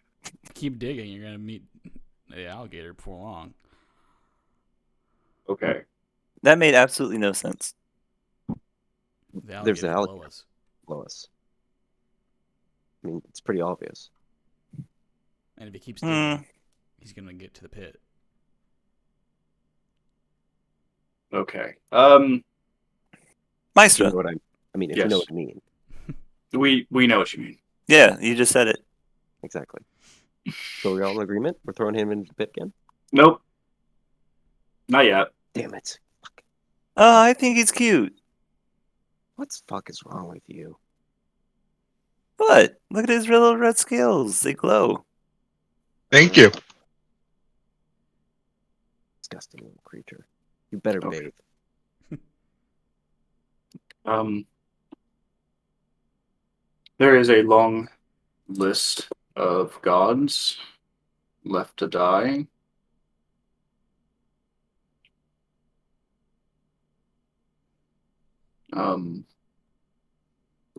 S6: Keep digging. You're gonna meet the alligator before long.
S1: Okay.
S3: That made absolutely no sense.
S6: The
S4: There's
S6: alligator
S4: an
S6: below
S4: alligator.
S6: us.
S4: Lois. I mean, it's pretty obvious.
S6: And if he keeps
S3: Hmm.
S6: digging, he's gonna get to the pit.
S1: Okay.
S4: If you know
S3: Maestro.
S4: what I mean, if you
S1: Yes.
S4: know what I mean.
S1: We know what you mean.
S3: Yeah, you just said it.
S4: Exactly. So we're all in agreement? We're throwing him into the pit again?
S1: Nope. Not yet.
S4: Damn it. Fuck.
S3: Oh, I think he's cute.
S4: What the fuck is wrong with you?
S3: What? Look at his little red scales. They glow.
S2: Thank you.
S4: Disgusting little creature. You better
S1: Okay.
S4: bathe.
S1: There is a long list of gods left to die.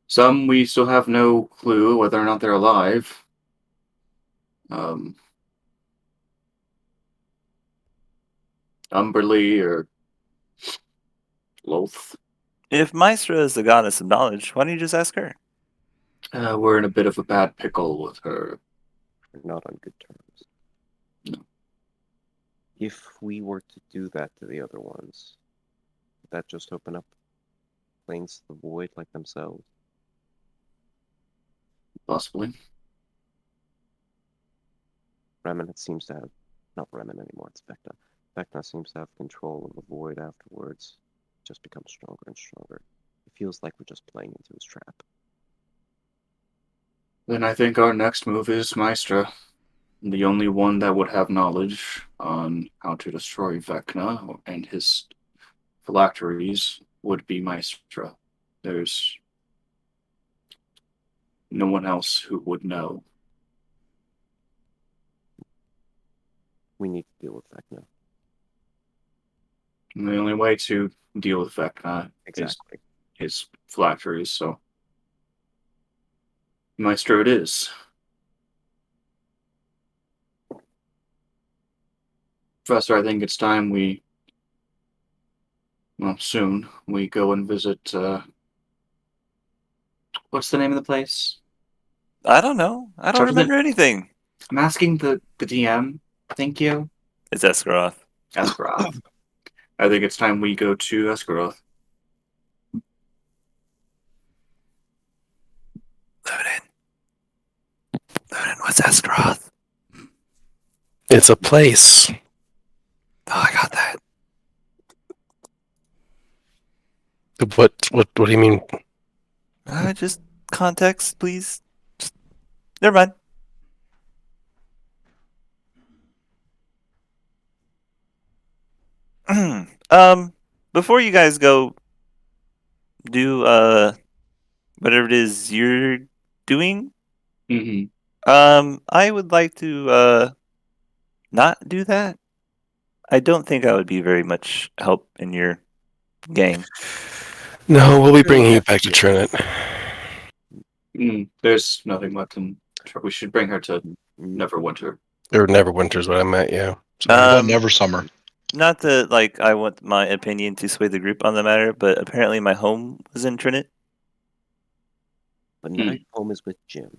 S1: Some we still have no clue whether or not they're alive. Umberly or Loth.
S3: If Maestra is the goddess of knowledge, why don't you just ask her?
S1: We're in a bit of a bad pickle with her.
S4: We're not on good terms.
S1: No.
S4: If we were to do that to the other ones, would that just open up planes to the void like themselves?
S1: Possibly.
S4: Remnant seems to have, not Remnant anymore, it's Vecna. Vecna seems to have control of the void afterwards. It just becomes stronger and stronger. It feels like we're just playing into his trap.
S1: Then I think our next move is Maestra. The only one that would have knowledge on how to destroy Vecna and his phylacteries would be Maestra. There's no one else who would know.
S4: We need to deal with Vecna.
S1: And the only way to deal with Vecna
S4: Exactly.
S1: is his flatteries, so Maestro it is. Professor, I think it's time soon, we go and visit, what's the name of the place?
S3: I don't know. I don't
S1: Starts with an-
S3: remember anything.
S1: I'm asking the DM. Thank you.
S3: It's Esgaroth.
S1: Esgaroth. I think it's time we go to Esgaroth.
S3: Lunan, what's Esgaroth?
S5: It's a place.
S3: Oh, I got that.
S5: What do you mean?
S3: Just context, please. Never mind. Before you guys go do whatever it is you're doing,
S1: Mm-hmm.
S3: I would like to not do that. I don't think I would be very much help in your gang.
S5: No, we'll be bringing you back to Trinit.
S1: There's nothing left in. We should bring her to Neverwinter.
S5: Or Neverwinter's what I meant, yeah.
S2: So what about Never Summer?
S3: Not that like I want my opinion to sway the group on the matter, but apparently my home was in Trinit.
S4: But now your home is with Jim.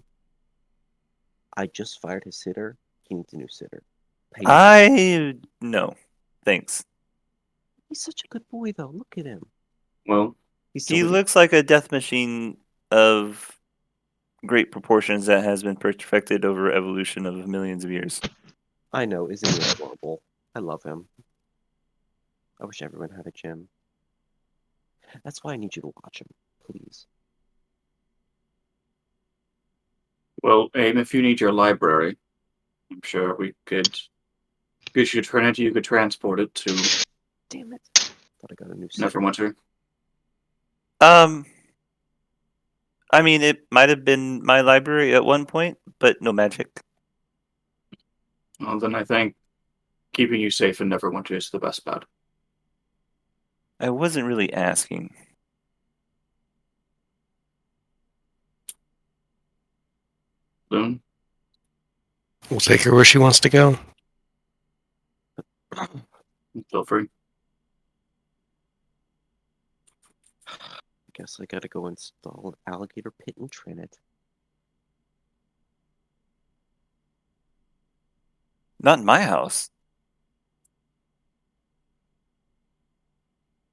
S4: I just fired his sitter. He needs a new sitter.
S3: No, thanks.
S4: He's such a good boy, though. Look at him.
S1: Well,
S3: He looks like a death machine of great proportions that has been perfected over evolution of millions of years.
S4: I know, isn't he adorable? I love him. I wish everyone had a Jim. That's why I need you to watch him, please.
S1: well, Aim, if you need your library, I'm sure we could get you to Trinity. You could transport it to
S4: Damn it. Thought I got a new sitter.
S1: Neverwinter.
S3: I mean, it might have been my library at one point, but no magic.
S1: Well, then I think keeping you safe in Neverwinter is the best bet.
S3: I wasn't really asking.
S1: Loon?
S5: We'll take her where she wants to go.
S1: Feel free.
S4: I guess I gotta go install an alligator pit in Trinit.
S3: Not in my house.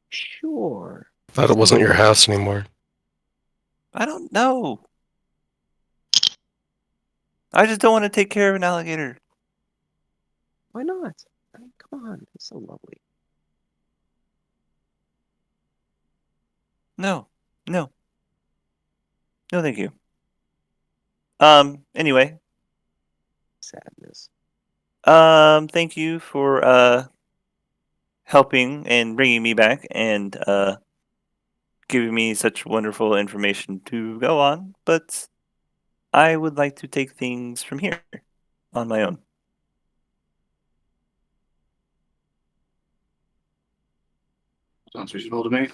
S4: Sure.
S5: Thought it wasn't your house anymore.
S3: I don't know. I just don't want to take care of an alligator.
S4: Why not? I mean, come on. He's so lovely.
S3: No. No, thank you. Anyway.
S4: Sadness.
S3: Thank you for helping and bringing me back and giving me such wonderful information to go on, but I would like to take things from here on my own.
S1: Sounds reasonable to me.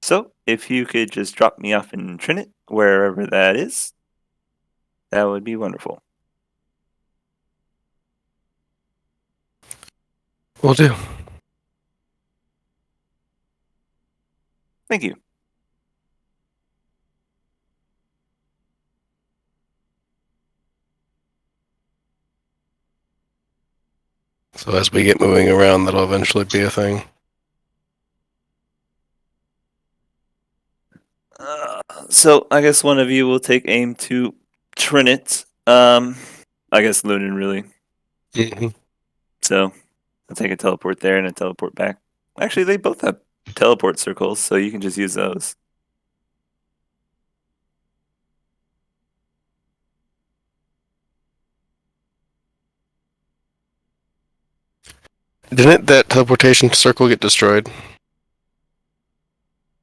S3: So, if you could just drop me off in Trinit, wherever that is, that would be wonderful.
S5: Will do.
S3: Thank you.
S5: So as we get moving around, that'll eventually be a thing.
S3: So, I guess one of you will take aim to Trinit. I guess Lunan, really.
S5: Mm-hmm.
S3: So, I'll take a teleport there and a teleport back. Actually, they both have teleport circles, so you can just use those.
S5: Didn't that teleportation circle get destroyed?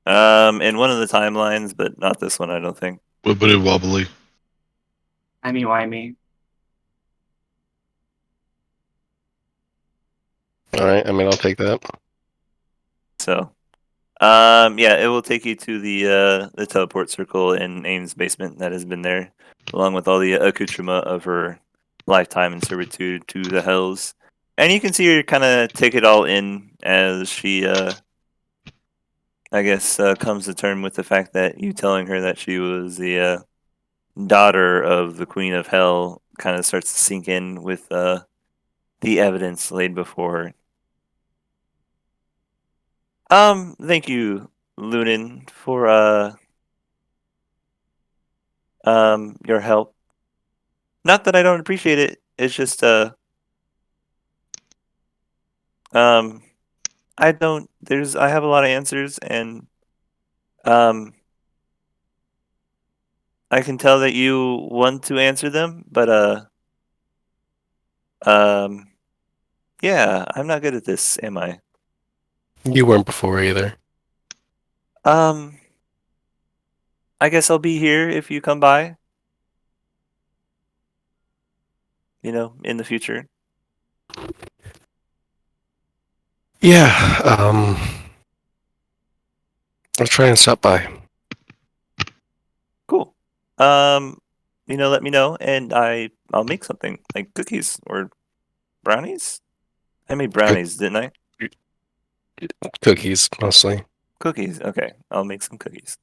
S3: In one of the timelines, but not this one, I don't think.
S2: Wibbly wobbly.
S1: Timey-wimey.
S5: All right. I mean, I'll take that.
S3: So, yeah, it will take you to the teleport circle in Aim's basement that has been there, along with all the accoutrement of her lifetime in servitude to the Hells. And you can see her kind of take it all in as she, I guess, comes to term with the fact that you telling her that she was the daughter of the Queen of Hell kind of starts to sink in with the evidence laid before her. Thank you, Lunin, for your help. Not that I don't appreciate it. It's just um I have a lot of answers, and um I can tell that you want to answer them, but um yeah, I'm not good at this, am I?
S5: You weren't before either.
S3: Um I guess I'll be here if you come by, in the future.
S5: Yeah. I'll try and stop by.
S3: Cool. Let me know, and I'll make something like cookies or brownies. I made brownies, didn't I?
S5: Cookies mostly.
S3: Cookies. Okay, I'll make some cookies.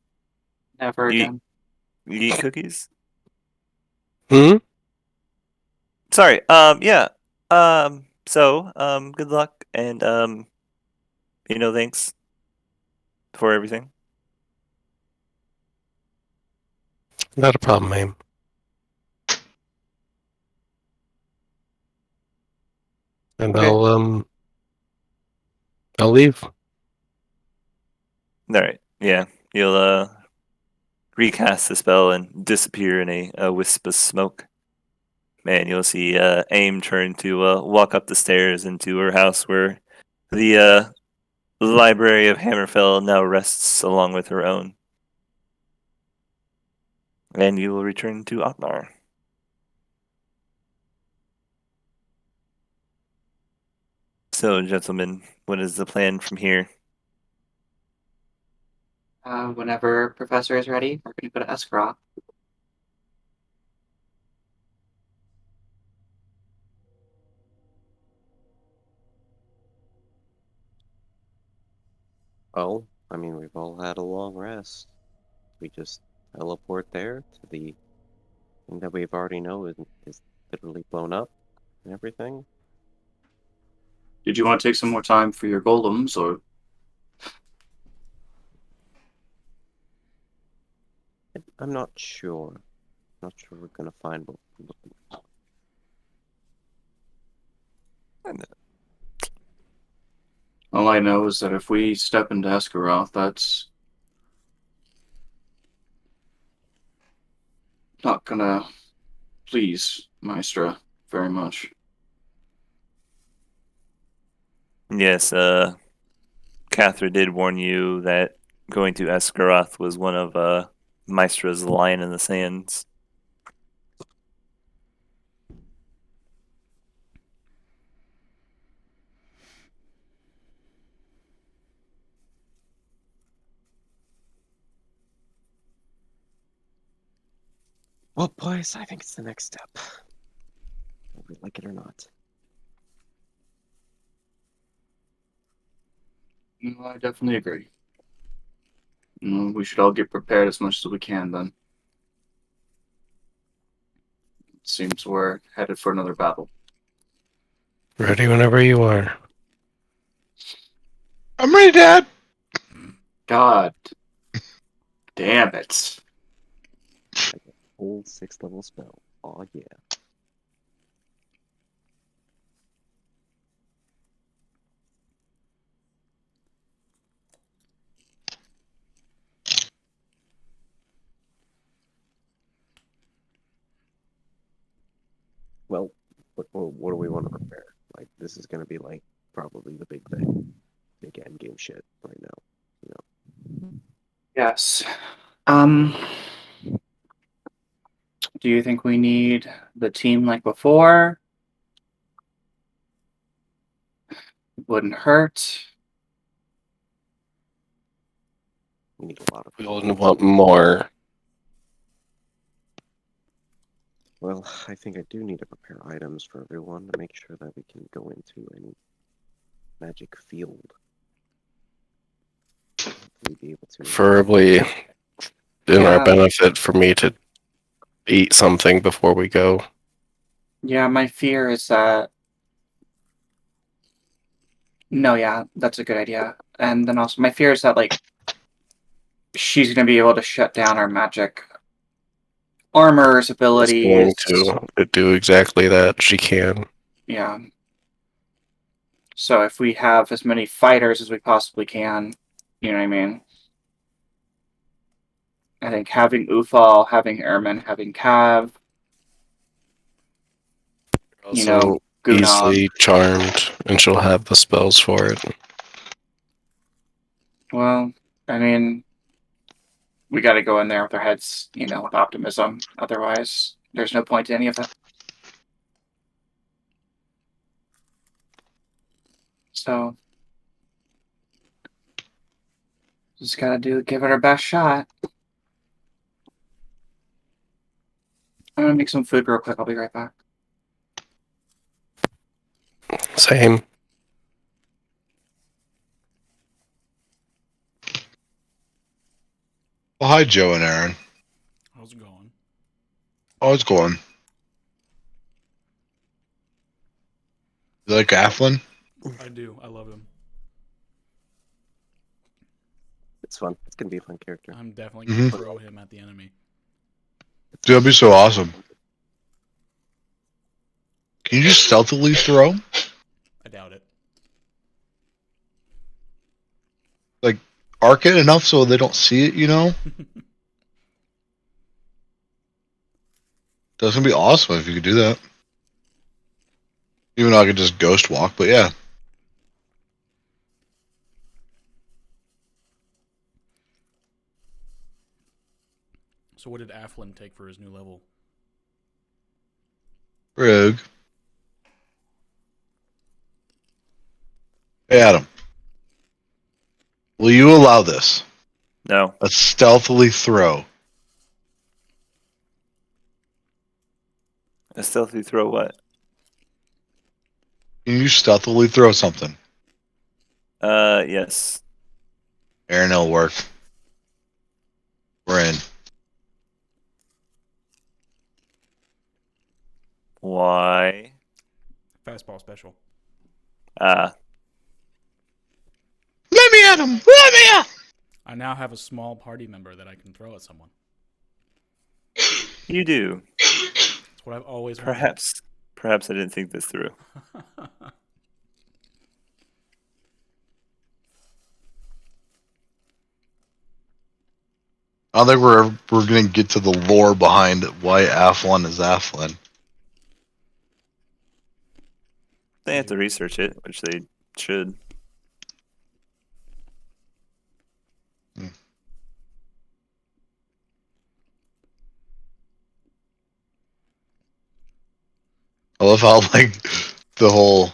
S1: Never
S3: You
S1: again.
S3: you eat cookies?
S5: Hmm.
S3: Sorry. Yeah. So, good luck, and thanks for everything.
S5: Not a problem, Aim. And
S3: Okay.
S5: I'll leave.
S3: All right. Yeah. You'll recast the spell and disappear in a wisp of smoke. Man, you'll see Aim turn to walk up the stairs into her house where the Library of Hammerfell now rests along with her own. And you will return to Otnar. So, gentlemen, what is the plan from here?
S1: Whenever Professor is ready, we're going to go to Eskarot.
S4: Well, I mean, we've all had a long rest. We just teleport there to the thing that we've already know is literally blown up and everything.
S1: Did you want to take some more time for your golems, or
S4: I'm not sure. Not sure we're gonna find what we're looking for.
S1: all I know is that if we step into Eskarot, that's not gonna please Maestra very much.
S3: Yes, Cathra did warn you that going to Esgaroth was one of Maestra's line in the sands.
S4: Well, boys, I think it's the next step. Whether we like it or not.
S1: I definitely agree. We should all get prepared as much as we can then. It seems we're headed for another battle.
S5: Ready whenever you are.
S2: I'm ready, Dad.
S1: God damn it.
S4: Old 6th level spell. Aw, yeah. Well, what do we want to prepare? Like, this is gonna be like probably the big thing, big end game shit right now.
S1: Yes. Do you think we need the team like before? wouldn't hurt.
S4: We need a lot of.
S5: We'll want more.
S4: Well, I think I do need to prepare items for everyone to make sure that we can go into any magic field. Hopefully be able to.
S5: Preferably in
S1: Yeah.
S5: our benefit for me to eat something before we go.
S1: Yeah, my fear is that. No, yeah, that's a good idea. And then also, my fear is that, like, she's going to be able to shut down our magic armor's
S5: It's going
S1: abilities.
S5: to do exactly that. She can.
S1: Yeah. So if we have as many fighters as we possibly can, you know what I mean? I think having Ufal, having Airman, having Cav, you know,
S5: Also
S1: Gunam.
S5: easily charmed, and she'll have the spells for it.
S1: Well, I mean, we got to go in there with our heads, you know, with optimism. Otherwise, there's no point to any of it. So, just gotta give it our best shot. I'm gonna make some food real quick. I'll be right back.
S5: Same.
S2: Well, hi, Joe and Aaron.
S6: How's it going?
S2: Oh, it's going. You like Aflin?
S6: I do. I love him.
S4: It's fun. It's gonna be a fun character.
S6: I'm definitely gonna
S2: Mhm.
S6: throw him at the enemy.
S2: Dude, that'd be so awesome. Can you just stealthily throw?
S6: I doubt it.
S2: Arc it enough so they don't see it, you know? That's gonna be awesome if you could do that. Even though I could just ghost walk, but yeah.
S6: So what did Aflin take for his new level?
S2: Rogue. Hey, Adam. Will you allow this?
S3: No.
S2: A stealthily throw.
S3: A stealthy throw what?
S2: Can you stealthily throw something?
S3: Yes.
S2: Aaron, it'll work. We're in.
S3: Why?
S6: Fastball special.
S3: Ah,
S2: Let me at him! Let me at him!
S6: I now have a small party member that I can throw at someone.
S3: you do.
S6: That's what I've always wanted.
S3: Perhaps I didn't think this through.
S2: I don't think we're gonna get to the lore behind why Aflin is Aflin.
S3: They have to research it, which they should.
S2: I love how like the whole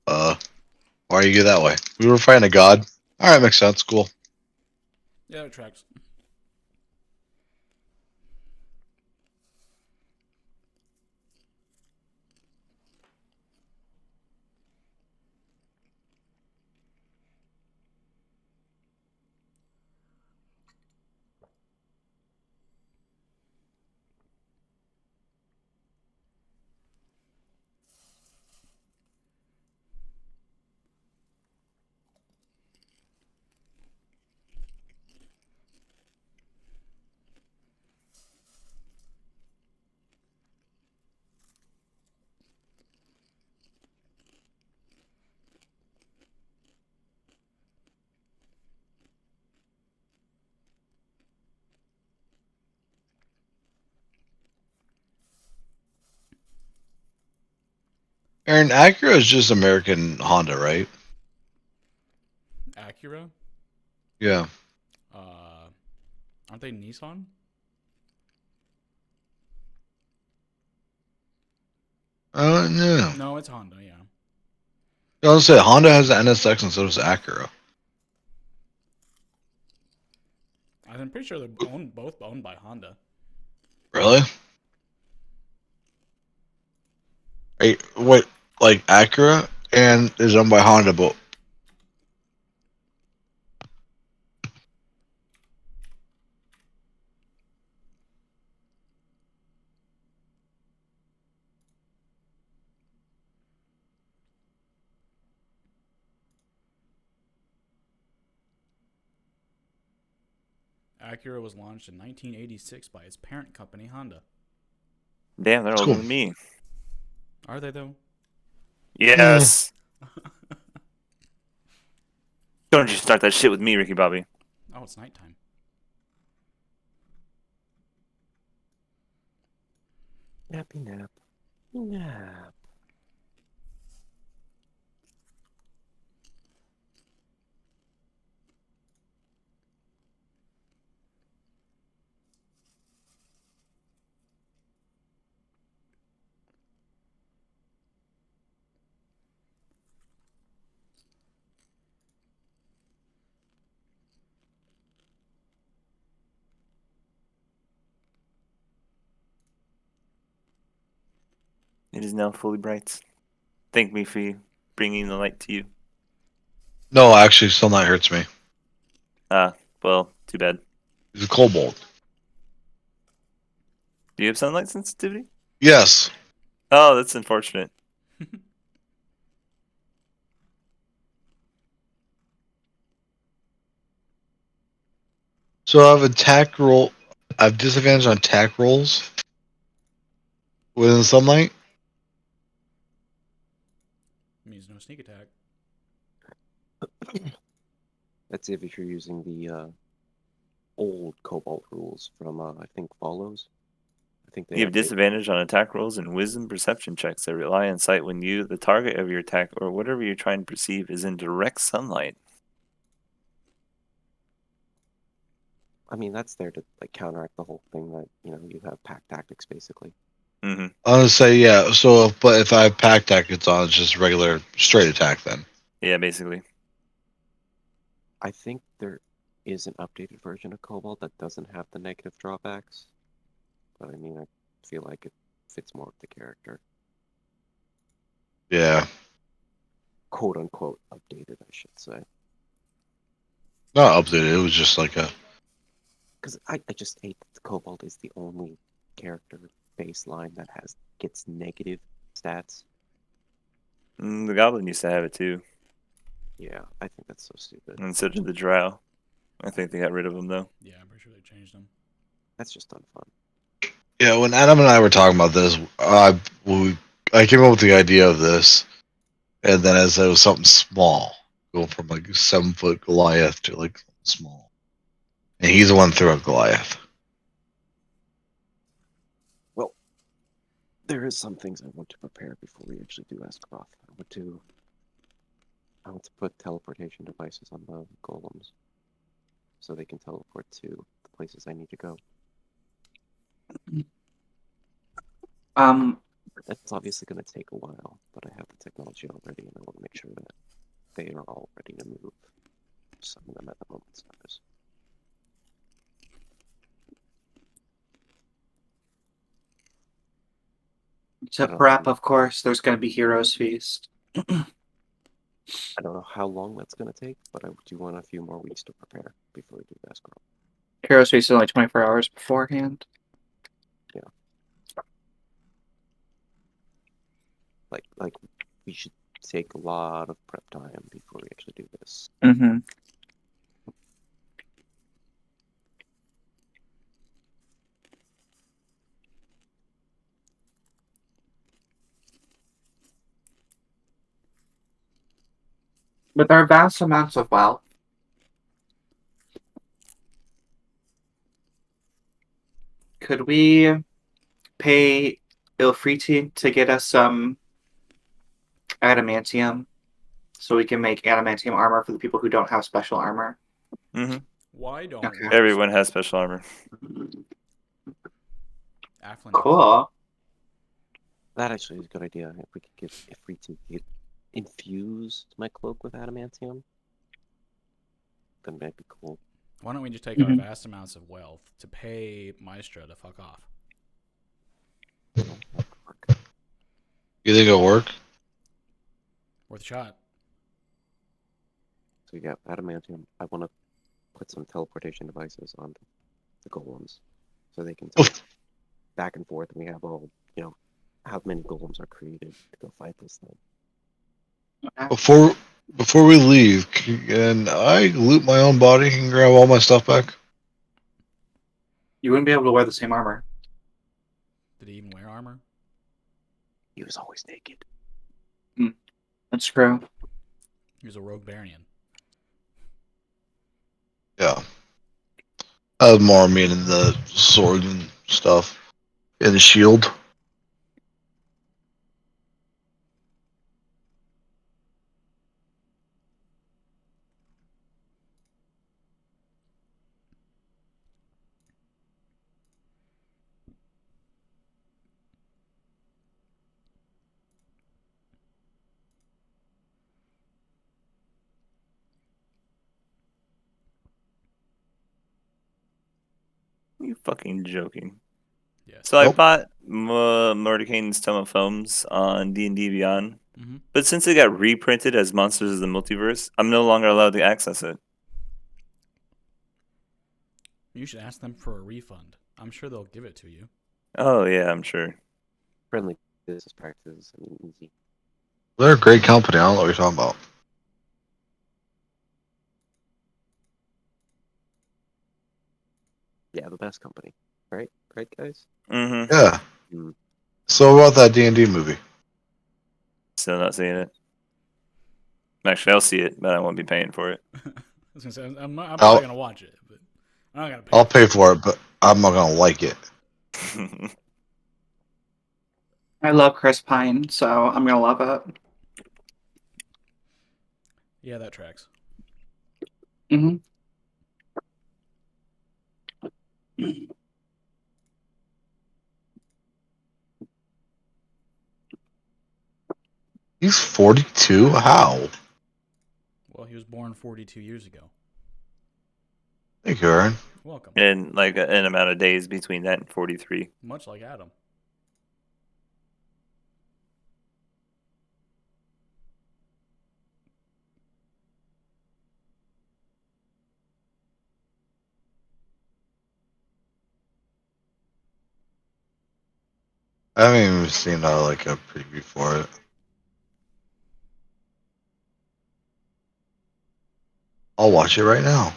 S2: why are you that way? We were fighting a god. Alright, makes sense, cool.
S6: Yeah, it tracks.
S2: Aaron, Acura is just American Honda, right?
S6: Acura?
S2: Yeah.
S6: Aren't they Nissan?
S2: No.
S6: No, it's Honda, yeah.
S2: I was gonna say Honda has the NSX and so does Acura.
S6: I'm pretty sure they're both owned by Honda.
S2: Really? Wait, like Acura and is owned by Honda, but
S6: Acura was launched in 1986 by its parent company, Honda.
S3: Damn, they're
S2: That's
S3: older
S2: cool.
S3: than me.
S6: Are they, though?
S3: Yes. Don't you start that shit with me, Ricky Bobby.
S6: Oh, it's nighttime.
S4: Nappy nap. Nap.
S3: It is now fully bright. Thank me for bringing the light to you.
S2: no, actually, sunlight hurts me.
S3: Ah, well, too bad.
S2: It's a cobalt.
S3: Do you have sunlight sensitivity?
S2: Yes.
S3: Oh, that's unfortunate.
S2: So I have attack roll. I have disadvantage on attack rolls within sunlight.
S6: Means no sneak attack.
S4: That's if you're using the old Cobalt rules from I think Follows. I think they
S3: You have
S4: updated.
S3: disadvantage on attack rolls and wisdom perception checks that rely on sight when you, the target of your attack, or whatever you're trying to perceive, is in direct sunlight.
S4: I mean, that's there to like counteract the whole thing that you have pack tactics basically.
S3: Mm-hmm.
S2: I would say yeah. So, but if I have pack tactics on, it's just regular straight attack then.
S3: Yeah, basically.
S4: I think there is an updated version of Cobalt that doesn't have the negative drawbacks, but I mean, I feel like it fits more with the character.
S2: Yeah.
S4: Quote unquote updated, I should say.
S2: Not updated. It was just like a.
S4: Because I just hate that the Cobalt is the only character baseline that gets negative stats.
S3: The Goblin used to have it too,
S4: Yeah, I think that's so stupid.
S3: and so did the Drow. I think they got rid of them though.
S6: Yeah, I'm pretty sure they changed them.
S4: That's just unfun.
S2: Yeah, when Adam and I were talking about this, I came up with the idea of this, and then as it was something small, going from like a 7-foot Goliath to like small, and he's the one who threw out Goliath.
S4: There is some things I want to prepare before we actually do Askroth. I want to put teleportation devices on the golems, so they can teleport to the places I need to go. That's obviously going to take a while, but I have the technology already, and I want to make sure that they are all ready to move. Some of them at the moment's notice.
S1: To prep, of course, there's going to be Heroes Feast.
S4: I don't know how long that's going to take, but I do want a few more weeks to prepare before we do Askroth.
S1: Heroes Feast is only 24 hours beforehand.
S4: Yeah. Like we should take a lot of prep time before we actually do this.
S1: Mm-hmm. But there are vast amounts of wealth. Could we pay Ilfriti to get us some adamantium so we can make adamantium armor for the people who don't have special armor?
S3: Mm-hmm.
S6: Why don't
S1: Okay.
S6: we?
S3: Everyone has special armor.
S6: Afflin does.
S1: Cool.
S4: That actually is a good idea. If we could get Ifrit to get infuse my cloak with adamantium, then that'd be cool.
S6: Why don't we just take our vast amounts of wealth to pay Maestro to fuck off?
S4: Well, that could work.
S2: You think it'll work?
S6: Worth a shot.
S4: So yeah, adamantium. I want to put some teleportation devices on the golems, so they can
S2: Oof.
S4: back and forth, and we have all, how many golems are created to go fight this thing.
S2: Before we leave, can I loot my own body and grab all my stuff back?
S1: You wouldn't be able to wear the same armor.
S6: Did he even wear armor?
S4: He was always naked.
S1: That's true.
S6: He was a rogue Barian.
S2: Yeah. I was more meaning the sword and stuff. And the shield.
S3: Are you fucking joking?
S6: Yes.
S3: So I
S2: Nope.
S3: bought Mordecane's Tome of Foams on D&D Beyond,
S6: Mm-hmm.
S3: but since it got reprinted as Monsters of the Multiverse, I'm no longer allowed to access it.
S6: You should ask them for a refund. I'm sure they'll give it to you.
S3: Oh yeah, I'm sure.
S4: Friendly business practices. I mean, easy.
S2: They're a great company. I don't know what you're talking about.
S4: Yeah, the best company. Right, guys.
S3: Mm-hmm.
S2: Yeah.
S4: Mm.
S2: So what about that D&D movie?
S3: Still not seeing it. Actually, I'll see it, but I won't be paying for it.
S6: I was gonna say I'm
S2: I'll-
S6: probably gonna watch it, but I'm not gonna pay.
S2: I'll pay for it, but I'm not gonna like it.
S1: I love Chris Pine, so I'm gonna love it.
S6: Yeah, that tracks.
S1: Mm-hmm.
S2: He's 42? How?
S6: Well, he was born 42 years ago.
S2: Thank you, Aaron.
S6: You're welcome.
S3: And like an amount of days between that and 43.
S6: Much like Adam.
S2: I haven't even seen like a preview for it. I'll watch it right now.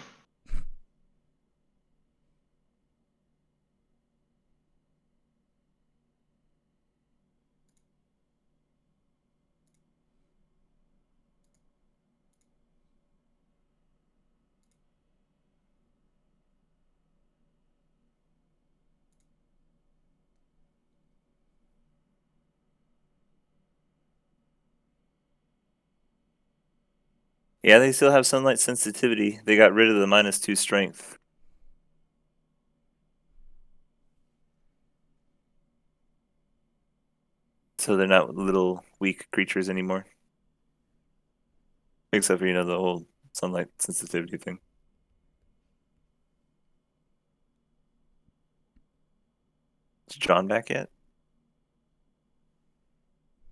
S3: Yeah, they still have sunlight sensitivity. They got rid of the -2 strength. So they're not little weak creatures anymore. Except for, the whole sunlight sensitivity thing. Is John back yet?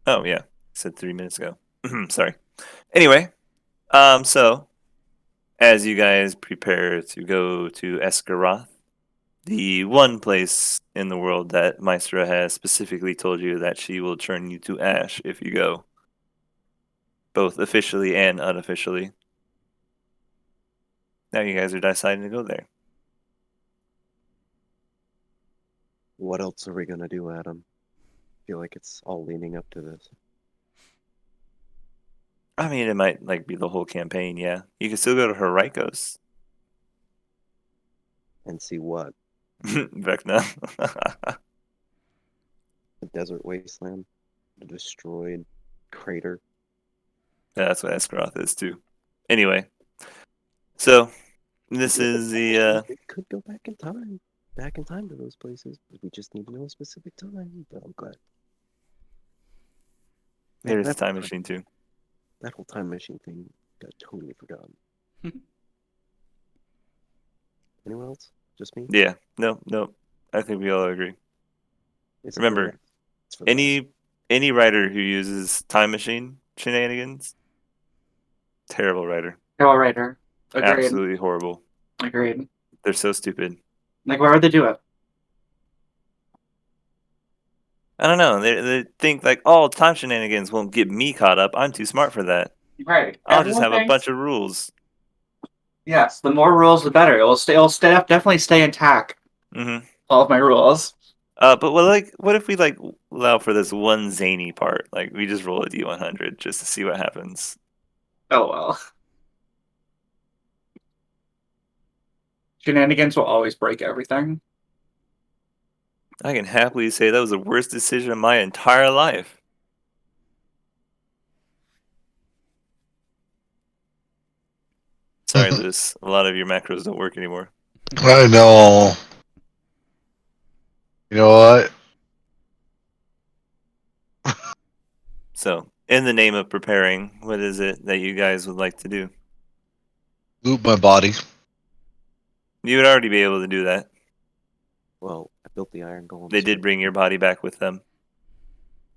S3: Oh yeah. Said 3 minutes ago. Sorry. Anyway, so as you guys prepare to go to Esgaroth, the one place in the world that Maestra has specifically told you that she will turn you to ash if you go, both officially and unofficially. Now you guys are deciding to go there.
S4: What else are we gonna do, Adam? I feel like it's all leaning up to this.
S3: I mean, it might be the whole campaign. Yeah, you can still go to Henricos,
S4: And see what?
S3: Vecna.
S4: The desert wasteland, the destroyed crater.
S3: Yeah, that's what Esgaroth is too. Anyway, so this is the
S4: We could go back in time. Back in time to those places. We just need to know a specific time. But I'm glad.
S3: there's a
S4: That's
S3: time
S4: fine.
S3: machine too.
S4: That whole time machine thing got totally forgotten. Anyone else? Just me?
S3: Yeah. No. I think we all agree.
S4: Is it for
S3: Remember,
S4: real? It's for the best.
S3: any writer who uses time machine shenanigans, terrible writer.
S1: Hero writer. Agreed.
S3: Absolutely horrible.
S1: Agreed.
S3: They're so stupid.
S1: Like, why would they do it?
S3: I don't know. They think like, oh, time shenanigans won't get me caught up. I'm too smart for that.
S1: Right.
S3: I'll just
S1: Everyone
S3: have a
S1: thinks.
S3: bunch of rules.
S1: Yes, the more rules, the better. Definitely stay intact.
S3: Hmm
S1: All of my rules.
S3: But what if we like allow for this one zany part? Like we just roll a d100 just to see what happens.
S1: Oh well. Shenanigans will always break everything.
S3: I can happily say that was the worst decision of my entire life. Sorry, Luce. A lot of your macros don't work anymore.
S2: I know. You know what?
S3: So, in the name of preparing, what is it that you guys would like to do?
S2: Loot my body.
S3: You would already be able to do that.
S4: Well, I built the iron golem.
S3: They
S4: so
S3: did bring your body back with them.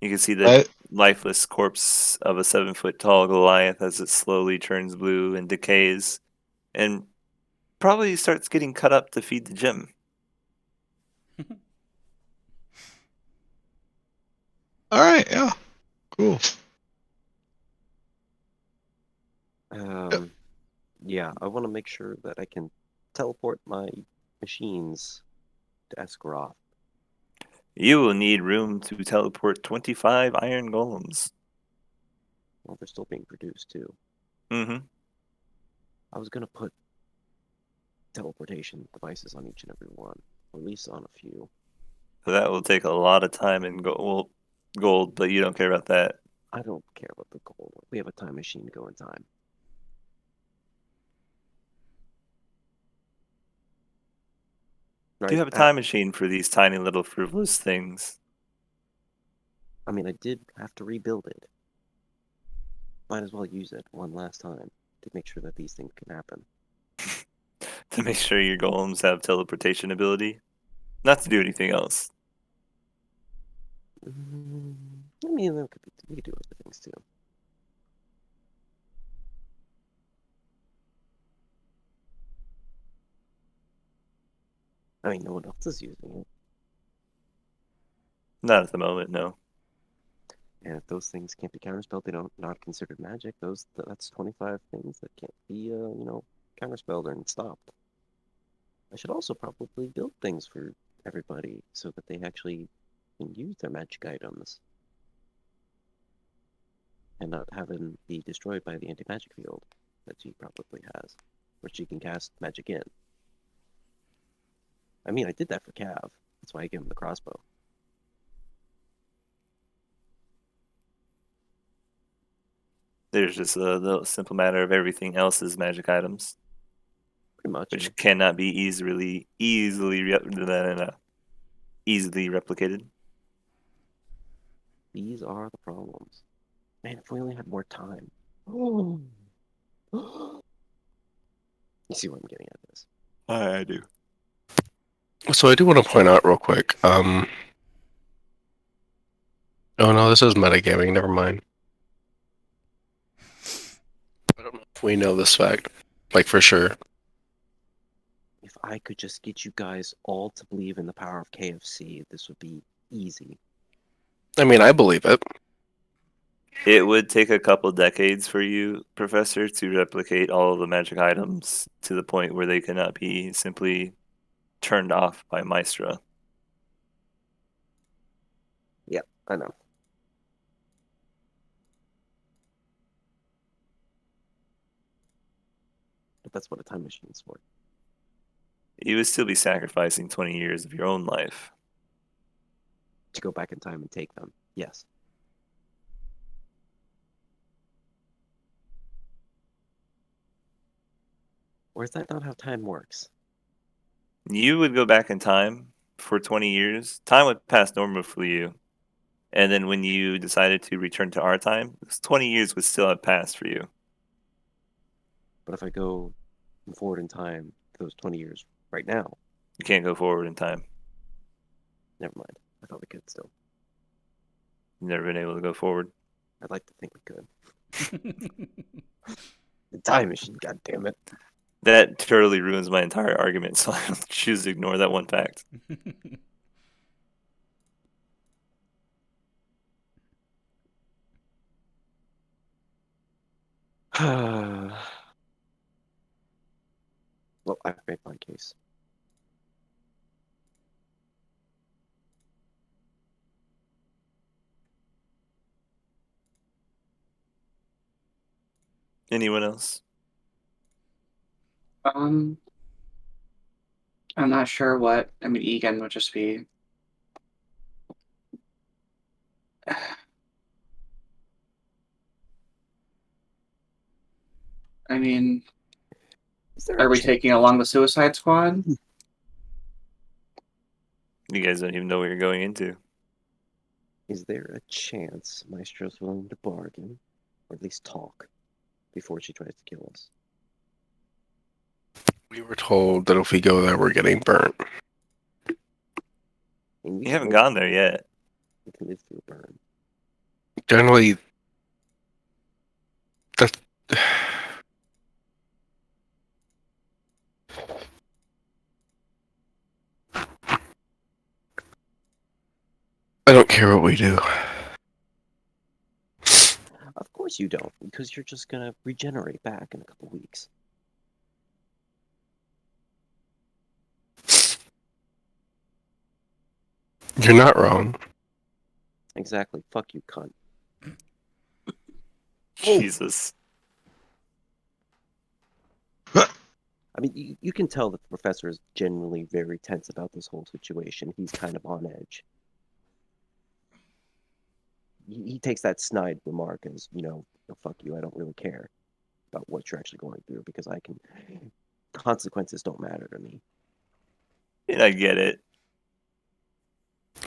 S3: You can see the
S2: Right?
S3: lifeless corpse of a 7-foot tall Goliath as it slowly turns blue and decays, and probably starts getting cut up to feed the gym.
S2: All right. Yeah. Cool.
S4: Yeah, I want to make sure that I can teleport my machines to Esgaroth.
S3: You will need room to teleport 25 iron golems.
S4: Well, they're still being produced too.
S3: Mm-hmm.
S4: I was gonna put teleportation devices on each and every one, or at least on a few.
S3: So that will take a lot of time and gold, but you don't care about that.
S4: I don't care about the gold. We have a time machine to go in time.
S3: Do you have a time machine for these tiny little frivolous things?
S4: I mean, I did have to rebuild it. Might as well use it one last time to make sure that these things can happen.
S3: To make sure your golems have teleportation ability? Not to do anything else.
S4: I mean, we could do other things too. I mean, no one else is using it.
S3: Not at the moment, no.
S4: And if those things can't be counterspelled, they don't not considered magic. That's 25 things that can't be counterspelled and stopped. I should also probably build things for everybody so that they actually can use their magic items and not have them be destroyed by the anti-magic field that she probably has, which she can cast magic in. I mean, I did that for Cav. That's why I gave him the crossbow.
S3: There's just the simple matter of everything else is magic items,
S4: Pretty much.
S3: which cannot be easily replicated.
S4: These are the problems. Man, if we only had more time. You see what I'm getting at this.
S3: I do.
S5: So I do want to point out real quick. Oh no, this is metagaming. Never mind. I don't know if we know this fact, like for sure.
S4: If I could just get you guys all to believe in the power of KFC, this would be easy.
S5: I mean, I believe it.
S3: It would take a couple decades for you, Professor, to replicate all of the magic items to the point where they cannot be simply turned off by Maestra.
S4: Yep, I know. But that's what a time machine is for.
S3: You would still be sacrificing 20 years of your own life.
S4: To go back in time and take them. Yes. Or is that not how time works?
S3: You would go back in time for 20 years. Time would pass normally for you. And then when you decided to return to our time, 20 years would still have passed for you.
S4: But if I go forward in time, those 20 years right now,
S3: You can't go forward in time.
S4: never mind. I thought we could still.
S3: You've never been able to go forward.
S4: I'd like to think we could. The time machine, god damn it.
S3: That totally ruins my entire argument, so I choose to ignore that one fact.
S4: Well, I've made my case.
S3: Anyone else?
S1: I'm not sure what. I mean, Egan would just be. I mean,
S4: Is there a
S1: are we
S4: chance-
S1: taking along the Suicide Squad?
S3: You guys don't even know what you're going into.
S4: Is there a chance Maestro's willing to bargain, or at least talk, before she tries to kill us?
S5: We were told that if we go there, we're getting burnt.
S4: And we
S3: You
S4: can
S3: haven't
S4: live-
S3: gone there yet.
S4: We can live through a burn.
S5: Generally, that. I don't care what we do.
S4: Of course you don't, because you're just gonna regenerate back in a couple weeks.
S5: You're not wrong.
S4: Exactly. Fuck you, cunt.
S3: Jesus.
S4: I mean, you can tell that the professor is genuinely very tense about this whole situation. He's kind of on edge. He takes that snide remark as, "Oh, fuck you, I don't really care about what you're actually going through because consequences don't matter to me."
S3: And I get it.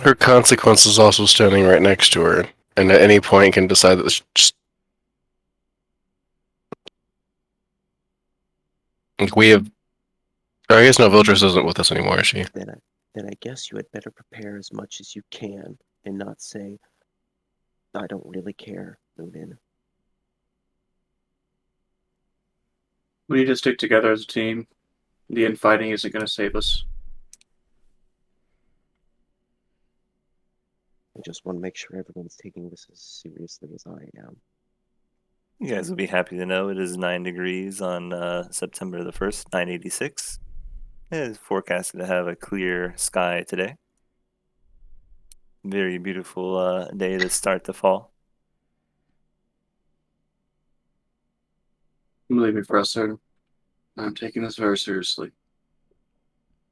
S5: Her consequence is also standing right next to her, and at any point can decide that it's just. Like we have. I guess no, Viltress isn't with us anymore, is she?
S4: Then I guess you had better prepare as much as you can and not say, "I don't really care, Lunin."
S1: We need to stick together as a team. The infighting isn't going to save us.
S4: I just want to make sure everyone's taking this as seriously as I am.
S3: You guys will be happy to know it is 9 degrees on September the 1st, 986. It is forecasted to have a clear sky today. Very beautiful day to start the fall.
S1: Believe me, Professor. I'm taking this very seriously.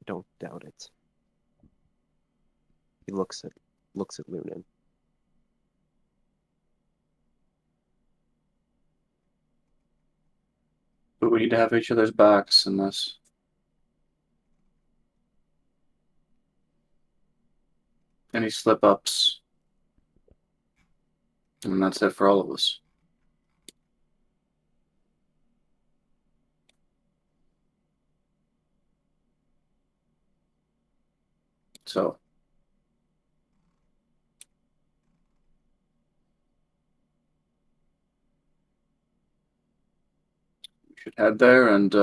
S4: Don't doubt it. He looks at Lunin.
S1: But we need to have each other's backs in this. Any slip ups. And that's it for all of us. So. We should head there and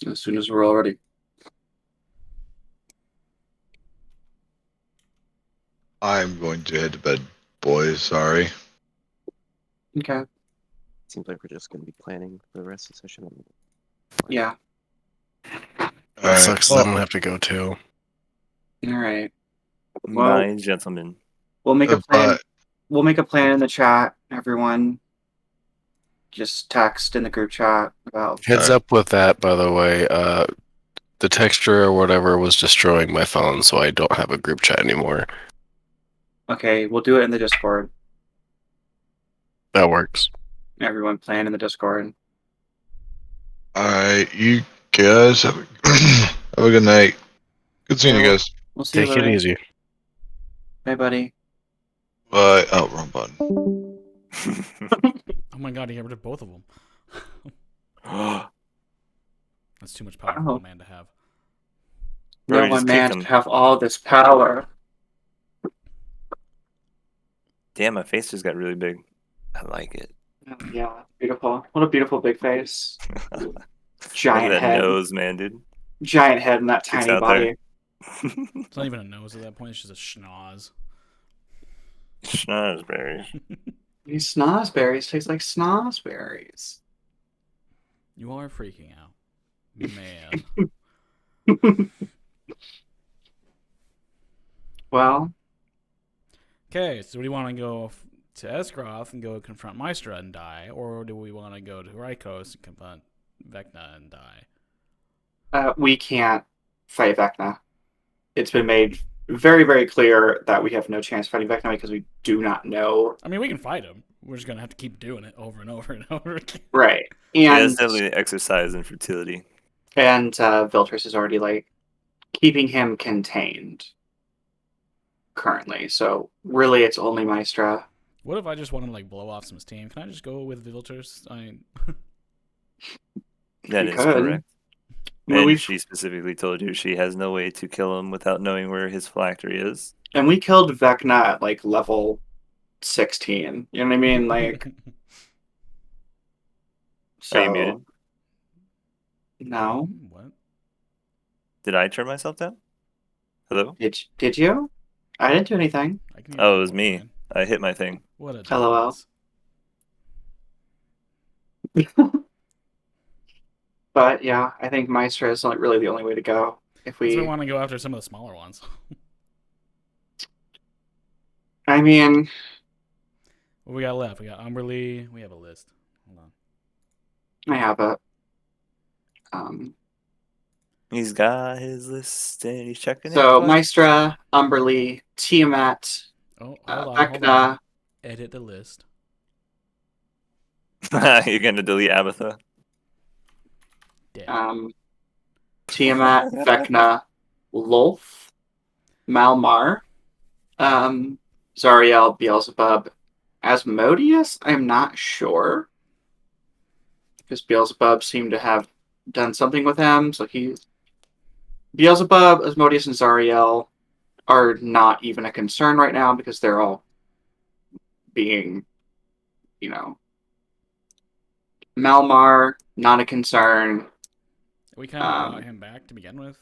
S1: as soon as we're all ready.
S2: I'm going to head to bed, boys. Sorry.
S1: Okay.
S4: Seems like we're just going to be planning for the rest of the session.
S1: Yeah.
S5: That
S2: Alright,
S5: sucks.
S2: well,
S5: I'm gonna have to go too.
S1: All right. Well,
S3: My gentlemen.
S1: we'll make a plan.
S2: but
S1: We'll make a plan in the chat, everyone. Just text in the group chat about.
S5: Heads up with that, by the way. The texture or whatever was destroying my phone, so I don't have a group chat anymore.
S1: Okay, we'll do it in the Discord.
S5: That works.
S1: Everyone plan in the Discord.
S2: alright, you guys have a, have a good night. Good seeing you
S1: Well,
S2: guys.
S1: We'll see you
S5: Take it
S1: later.
S5: easy.
S1: Bye, buddy.
S2: Bye. Oh, wrong button.
S6: Oh my god, he got rid of both of them. That's too much power for
S1: Oh.
S6: one man to have.
S3: Bro,
S1: No
S3: you
S1: one
S3: just
S1: man
S3: kicked him.
S1: should have all this power.
S3: Damn, my face just got really big. I like it.
S1: Oh, yeah, beautiful. What a beautiful big face.
S3: Look at
S1: Giant
S3: that
S1: head.
S3: nose, man, dude.
S1: Giant head and that
S3: Sticks
S1: tiny
S3: out
S1: body.
S6: It's not even a nose at that point, it's just a schnoz.
S3: Schnozberries.
S1: These snozberries taste like snozberries.
S6: You are freaking out. Man.
S1: Well,
S6: Okay, so do we want to go to Esgroth and go confront Maestra and die, or do we want to go to Rykos and confront Vecna and die?
S1: we can't fight Vecna. It's been made very, very clear that we have no chance fighting Vecna because we do not know.
S6: I mean, we can fight him. We're just going to have to keep doing it over and over and over again.
S1: Right.
S3: Yeah,
S1: And
S3: it's definitely exercise and fertility.
S1: Viltris is already like keeping him contained currently. So really, it's only Maestra.
S6: What if I just want to like blow off some steam? Can I just go with Vilters?
S3: That
S1: You
S3: is
S1: could.
S3: correct.
S1: Well,
S3: And
S1: we've-
S3: she specifically told you she has no way to kill him without knowing where his phylactery is.
S1: And we killed Vecna at like level 16. You know what I mean? Like, so.
S3: Are you muted?
S1: No.
S6: What?
S3: Did I turn myself down? Hello?
S1: Did you? I didn't do anything.
S6: I can
S3: Oh, it was
S6: fine.
S3: me. I hit my thing.
S6: What a
S1: LOL.
S6: dumbass.
S1: But yeah, I think Maestra is like really the only way to go. If
S6: We
S1: we,
S6: want to go after some of the smaller ones.
S1: I mean,
S6: What we got left? We got Umberly. We have a list. Hold on.
S1: I have it.
S3: He's got his list and he's checking it.
S1: So
S3: twice.
S1: Maestra, Umberly, Tiamat,
S6: Oh, hold on.
S1: Vecna,
S6: Edit the list.
S3: You're going to delete Abatha?
S6: Dead.
S1: Tiamat, Vecna, Lolth, Malmar, Zariel, Beelzebub, Asmodeus. I'm not sure because Beelzebub seemed to have done something with him. So Beelzebub, Asmodeus, and Zariel are not even a concern right now because they're all being, Malmar, not a concern.
S6: We kind of brought him back to begin with.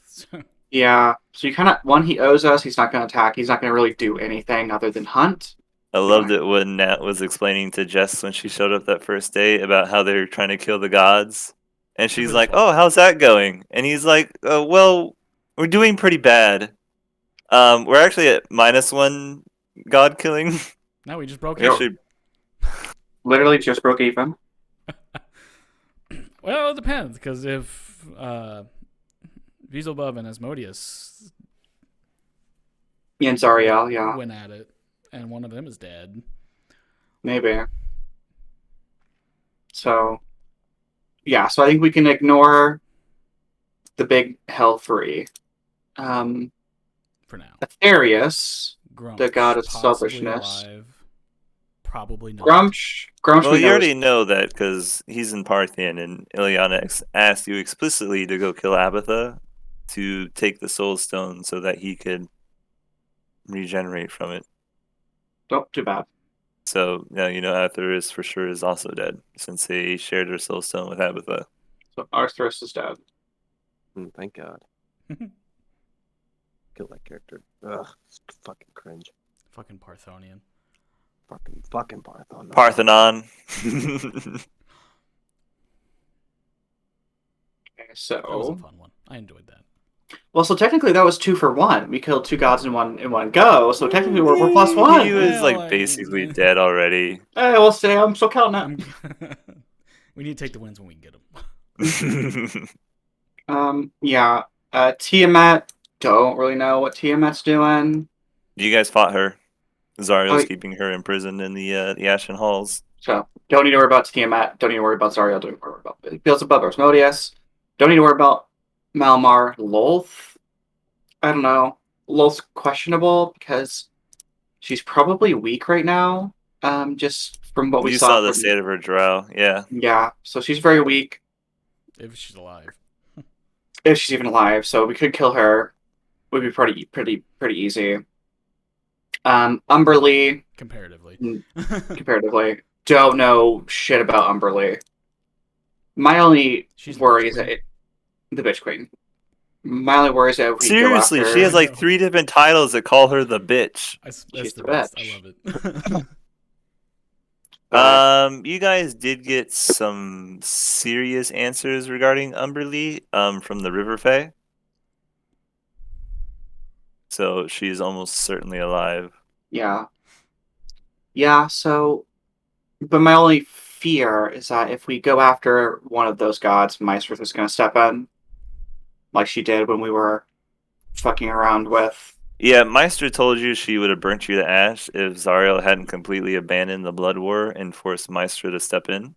S1: Yeah, so you kind of, he owes us, he's not going to attack, he's not going to really do anything other than hunt.
S3: I loved it when Nat was explaining to Jess when she showed up that first day about how they're trying to kill the gods. And she's
S6: was
S3: like,
S6: fun.
S3: "Oh, how's that going?" And he's like, "Well, we're doing pretty bad. We're actually at -1 god killing.
S6: No, we just broke
S1: Yep.
S6: it.
S3: Actually,
S1: Literally just broke even.
S6: Well, it depends, because if Beelzebub and Asmodeus
S1: And Zariel, yeah,
S6: went at it, and one of them is dead,
S1: maybe. So, yeah, so I think we can ignore the big hell free.
S6: for now.
S1: Aetherius,
S6: Grumsh,
S1: the god of
S6: possibly
S1: selfishness.
S6: alive. Probably not.
S1: Grumsh
S3: well,
S1: we
S3: you
S1: know
S3: already
S1: is,
S3: know that because he's in Parthian, and Ileana asked you explicitly to go kill Abatha to take the Soul Stone so that he could regenerate from it.
S1: oh, too bad.
S3: So now you know Aetherius for sure is also dead since they shared their Soul Stone with Abatha.
S1: So Arthurus is dead.
S4: Thank God. Kill that character. Ugh, it's fucking cringe.
S6: Fucking Parthonian.
S4: Fucking Parthon.
S3: Parthenon.
S1: Okay,
S6: That was a
S1: so,
S6: fun one. I enjoyed that.
S1: well, so technically that was 2 for 1. We killed 2 gods in one go. So technically we're +1.
S3: He was
S6: Well,
S3: like
S6: I
S3: basically
S6: mean-
S3: dead already.
S1: Hey, we'll say I'm still counting it.
S6: We need to take the wins when we get them.
S1: Yeah. Tiamat, don't really know what Tiamat's doing.
S3: You guys fought her. Zariel's
S1: Oh,
S3: keeping her imprisoned in the Ashen Halls.
S1: So don't need to worry about Tiamat. Don't need to worry about Zariel. Don't need to worry about Beelzebub or Asmodeus. Don't need to worry about Malmar, Lolth. I don't know, a little questionable because she's probably weak right now. Just from what we
S3: You
S1: saw
S3: saw the
S1: from
S3: state of her drow, yeah.
S1: yeah, so she's very weak
S6: If she's alive.
S1: if she's even alive. So we could kill her. Would be pretty easy. Umberly,
S6: Comparatively.
S1: comparatively, don't know shit about Umberly. My only
S6: She's the
S1: worry
S6: bitch
S1: is that
S6: queen.
S1: the bitch queen. My only worry is that if we go
S3: Seriously, she
S1: after,
S3: has like 3 different titles that call her the bitch.
S6: That's
S1: she's
S6: the
S1: the
S6: best. I
S1: bitch.
S6: love it.
S1: But
S3: You guys did get some serious answers regarding Umberly from the River Fae. So she's almost certainly alive.
S1: yeah, yeah. So, but my only fear is that if we go after one of those gods, Maestros is going to step in, like she did when we were fucking around with.
S3: Yeah, Meister told you she would have burnt you to ash if Zariel hadn't completely abandoned the Blood War and forced Meister to step in.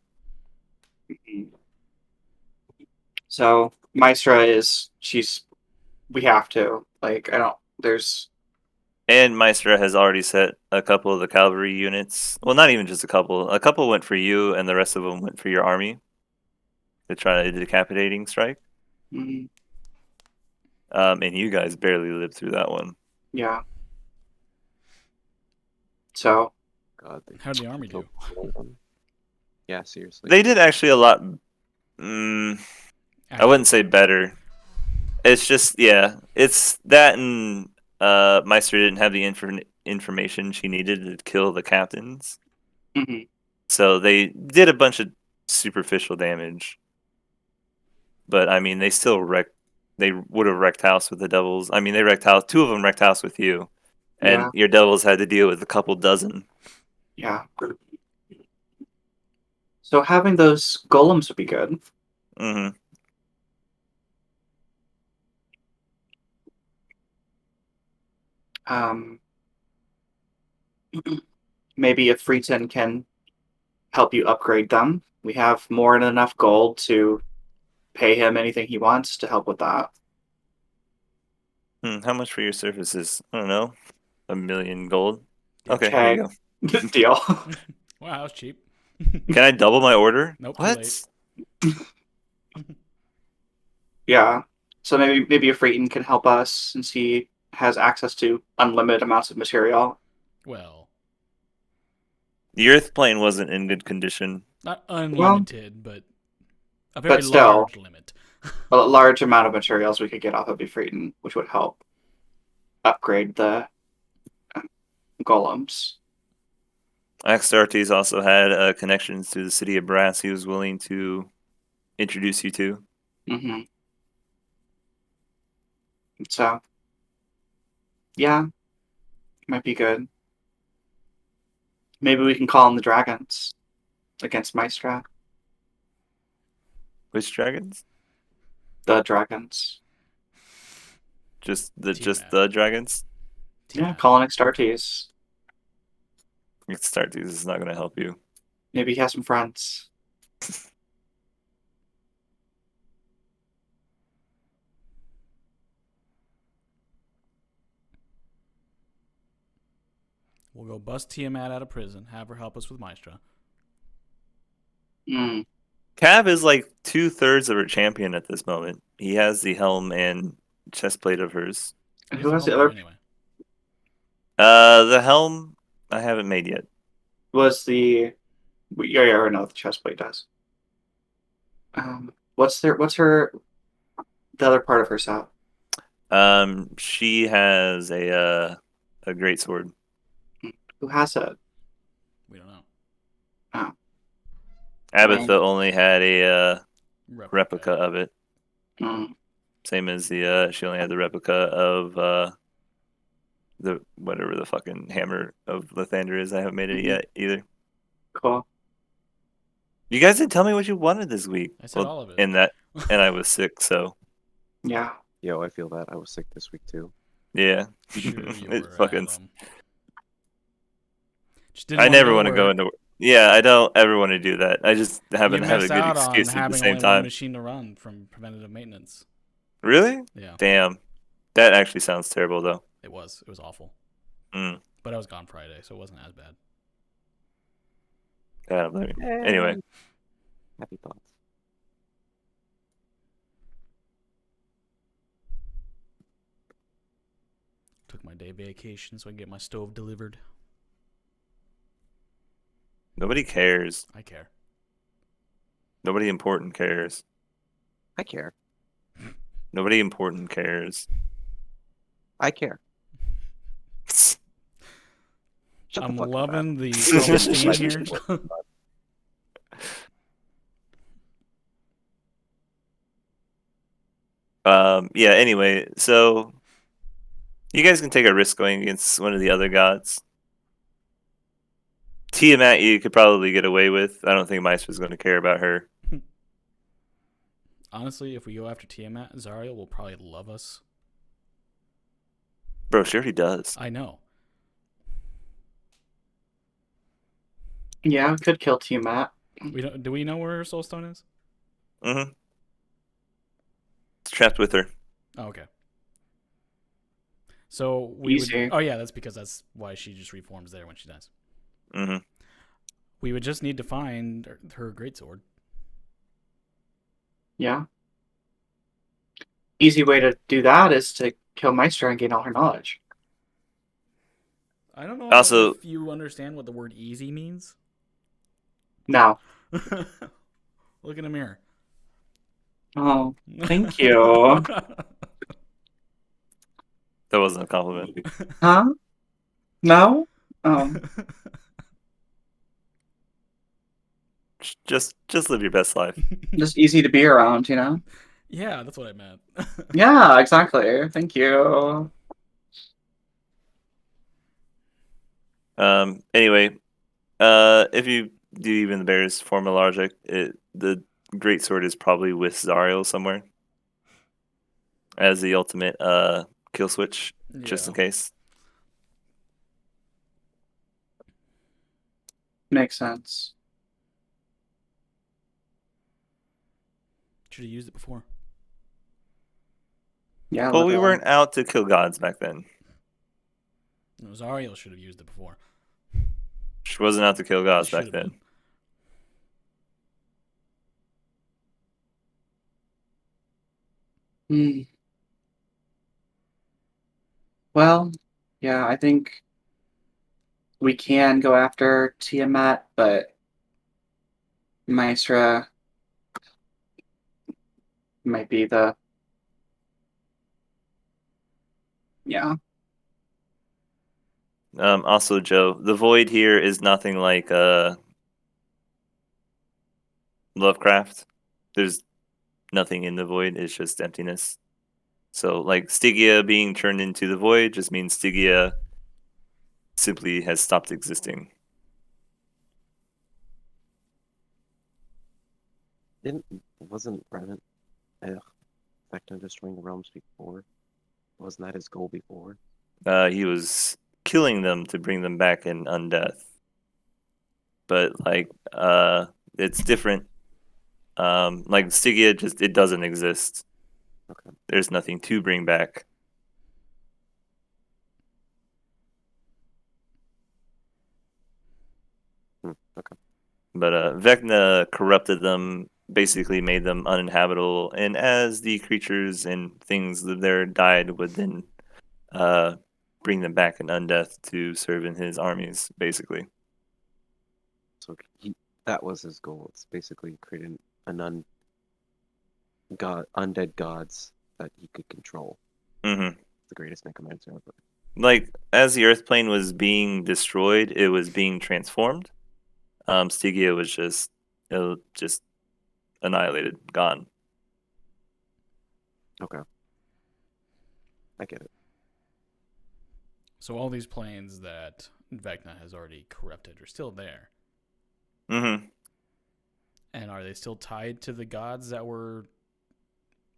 S1: So Maestra is we have to like I don't there's
S3: And Meister has already set a couple of the cavalry units. Well, not even just a couple. A couple went for you, and the rest of them went for your army to try a decapitating strike.
S1: mm,
S3: And you guys barely lived through that one.
S1: yeah. So
S4: God, they
S6: How'd the army do?
S4: killed all of them. Yeah, seriously.
S3: They did actually a lot. I wouldn't say better. It's just it's that and Meister didn't have the information she needed to kill the captains,
S1: mhm,
S3: so they did a bunch of superficial damage. But I mean, they still wrecked. They would have wrecked house with the devils. I mean, they wrecked house. 2 of them wrecked house with you, and
S1: yeah,
S3: your devils had to deal with a couple dozen.
S1: yeah. So having those golems would be good.
S3: Hmm.
S1: Um, maybe if Freeton can help you upgrade them, we have more than enough gold to pay him anything he wants to help with that.
S3: How much for your services? I don't know. 1,000,000 gold. Okay, here
S1: Okay,
S3: you go.
S1: deal.
S6: Wow, that was cheap.
S3: Can I double my order?
S6: Nope, too
S3: What?
S6: late.
S1: Yeah. So maybe if Freeton can help us since he has access to unlimited amounts of material.
S6: Well,
S3: The Earth plane wasn't in good condition.
S6: not unlimited, but a very
S1: But still,
S6: large limit.
S1: a large amount of materials we could get off of Freeton, which would help upgrade the golems.
S3: Axtartes also had connections to the city of Brass he was willing to introduce you to.
S1: Mm-hmm. So, yeah, might be good. Maybe we can call in the dragons against Maestra.
S3: Which dragons?
S1: The dragons.
S3: Just
S6: T-Mac.
S3: the dragons?
S1: Yeah, call in Astartes.
S3: Axtartes is not going to help you.
S1: Maybe he has some friends.
S6: We'll go bust Tiamat out of prison, have her help us with Maestra.
S1: Mm.
S3: Cav is like 2/3 of her champion at this moment. He has the helm and chestplate of hers.
S1: And
S6: Who's
S1: who has the
S6: helper
S1: other?
S6: anyway?
S3: The helm I haven't made yet.
S1: Was the? Yeah, yeah, no, the chestplate does. What's her? The other part of her set.
S3: She has a great sword.
S1: Who has it?
S6: We don't know.
S1: Oh,
S3: Abatha only had a replica of it.
S1: mm.
S3: Same as the she only had the replica of the whatever the fucking hammer of Lathander is. I haven't made it yet either.
S1: Cool.
S3: You guys didn't tell me what you wanted this week.
S6: I said all of it.
S3: And I was sick, so
S1: Yeah.
S4: Yo, I feel that. I was sick this week too.
S3: yeah.
S6: Sure you
S3: It
S6: were,
S3: fucking.
S6: Adam. Just didn't
S3: I never
S6: want
S3: want to go into. Yeah, I don't ever want to do that. I just haven't
S6: You
S3: had a
S6: missed
S3: good
S6: out on
S3: excuse at the
S6: having
S3: same
S6: only one
S3: time.
S6: machine to run from preventative maintenance.
S3: Really?
S6: Yeah.
S3: Damn. That actually sounds terrible, though.
S6: It was awful.
S3: Mm.
S6: But I was gone Friday, so it wasn't as bad.
S3: I don't blame you. Anyway,
S4: Happy thoughts.
S6: Took my day vacation so I can get my stove delivered.
S3: nobody cares.
S6: I care.
S3: Nobody important cares.
S4: I care.
S3: Nobody important cares.
S4: I care. Shut
S6: I'm
S4: the fuck
S6: loving the
S3: So
S6: self-esteem here.
S3: Yeah, anyway, so you guys can take a risk going against one of the other gods. Tiamat you could probably get away with. I don't think Meister's going to care about her.
S6: Honestly, if we go after Tiamat, Zariel will probably love us.
S3: Bro, sure he does.
S6: I know.
S1: Yeah, we could kill Tiamat.
S6: Do we know where her soul stone is?
S3: Mm-hmm. It's trapped with her.
S6: Oh, okay. So
S1: Easy.
S6: Oh yeah, that's because that's why she just reforms there when she dies.
S3: Mm-hmm.
S6: We would just need to find her greatsword.
S1: Yeah. Easy way to do that is to kill Maestro and gain all her knowledge.
S6: I don't know
S3: Also-
S6: if you understand what the word easy means.
S1: No.
S6: Look in the mirror.
S1: Oh, thank you.
S3: That wasn't a compliment.
S1: Huh? No?
S3: Just live your best life.
S1: Just easy to be around, you know?
S6: Yeah, that's what I meant.
S1: Yeah, exactly. Thank you.
S3: Anyway, if you do even the Bears form a logic, the greatsword is probably with Zariel somewhere as the ultimate kill switch, just in case.
S1: Makes sense.
S6: Should have used it before.
S1: Yeah.
S3: Well, we
S1: little-
S3: weren't out to kill gods back then.
S6: No, Zariel should have used it before.
S3: She wasn't out to kill gods
S6: She
S3: back
S6: should've
S3: then.
S6: been.
S1: Hmm. Well, yeah, I think we can go after Tiamat, but Maestra might be the. Yeah.
S3: Also, Joe, the void here is nothing like Lovecraft. There's nothing in the void. It's just emptiness. So, like Stygia being turned into the void just means Stygia simply has stopped existing.
S4: Wasn't Revenant effective destroying the realms before? Wasn't that his goal before?
S3: He was killing them to bring them back in undeath. But like it's different. Like Stygia just it doesn't exist.
S4: Okay.
S3: There's nothing to bring back.
S4: Okay.
S3: But Vecna corrupted them, basically made them uninhabitable, and as the creatures and things that there died would then bring them back in undeath to serve in his armies, basically.
S4: So that was his goal. It's basically creating an undead gods that he could control.
S3: Mm-hmm.
S4: The greatest necromancer ever.
S3: Like as the Earth plane was being destroyed, it was being transformed. Stygia was just annihilated, gone.
S4: Okay. I get it.
S6: So all these planes that Vecna has already corrupted are still there.
S3: Mm-hmm.
S6: And are they still tied to the gods that were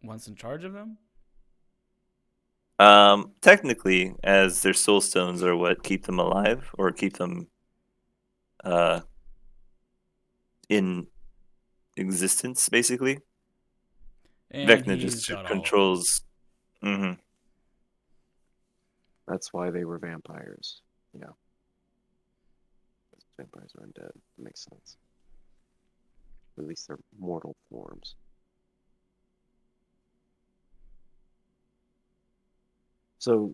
S6: once in charge of them?
S3: Technically, as their soul stones are what keep them alive or keep them in existence, basically.
S6: And
S3: Vecna
S6: he's
S3: just
S6: got all of them.
S3: controls. Mm-hmm.
S4: That's why they were vampires. Yeah. Vampires are undead. That makes sense. At least they're mortal forms. So,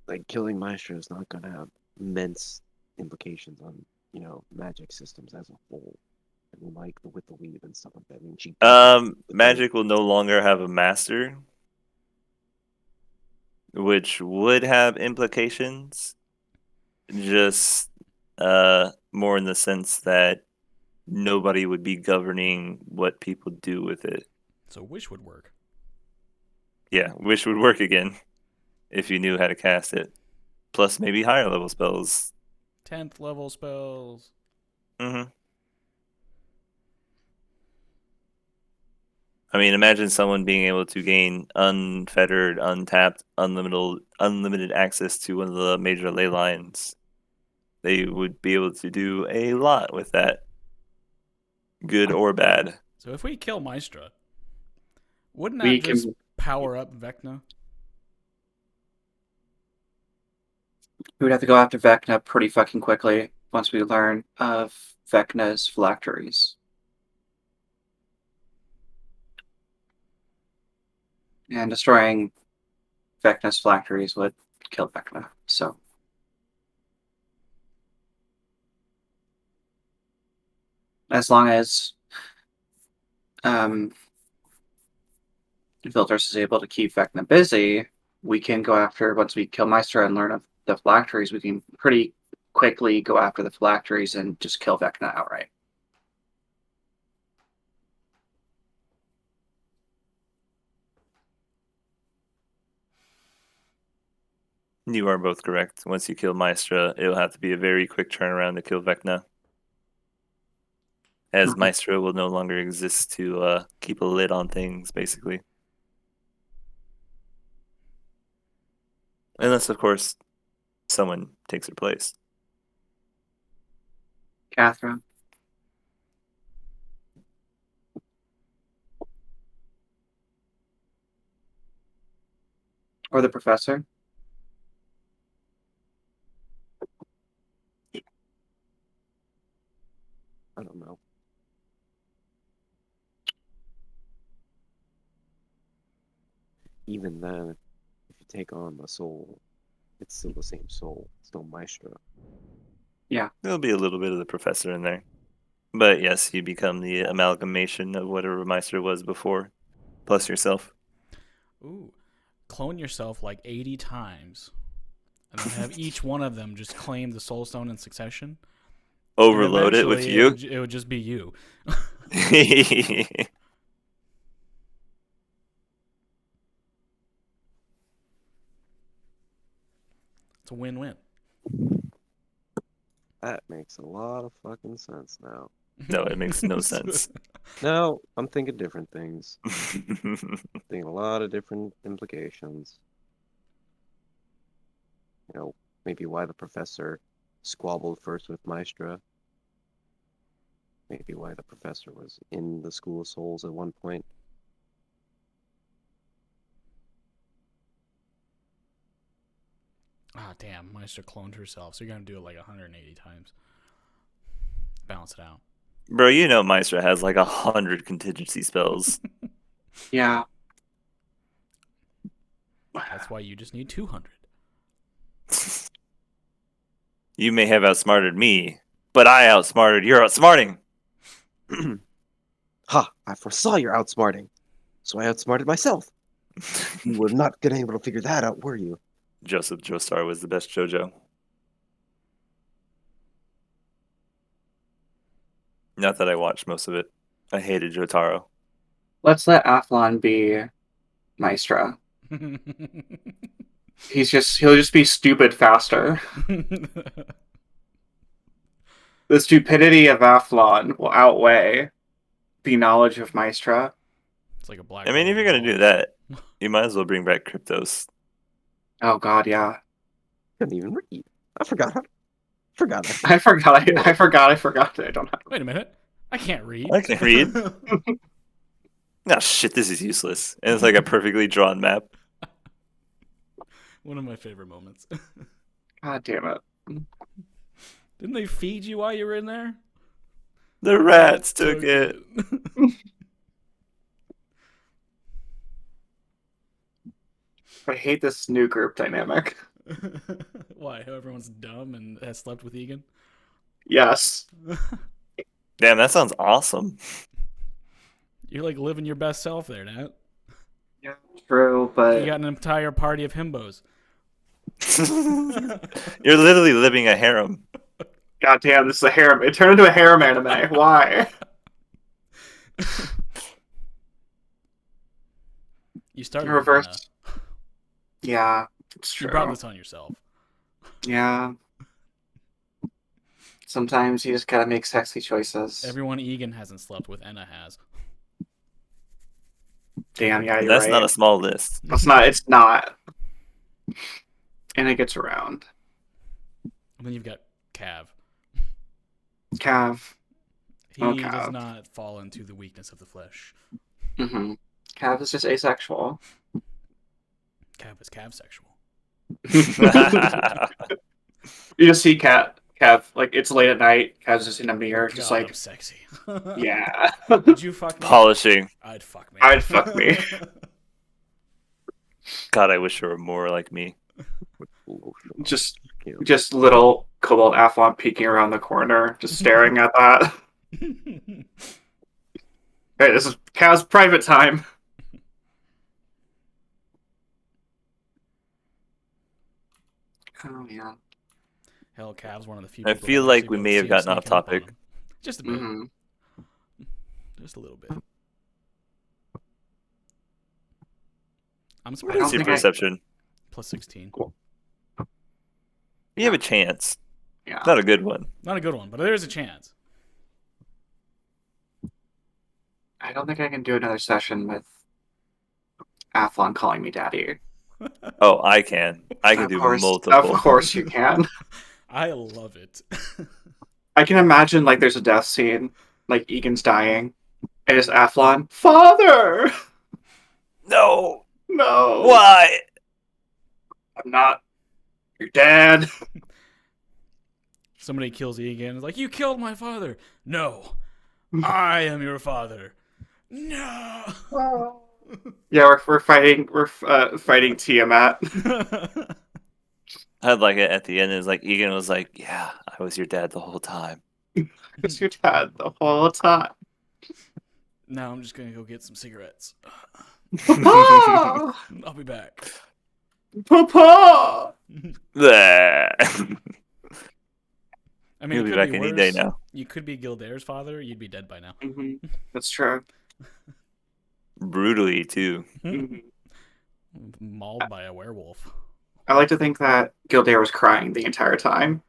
S4: like, killing Maestro is not going to have immense implications on, magic systems as a whole. I mean, like, with the weave and stuff like that. I mean, she
S3: Magic will no longer have a master, which would have implications. Just more in the sense that nobody would be governing what people do with it.
S6: So wish would work.
S3: Yeah, wish would work again if you knew how to cast it. Plus, maybe higher level spells.
S6: 10th level spells.
S3: Mm-hmm. I mean, imagine someone being able to gain unfettered, untapped, unlimited access to one of the major ley lines. They would be able to do a lot with that, good or bad.
S6: So if we kill Maestra, wouldn't
S1: We
S6: that just
S1: can-
S6: power up Vecna?
S1: We would have to go after Vecna pretty fucking quickly once we learn of Vecna's phylacteries. And destroying Vecna's phylacteries would kill Vecna. So as long as Vilters is able to keep Vecna busy, we can go after, once we kill Meister and learn of the phylacteries, we can pretty quickly go after the phylacteries and just kill Vecna outright.
S3: You are both correct. Once you kill Maestra, it'll have to be a very quick turnaround to kill Vecna, as
S1: Mhm.
S3: Maestra will no longer exist to keep a lid on things, basically. Unless, of course, someone takes her place.
S1: Catherine. Or the professor.
S4: I don't know. Even then, if you take on the soul, it's still the same soul. Still Maestro.
S3: There'll be a little bit of the professor in there. But yes, you become the amalgamation of whatever Meister was before, plus yourself.
S6: Ooh. Clone yourself like 80 times. And then have each one of them just claim the soul stone in succession.
S3: Overload it with you.
S6: It would just be you. It's a win-win.
S4: That makes a lot of fucking sense now.
S3: No, it makes no sense.
S4: No, I'm thinking different things. Thinking a lot of different implications. Maybe why the professor squabbled first with Maestra. Maybe why the professor was in the School of Souls at one point.
S6: Ah, damn. Meister cloned herself, so you're going to do it like 180 times. Balance it out.
S3: Bro, you know Meister has like 100 contingency spells.
S1: Yeah.
S6: That's why you just need 200.
S3: You may have outsmarted me, but I outsmarted your outsmarting.
S4: Ha! I foresaw your outsmarting, so I outsmarted myself. You were not gonna be able to figure that out, were you?
S3: Joseph Joestar was the best JoJo. Not that I watched most of it. I hated Jotaro.
S1: Let's let Athlon be Maestra. He'll just be stupid faster. The stupidity of Athlon will outweigh the knowledge of Maestra.
S6: It's like a black
S3: I mean,
S6: hole
S3: if you're going to
S6: of
S3: do that, you might as well bring back Kryptos.
S1: Oh god, yeah.
S4: Couldn't even read. I forgot. Forgot.
S1: I forgot that I don't have.
S6: Wait a minute. I can't read.
S3: I can read. Oh shit, this is useless. And it's like a perfectly drawn map.
S6: One of my favorite moments.
S1: God damn it.
S6: Didn't they feed you while you were in there?
S3: The rats took it.
S1: I hate this new group dynamic.
S6: Why? How everyone's dumb and has slept with Egan?
S1: Yes.
S3: Damn, that sounds awesome.
S6: You're like living your best self there, Nat.
S1: Yeah, true,
S6: You
S1: but
S6: got an entire party of himbos.
S3: You're literally living a harem.
S1: God damn, this is a harem. It turned into a harem anime. Why?
S6: You started
S1: Reverse.
S6: with
S1: Yeah, it's
S6: You
S1: true.
S6: brought this on yourself.
S1: Yeah. Sometimes you just gotta make sexy choices.
S6: Everyone Egan hasn't slept with, Enna has.
S1: Damn, yeah, you're
S3: That's
S1: right.
S3: not a small list.
S1: It's not. It's not. And it gets around.
S6: And then you've got Cav.
S1: Cav.
S6: He
S1: Oh,
S6: does
S1: Cav.
S6: not fall into the weakness of the flesh.
S1: Mm-hmm. Cav is just asexual.
S6: Cav is Cav-sexual.
S1: You just see Cav, like, it's late at night. Cav's just in a mirror, just
S6: God,
S1: like,
S6: I'm sexy.
S1: yeah.
S6: Would you fuck me?
S3: Polishing.
S6: I'd fuck me.
S1: I'd fuck me.
S3: God, I wish there were more like me.
S1: Just little Cobalt Athlon peeking around the corner, just staring at that. Hey, this is Cav's private time. Oh, yeah.
S6: Hell, Cav's one of the few
S3: I
S6: people
S3: feel
S6: that
S3: like
S6: actually
S3: we
S6: go
S3: may
S6: see
S3: have
S6: him
S3: gotten off
S6: sneaking up on
S3: topic.
S6: him. Just a bit.
S1: Mm-hmm.
S6: Just a little bit. I'm
S3: What
S6: surprised
S3: is your
S1: think I-
S3: perception?
S6: plus 16.
S3: You have a chance.
S1: Yeah.
S3: Not a good one.
S6: Not a good one, but there is a chance.
S1: I don't think I can do another session with Athlon calling me daddy.
S3: Oh, I can. I can
S1: Of
S3: do
S1: course,
S3: multiple.
S1: Of course you can.
S6: I love it.
S1: I can imagine, like, there's a death scene, like, Egan's dying, and it's Athlon. Father!
S3: No.
S1: No!
S3: Why?
S1: I'm not your dad.
S6: Somebody kills Egan. It's like, you killed my father. No. I am your father. No.
S1: Yeah, we're fighting. We're fighting Tiamat.
S3: I'd like it at the end. It's like Egan was like, "Yeah, I was your dad the whole time."
S1: It's your dad the whole time.
S6: Now I'm just going to go get some cigarettes.
S1: Papa!
S6: I'll be back.
S1: Papa!
S3: Bleh.
S6: I mean,
S3: He'll
S6: it
S3: be
S6: could
S3: back
S6: be
S3: any
S6: worse.
S3: day now.
S6: You could be Gildare's father. You'd be dead by now.
S1: Mm-hmm. That's true.
S3: Brutally too.
S1: Mm-hmm.
S6: Mauled by a werewolf.
S1: I like to think that Gildare was crying the entire time.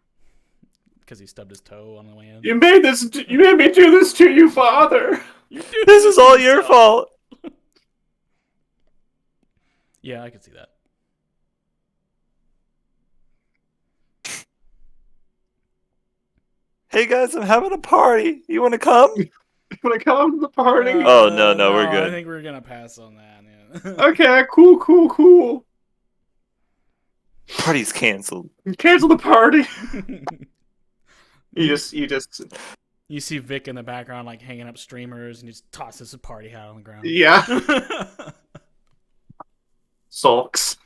S6: Because he stubbed his toe on the way in.
S1: You made me do this to you, father.
S3: This is all your fault.
S6: Yeah, I could see that.
S3: Hey guys, I'm having a party. You want to come?
S1: When I come to the party.
S3: Oh, no, we're
S6: I
S3: good.
S6: think we're going to pass on that. Yeah.
S1: Okay, cool.
S3: Party's canceled.
S1: Cancel the party. You just
S6: You see Vic in the background, like, hanging up streamers, and he just tosses a party hat on the ground.
S1: yeah. Sulks.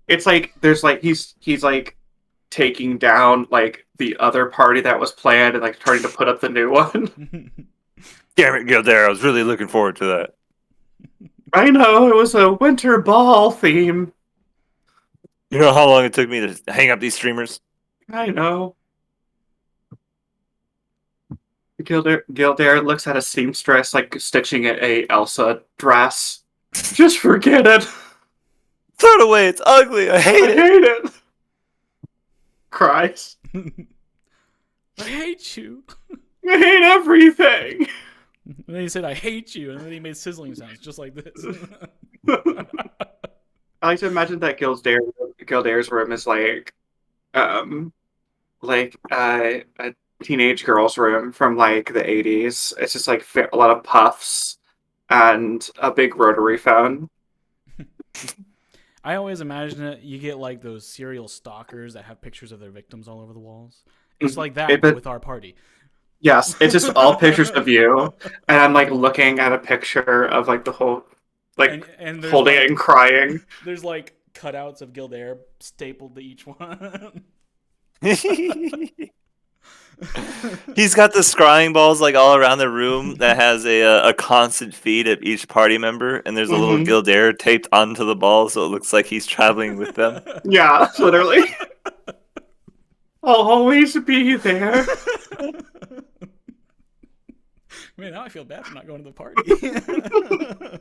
S1: It's like there's like he's like taking down like the other party that was planned and like trying to put up the new one.
S3: Damn it, Gildare. I was really looking forward to that.
S1: I know, it was a winter ball theme.
S3: You know how long it took me to hang up these streamers?
S1: I know. Gildare looks at a seamstress like stitching a Elsa dress. Just forget it.
S3: Throw it away. It's ugly. I hate
S1: I
S3: it.
S1: hate it. Cries.
S6: I hate you.
S1: I hate everything.
S6: And then he said, I hate you. And then he made sizzling sounds just like this.
S1: I like to imagine that Gildare's room is like a teenage girl's room from like the 80s. It's just like a lot of puffs and a big rotary phone.
S6: I always imagine it. You get like those serial stalkers that have pictures of their victims all over the walls. It's like that, but with our party.
S1: Yes, it's just all pictures of you, and I'm like looking at a picture of like the whole, like
S6: and there's
S1: holding
S6: like,
S1: it and crying.
S6: There's like cutouts of Gildair stapled to each one.
S3: He's got the scrying balls like all around the room that has a constant feed of each party member, and there's a little
S1: Mhm.
S3: Gildair taped onto the ball, so it looks like he's traveling with them.
S1: Yeah, literally. I'll always be there.
S6: Man, now I feel bad for not going to the party.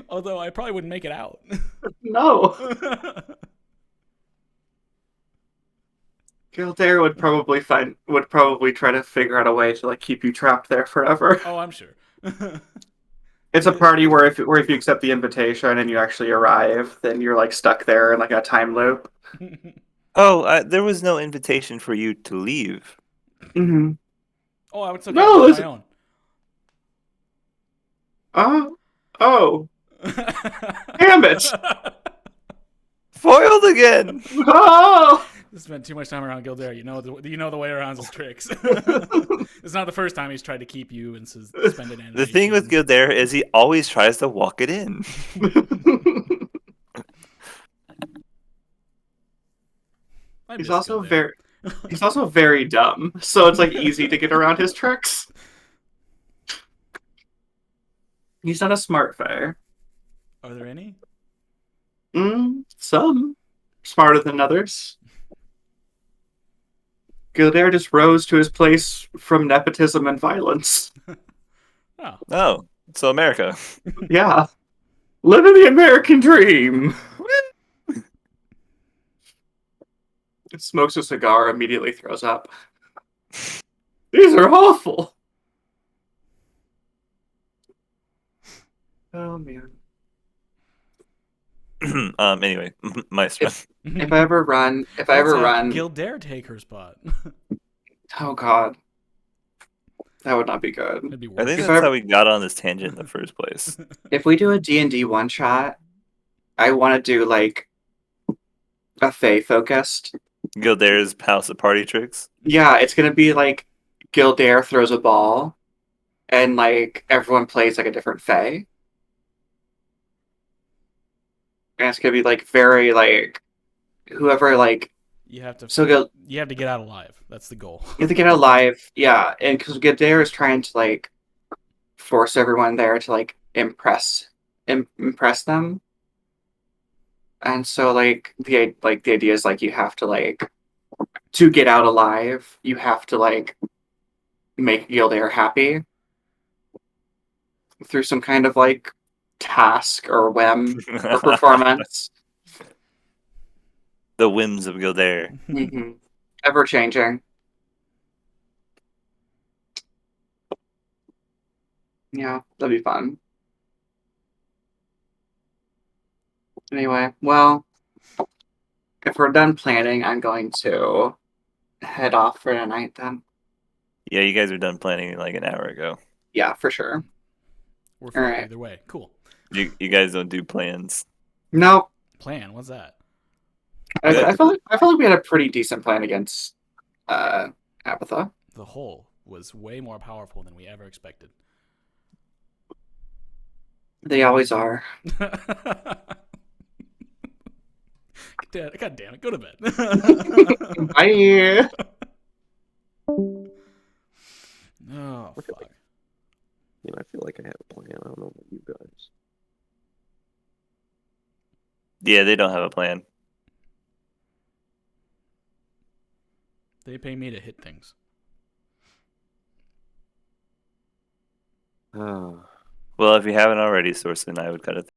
S6: Although I probably wouldn't make it out.
S1: No. Gildair would probably try to figure out a way to like keep you trapped there forever.
S6: Oh, I'm sure.
S1: It's a party where if you accept the invitation and you actually arrive, then you're like stuck there in like a time loop.
S3: Oh, there was no invitation for you to leave.
S1: Mm-hmm.
S6: Oh, I would still
S1: No,
S6: get
S1: listen.
S6: my own.
S1: Oh, damn it!
S3: Foiled again.
S1: Oh,
S6: Spent too much time around Gildair. You know the way around his tricks. It's not the first time he's tried to keep you and spend an animation.
S3: The thing with Gildair is he always tries to walk it in.
S1: he's also very dumb, so it's like easy to get around his tricks. He's not a smart fae.
S6: Are there any?
S1: Some smarter than others. Gildair just rose to his place from nepotism and violence.
S3: Oh, so America.
S1: Yeah. Living the American dream. Smokes a cigar, immediately throws up. These are awful. Oh, man.
S3: Anyway, Maestro.
S1: If I ever run...
S6: Gildair take her spot.
S1: Oh, God. That would not be good.
S6: That'd be
S3: I think
S6: worse.
S3: that's how we got on this tangent in the first place.
S1: If we do a D&D one-shot, I want to do, like, a Fae-focused.
S3: Gildair's House of Party Tricks.
S1: Yeah, it's going to be, like, Gildair throws a ball, and, like, everyone plays, like, a different Fae. And it's going to be, like, very, like, whoever, like...
S6: You have to
S1: you
S6: have to get out alive. That's the goal.
S1: have to get out alive, yeah, and because Gildair is trying to, like, force everyone there to, like, impress them. And so, like, the idea is, like, you have to, like, to get out alive, you have to, like, make Gildair happy through some kind of, like, task or whim or performance.
S3: The whims of Gildair.
S1: Mm-hmm. Ever changing. Yeah, that'd be fun. Anyway, well, if we're done planning, I'm going to head off for tonight then.
S3: Yeah, you guys are done planning like an hour ago.
S1: Yeah, for sure.
S6: We're fine
S1: Alright.
S6: either way. Cool.
S3: You guys don't do plans.
S1: No,
S6: Plan? What's that?
S1: I felt like we had a pretty decent plan against Abatha.
S6: The whole was way more powerful than we ever expected.
S1: They always are.
S6: God damn it! Go to bed.
S1: Bye.
S6: Oh fuck.
S4: You know, I feel like I have a plan. I don't know about you guys.
S3: Yeah, they don't have a plan.
S6: They pay me to hit things.
S4: Ah.
S3: Well, if you haven't already, Sorcerer and I would cut it